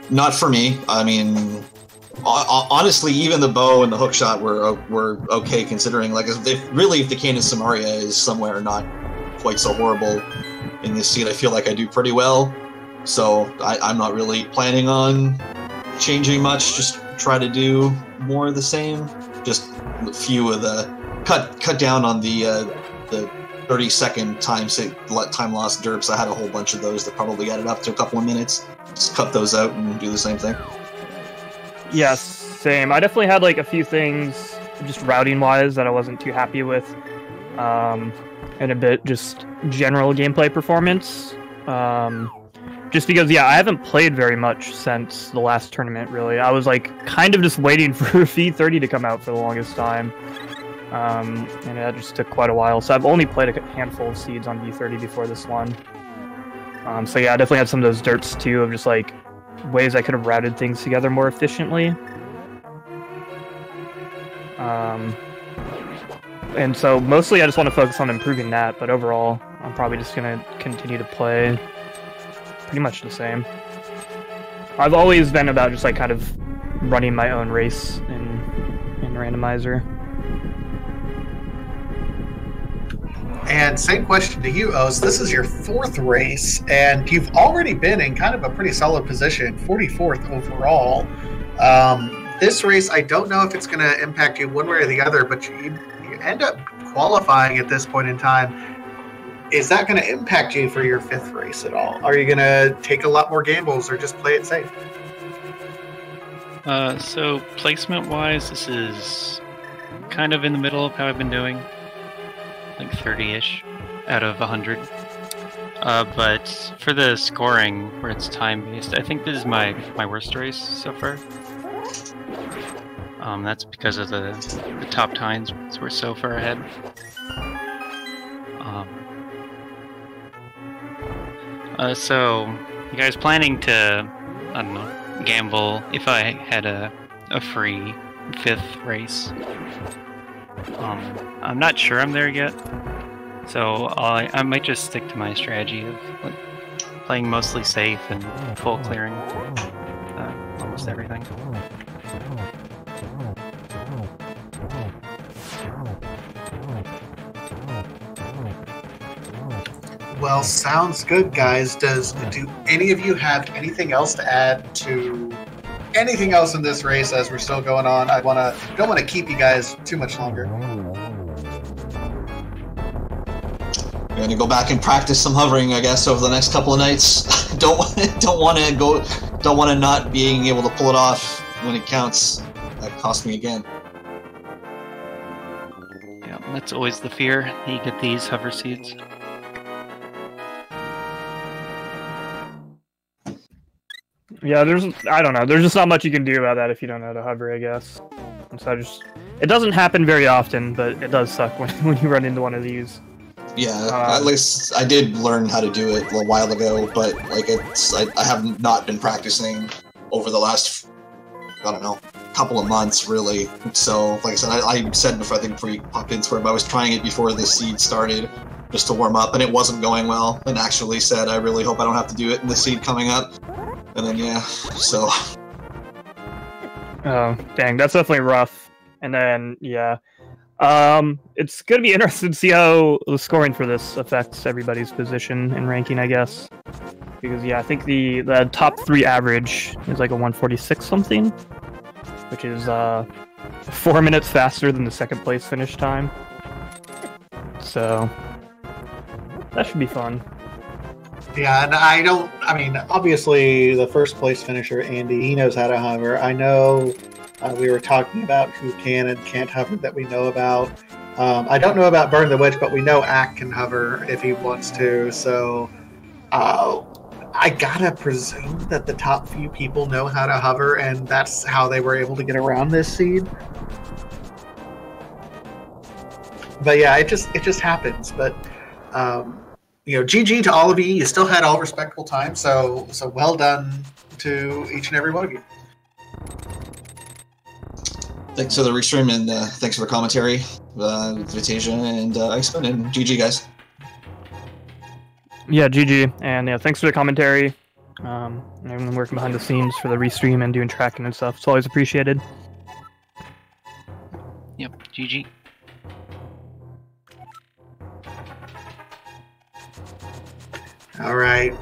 Not for me. I mean, honestly, even the bow and the hookshot were okay, considering, like, if the Canis Samaria is somewhere not quite so horrible in this seed, I feel like I do pretty well. So I'm not really planning on changing much. Just try to do more of the same. Just a few of the cut down on the 30-second time loss derps. I had a whole bunch of those that probably added up to a couple of minutes. Just cut those out and do the same thing. Yeah, same. I definitely had like a few things just routing wise that I wasn't too happy with, and a bit just general gameplay performance. Just because, yeah, I haven't played very much since the last tournament, really. I was like kind of just waiting for V30 to come out for the longest time. And that just took quite a while. So I've only played a handful of seeds on V30 before this one. So yeah, I definitely had some of those derps too, of just like ways I could have routed things together more efficiently. And so mostly I just want to focus on improving that, but overall I'm probably just going to continue to play pretty much the same. I've always been about just like kind of running my own race in Randomizer. And same question to you, Oz. This is your 4th race, and you've already been in kind of a pretty solid position, 44th overall. This race, I don't know if it's going to impact you one way or the other, but you end up qualifying at this point in time. Is that going to impact you for your 5th race at all? Are you going to take a lot more gambles or just play it safe? So placement-wise, this is kind of in the middle of how I've been doing. Like 30-ish out of 100. But for the scoring, where it's time-based, I think this is my worst race so far. That's because of the top times were so far ahead. So, you guys planning to, I don't know, gamble if I had a free 5th race? I'm not sure I'm there yet, so I might just stick to my strategy of like, playing mostly safe and full clearing almost everything. Well, sounds good, guys. Do any of you have anything else to add to anything else in this race as we're still going on? Don't want to keep you guys too much longer. I'm gonna go back and practice some hovering, I guess, over the next couple of nights. don't want to not being able to pull it off when it counts. That cost me again. Yeah, that's always the fear. You get these hover seeds. Yeah, I don't know. There's just not much you can do about that if you don't know how to hover, I guess. And so it doesn't happen very often, but it does suck when you run into one of these. Yeah, at least I did learn how to do it a little while ago, but like I have not been practicing over the last, I don't know, couple of months really. So like I said, I said before, I think before you popped into it, I was trying it before the seed started just to warm up, and it wasn't going well, and actually said I really hope I don't have to do it in the seed coming up. And then yeah, so. Oh, dang, that's definitely rough. And then, yeah. It's going to be interesting to see how the scoring for this affects everybody's position and ranking, I guess. Because, yeah, I think the top 3 average is like a 146 something, which is 4 minutes faster than the second place finish time. So, that should be fun. Yeah, and I mean, obviously the first place finisher, Andy, he knows how to hover. I know we were talking about who can and can't hover that we know about. I don't know about Burn the Witch, but we know Ack can hover if he wants to. So I gotta presume that the top few people know how to hover, and that's how they were able to get around this seed. But yeah, it just happens. But GG to all of you. You still had all respectable time, so well done to each and every one of you. Thanks for the restream, and thanks for the commentary, Vitasia and Iceman, and GG, guys. Yeah, GG, and yeah, thanks for the commentary. And everyone working behind the scenes for the restream and doing tracking and stuff. It's always appreciated. Yep, GG. All right.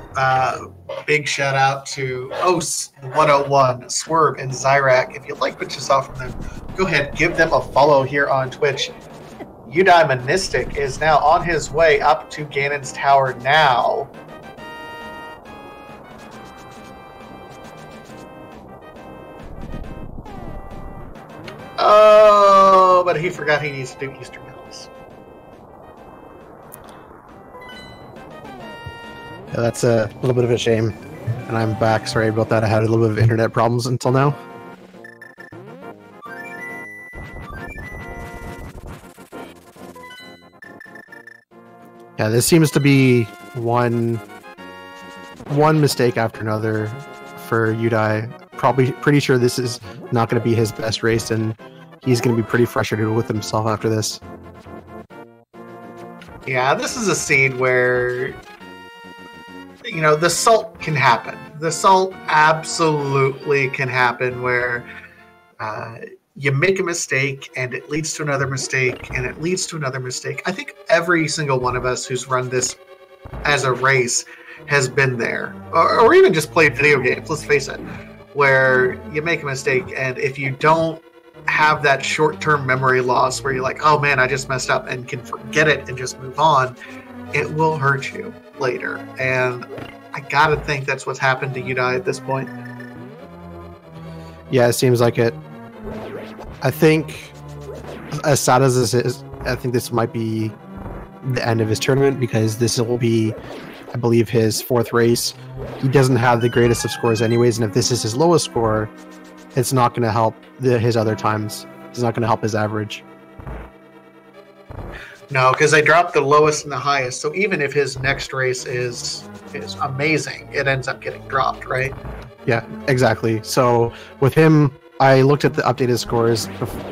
Big shout out to Os101, Swerve, and Zyrak. If you like what you saw from them, go ahead, give them a follow here on Twitch. Eudaimonistic is now on his way up to Ganon's Tower now. Oh, but he forgot he needs to do Eastern Hills. Yeah, that's a little bit of a shame. And I'm back. Sorry about that. I had a little bit of internet problems until now. Yeah, this seems to be one mistake after another for Udai. Probably pretty sure this is not going to be his best race, and he's going to be pretty frustrated with himself after this. Yeah, this is a seed where the salt can happen. The salt absolutely can happen where you make a mistake and it leads to another mistake and it leads to another mistake. I think every single one of us who's run this as a race has been there, or even just played video games, let's face it, where you make a mistake, and if you don't have that short-term memory loss where you're like, oh man, I just messed up, and can forget it and just move on, it will hurt you later. And I gotta think that's what's happened to Udai at this point. Yeah, it seems like it. I think, as sad as this is, I think this might be the end of his tournament, because this will be, I believe, his 4th race. He doesn't have the greatest of scores anyways, and if this is his lowest score, it's not going to help his other times. It's not going to help his average. No, because they dropped the lowest and the highest, so even if his next race is amazing, it ends up getting dropped, right? Yeah, exactly. So with him, I looked at the updated scores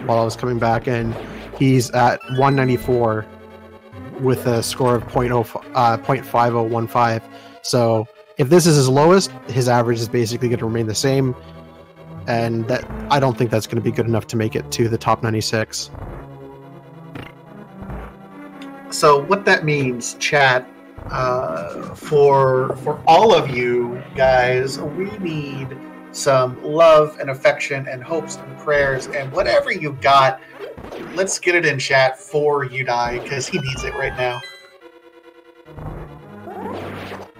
while I was coming back, and he's at 194 with a score of 0.5015. So if this is his lowest, his average is basically going to remain the same, and that I don't think that's going to be good enough to make it to the top 96. So what that means, chat, for all of you guys, we need some love and affection and hopes and prayers, and whatever you got, let's get it in chat for Udai, because he needs it right now.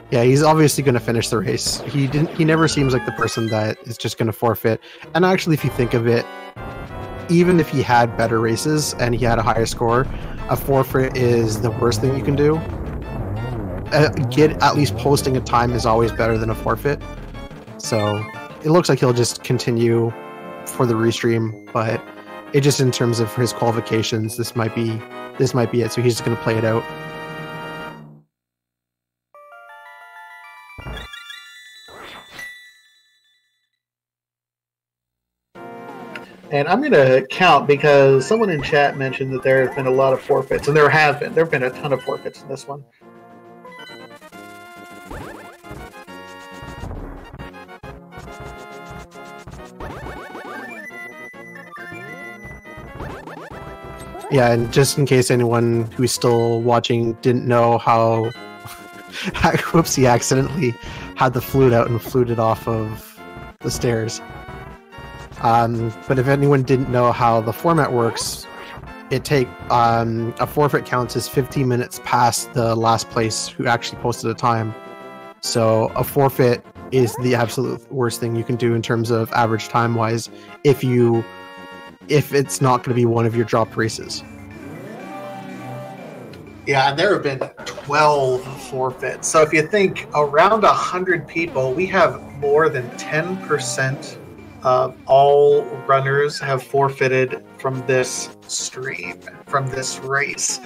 Yeah, he's obviously going to finish the race. He never seems like the person that is just going to forfeit. And actually, if you think of it, even if he had better races and he had a higher score, a forfeit is the worst thing you can do. At least posting a time is always better than a forfeit. So it looks like he'll just continue for the restream, but it just, in terms of his qualifications, this might be it. So he's just going to play it out. And I'm going to count, because someone in chat mentioned that there have been a lot of forfeits, and there have been a ton of forfeits in this one. Yeah, and just in case anyone who's still watching didn't know how, whoops, he accidentally had the flute out and fluted off of the stairs. But if anyone didn't know how the format works, a forfeit counts as 15 minutes past the last place who actually posted a time. So a forfeit is the absolute worst thing you can do in terms of average time wise if it's not going to be one of your dropped races. Yeah, and there have been 12 forfeits. So if you think around 100 people, we have more than 10% of all runners have forfeited from this stream, from this race.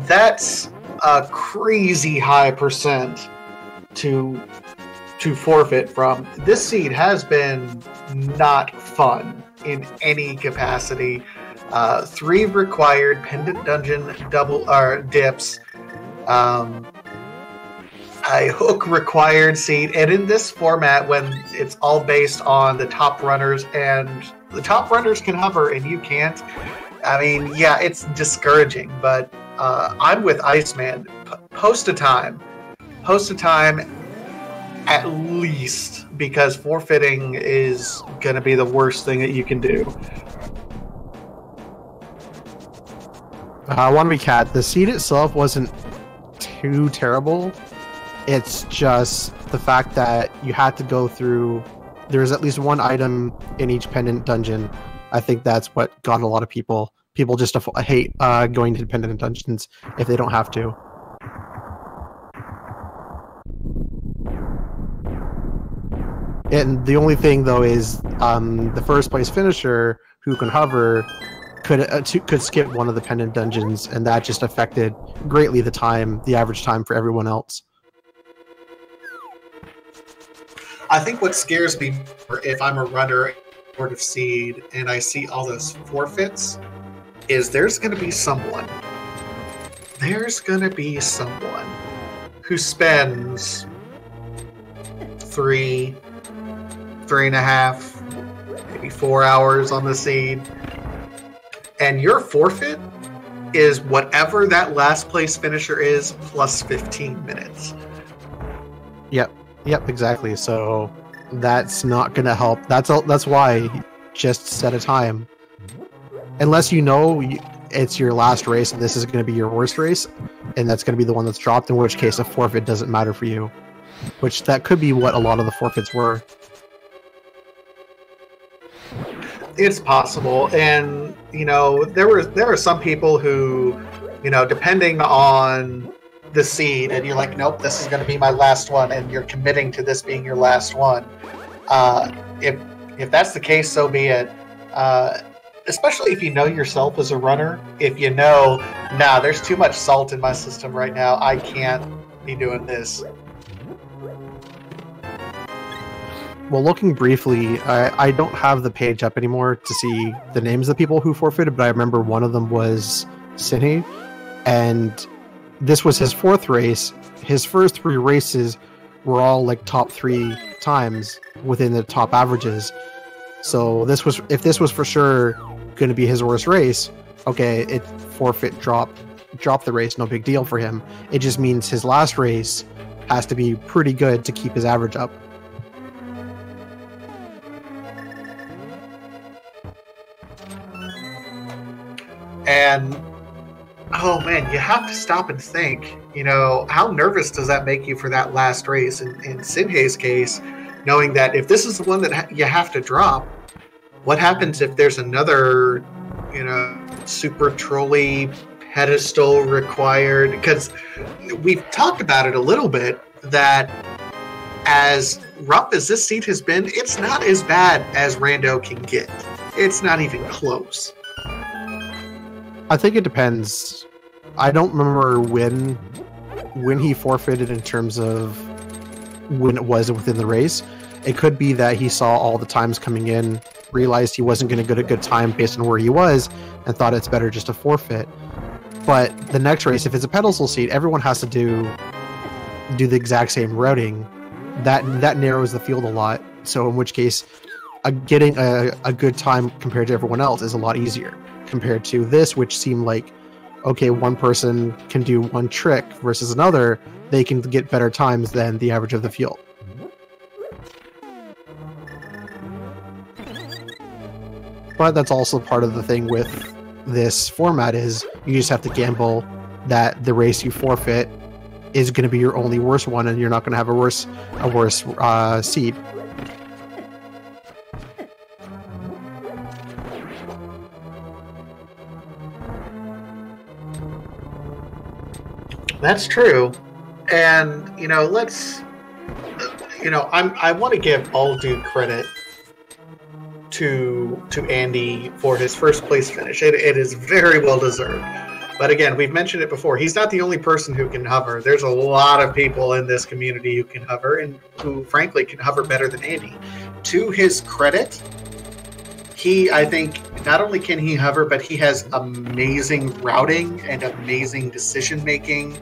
That's a crazy high percent to forfeit from. This seed has been not fun in any capacity. 3 required Pendant Dungeon dips, a hook required seed, and in this format, when it's all based on the top runners, and the top runners can hover and you can't, I mean, yeah, it's discouraging, but I'm with Iceman. Post a time at least, because forfeiting is going to be the worst thing that you can do. Wannabe Cat, the seed itself wasn't too terrible. It's just the fact that you had to go through, there's at least one item in each pendant dungeon. I think that's what got a lot of people. People just hate going to pendant dungeons if they don't have to. And the only thing though is the first place finisher who can hover could skip one of the pendant dungeons, and that just affected greatly the average time for everyone else. I think what scares me if I'm a runner sort of seed and I see all those forfeits is there's going to be someone who spends 3.5, maybe 4 hours on the seed, and your forfeit is whatever that last place finisher is plus 15 minutes. Yep, exactly. So that's not going to help. That's why just set a time. Unless you know it's your last race and this is going to be your worst race, and that's going to be the one that's dropped, in which case a forfeit doesn't matter for you. Which that could be what a lot of the forfeits were. It's possible, and there were some people who, depending on the seed, and you're like, nope, this is going to be my last one, and you're committing to this being your last one. If that's the case, so be it. Especially if you know yourself as a runner, if you know, there's too much salt in my system right now, I can't be doing this. Well, looking briefly, I don't have the page up anymore to see the names of the people who forfeited, but I remember one of them was Sinhe, and this was his 4th race. His first 3 races were all like top 3 times within the top averages. So if this was for sure going to be his worst race, okay, it forfeit drop the race, no big deal for him. It just means his last race has to be pretty good to keep his average up. And oh man, you have to stop and think, how nervous does that make you for that last race? In Sinhe's case, knowing that if this is the one that you have to drop, what happens if there's another, super trolley pedestal required? Because we've talked about it a little bit, that as rough as this seat has been, it's not as bad as Rando can get. It's not even close. I think it depends. I don't remember when he forfeited in terms of when it was within the race. It could be that he saw all the times coming in, realized he wasn't going to get a good time based on where he was, and thought it's better just to forfeit. But the next race, if it's a pedestal seat, everyone has to do the exact same routing. That narrows the field a lot. So in which case, getting a good time compared to everyone else is a lot easier. compared to this, which seemed like, okay, one person can do one trick versus another, they can get better times than the average of the field. But that's also part of the thing with this format is you just have to gamble that the race you forfeit is going to be your only worst one, and you're not going to have a worse seed. That's true, and I want to give all due credit to Andy for his first place finish. It is very well deserved. But again, we've mentioned it before. He's not the only person who can hover. There's a lot of people in this community who can hover and who, frankly, can hover better than Andy. To his credit, I think, not only can he hover, but he has amazing routing and amazing decision making,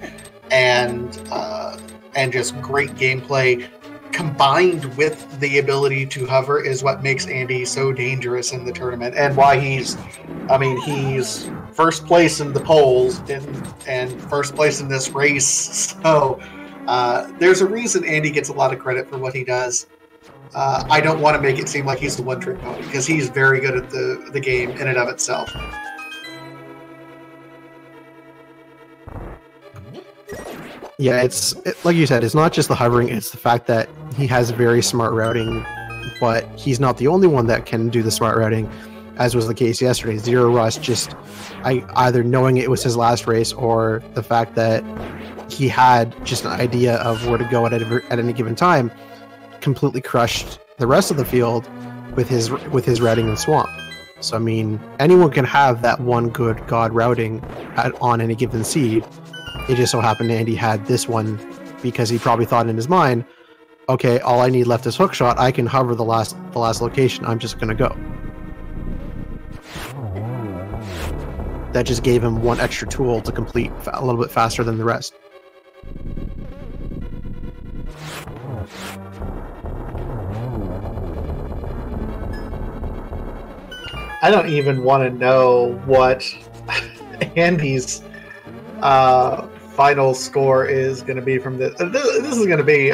and just great gameplay. Combined with the ability to hover is what makes Andy so dangerous in the tournament, and why he's first place in the polls and first place in this race. So there's a reason Andy gets a lot of credit for what he does. I don't want to make it seem like he's the one-trick pony, because he's very good at the game in and of itself. Yeah, like you said, it's not just the hovering, it's the fact that he has very smart routing, but he's not the only one that can do the smart routing, as was the case yesterday. Zero Rush either knowing it was his last race, or the fact that he had just an idea of where to go at any given time, completely crushed the rest of the field with his routing in Swamp. So, I mean, anyone can have that one good God routing on any given seed. It just so happened Andy had this one because he probably thought in his mind, okay, all I need left is hookshot. I can hover the last location. I'm just going to go. That just gave him one extra tool to complete a little bit faster than the rest. I don't even want to know what Andy's final score is going to be from this. This is going to be,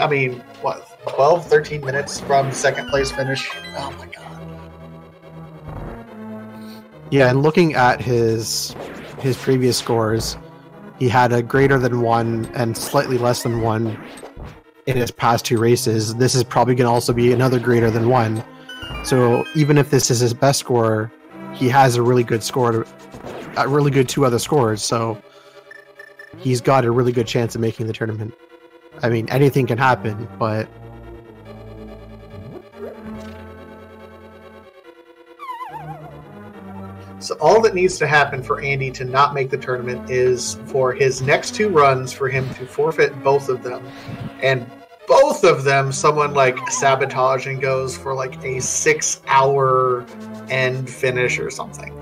12, 13 minutes from second place finish. Oh my god. Yeah, and looking at his previous scores, he had a greater than 1 and slightly less than 1 in his past 2 races. This is probably going to also be another greater than 1. So even if this is his best score, he has a really good score, a really good 2 other scores. So he's got a really good chance of making the tournament. I mean, anything can happen, but so all that needs to happen for Andy to not make the tournament is for his next 2 runs for him to forfeit both of them, and both of them someone like sabotage and goes for like a 6-hour end finish or something.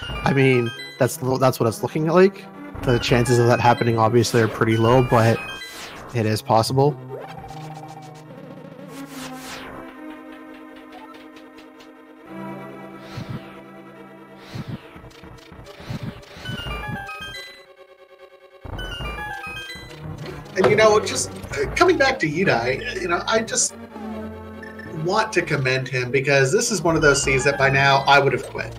I mean, that's what it's looking like. The chances of that happening obviously are pretty low, but it is possible. And just coming back to Yudai, I just want to commend him, because this is one of those seeds that by now I would have quit.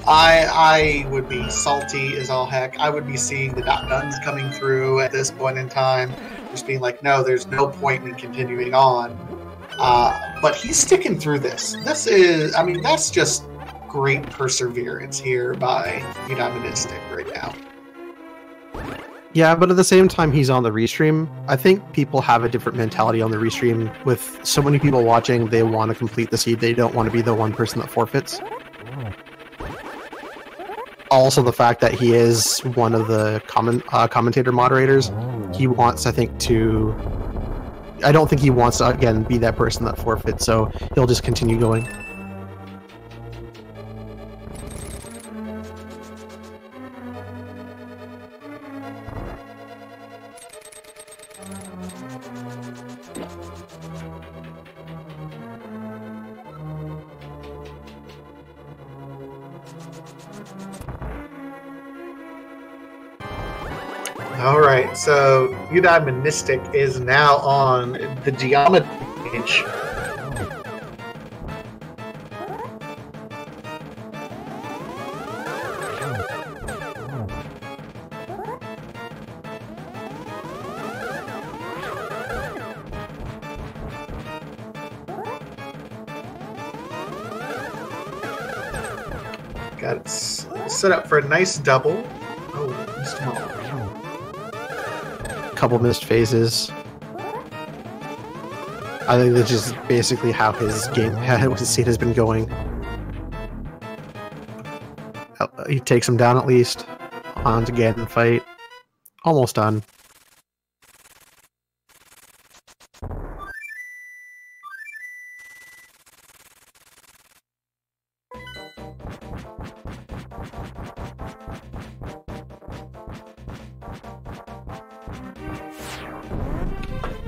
I would be salty as all heck. I would be seeing the guns coming through at this point in time, just being like, no, there's no point in continuing on. But he's sticking through this. That's just great perseverance here by Yudai right now. Yeah, but at the same time, he's on the restream. I think people have a different mentality on the restream. With so many people watching, they want to complete the seed. They don't want to be the one person that forfeits. Also, the fact that he is one of the commentator moderators, he wants, I don't think he wants to, again, be that person that forfeits, so he'll just continue going. All right, so Udai Mystic is now on the geometry page. Got it set up for a nice double. Oh, missed them all. Couple missed phases. I think that's just basically how his game, his seed has been going. He takes him down at least. On to Ganon fight. Almost done.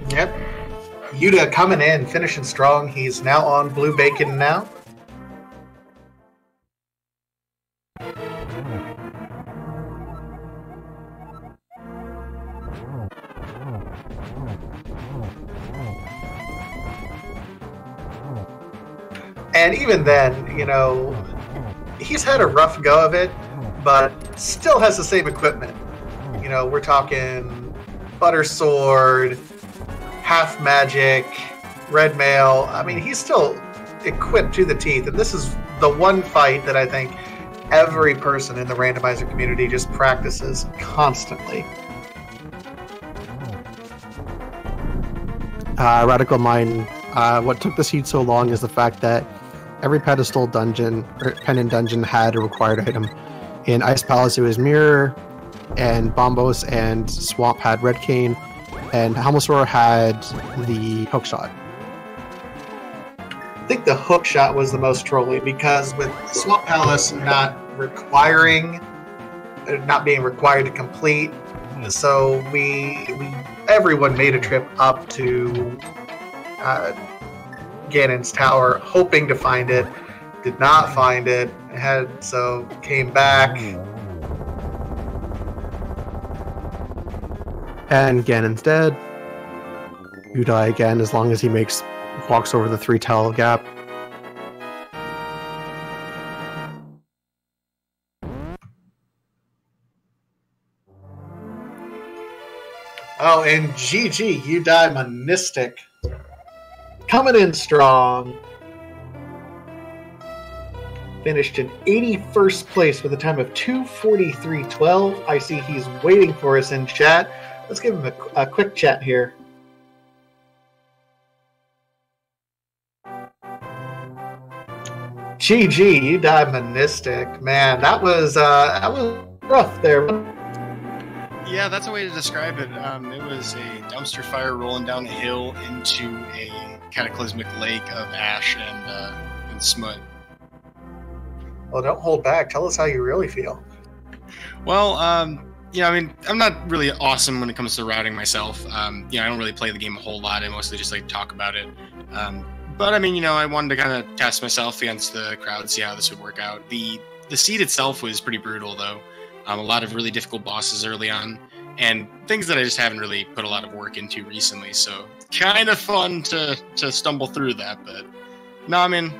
Yep. Yuta coming in, finishing strong. He's now on Blue Bacon now. And even then, you know, he's had a rough go of it, but still has the same equipment. You know, we're talking Butter Sword, Half Magic, Red Mail. I mean, he's still equipped to the teeth, and this is the one fight that I think every person in the randomizer community just practices constantly. Radical Mind, what took the seed so long is the fact that every pedestal dungeon, or pendant dungeon, had a required item. In Ice Palace, it was Mire, and Bombos and Swamp had Red Cane, and Helmasaur had the hookshot. I think the hookshot was the most trolly because with Swamp Palace not being required to complete, so everyone made a trip up to Ganon's Tower hoping to find it, did not find it, so came back. And Ganon's dead. You die again as long as he walks over the 3 tile gap. Oh, and GG, you die Monistic. Coming in strong. Finished in 81st place with a time of 2:43.12. I see he's waiting for us in chat. Let's give him a quick chat here. GG, you died Monistic. Man, that was rough there. Yeah, that's a way to describe it. It was a dumpster fire rolling down a hill into a cataclysmic lake of ash and smut. Well, don't hold back. Tell us how you really feel. Well, yeah, I mean, I'm not really awesome when it comes to routing myself. I don't really play the game a whole lot. I mostly just like talk about it. But I mean, I wanted to kind of test myself against the crowd, see how this would work out. The seed itself was pretty brutal, though. A lot of really difficult bosses early on, and things that I just haven't really put a lot of work into recently. So kind of fun to stumble through that. But no, I mean,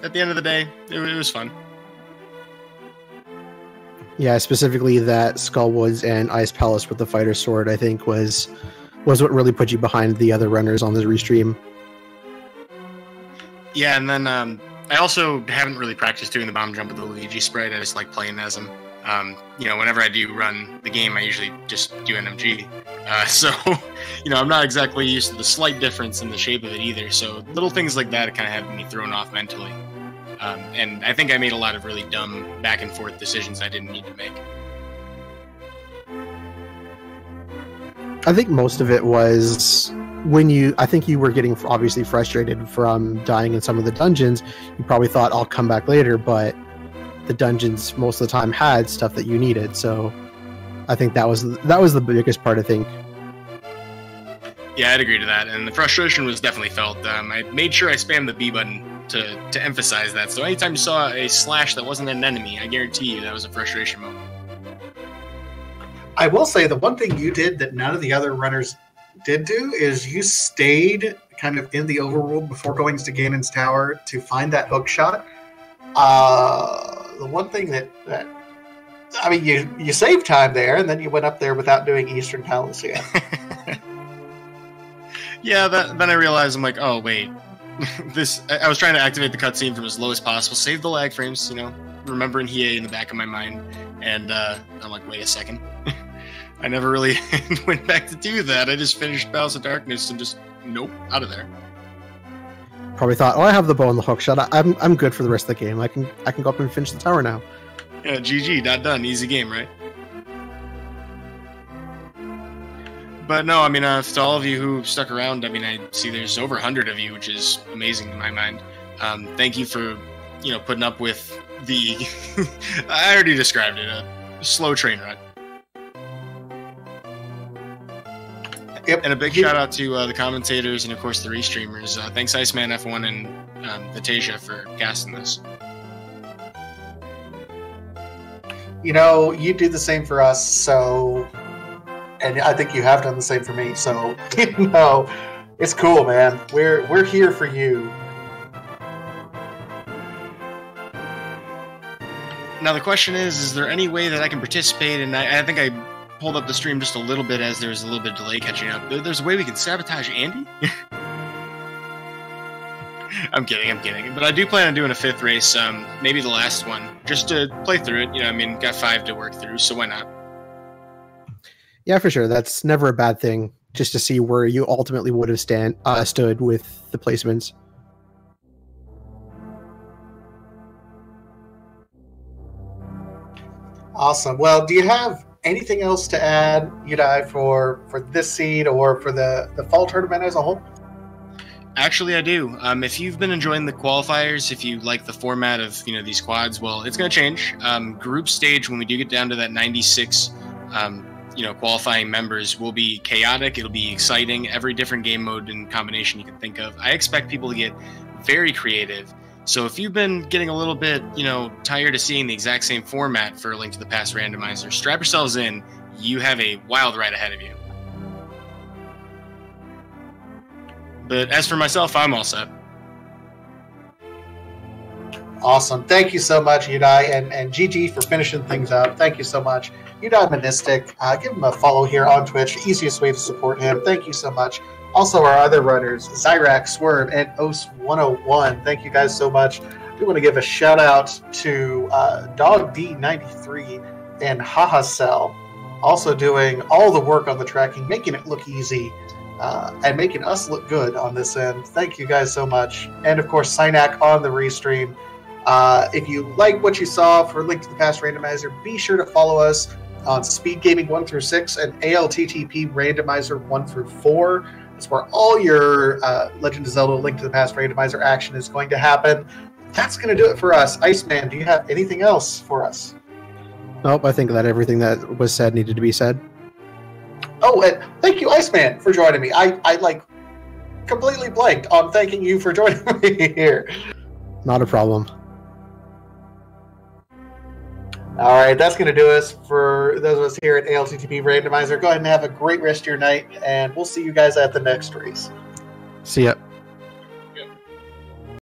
at the end of the day, it was fun. Yeah, specifically that Skullwoods and Ice Palace with the Fighter Sword, I think, was what really put you behind the other runners on the restream. Yeah, and then I also haven't really practiced doing the bomb jump with the Luigi sprite. I just like playing as him. Whenever I do run the game, I usually just do NMG. So, I'm not exactly used to the slight difference in the shape of it either. So little things like that kind of have me thrown off mentally. And I think I made a lot of really dumb back and forth decisions I didn't need to make. I think most of it was I think you were getting obviously frustrated from dying in some of the dungeons. You probably thought I'll come back later, but the dungeons most of the time had stuff that you needed. So I think that was the biggest part, I think. Yeah, I'd agree to that. And the frustration was definitely felt. I made sure I spammed the B button to emphasize that. So anytime you saw a slash that wasn't an enemy, I guarantee you that was a frustration moment. I will say the one thing you did that none of the other runners did do is you stayed kind of in the overworld before going to Ganon's Tower to find that hook shot. The one thing that I mean, you saved time there, and then you went up there without doing Eastern Palace yet. Yeah, then I realized, I'm like, oh, wait. I was trying to activate the cutscene from as low as possible, save the lag frames, remembering Hiei in the back of my mind, and I'm like, wait a second. I never really went back to do that. I just finished Palace of Darkness and just, nope, out of there. Probably thought, oh, I have the bow and the hook shot. I'm good for the rest of the game. I can go up and finish the tower now. Yeah, GG, not done. Easy game, right? But no, I mean, to all of you who stuck around, I mean, I see there's over 100 of you, which is amazing in my mind. Thank you for, putting up with the... I already described it, a slow train ride. Yep. And a big shout out to the commentators and, of course, the restreamers. Thanks, Iceman F1 and Vatasia for casting this. You do the same for us, so... And I think you have done the same for me, so, it's cool, man. We're here for you. Now, the question is there any way that I can participate? And I think I pulled up the stream just a little bit as there was a little bit of delay catching up. There's a way we can sabotage Andy? I'm kidding. But I do plan on doing a 5th race, maybe the last one, just to play through it. Got 5 to work through, so why not? Yeah, for sure. That's never a bad thing, just to see where you ultimately would have stood with the placements. Awesome. Well, do you have anything else to add, Yudai, for this seed or for the fall tournament as a whole? Actually, I do. If you've been enjoying the qualifiers, if you like the format of these quads, well, it's going to change. Group stage, when we do get down to that 96, qualifying members, will be chaotic. It'll be exciting. Every different game mode and combination you can think of. I expect people to get very creative. So if you've been getting a little bit, tired of seeing the exact same format for Link to the Past Randomizer, strap yourselves in. You have a wild ride ahead of you. But as for myself, I'm all set. Awesome. Thank you so much, Yudai, and GG for finishing things up. Thank you so much. Yudai Monistic, give him a follow here on Twitch. Easiest way to support him. Thank you so much. Also, our other runners, Zyrak, Swerve, and Os101. Thank you guys so much. We want to give a shout out to Dog D93 and Haha Cell, also doing all the work on the tracking, making it look easy. And making us look good on this end. Thank you guys so much. And of course, Synac on the restream. If you like what you saw for Link to the Past Randomizer, be sure to follow us on Speed Gaming 1 through 6 and ALTTP Randomizer 1 through 4. That's where all your Legend of Zelda Link to the Past Randomizer action is going to happen. That's going to do it for us. Iceman, do you have anything else for us? Nope, I think that everything that was said needed to be said. Oh, and thank you, Iceman, for joining me. I completely blanked on thanking you for joining me here. Not a problem. All right, that's going to do us for those of us here at ALTTP Randomizer. Go ahead and have a great rest of your night, and we'll see you guys at the next race. See ya.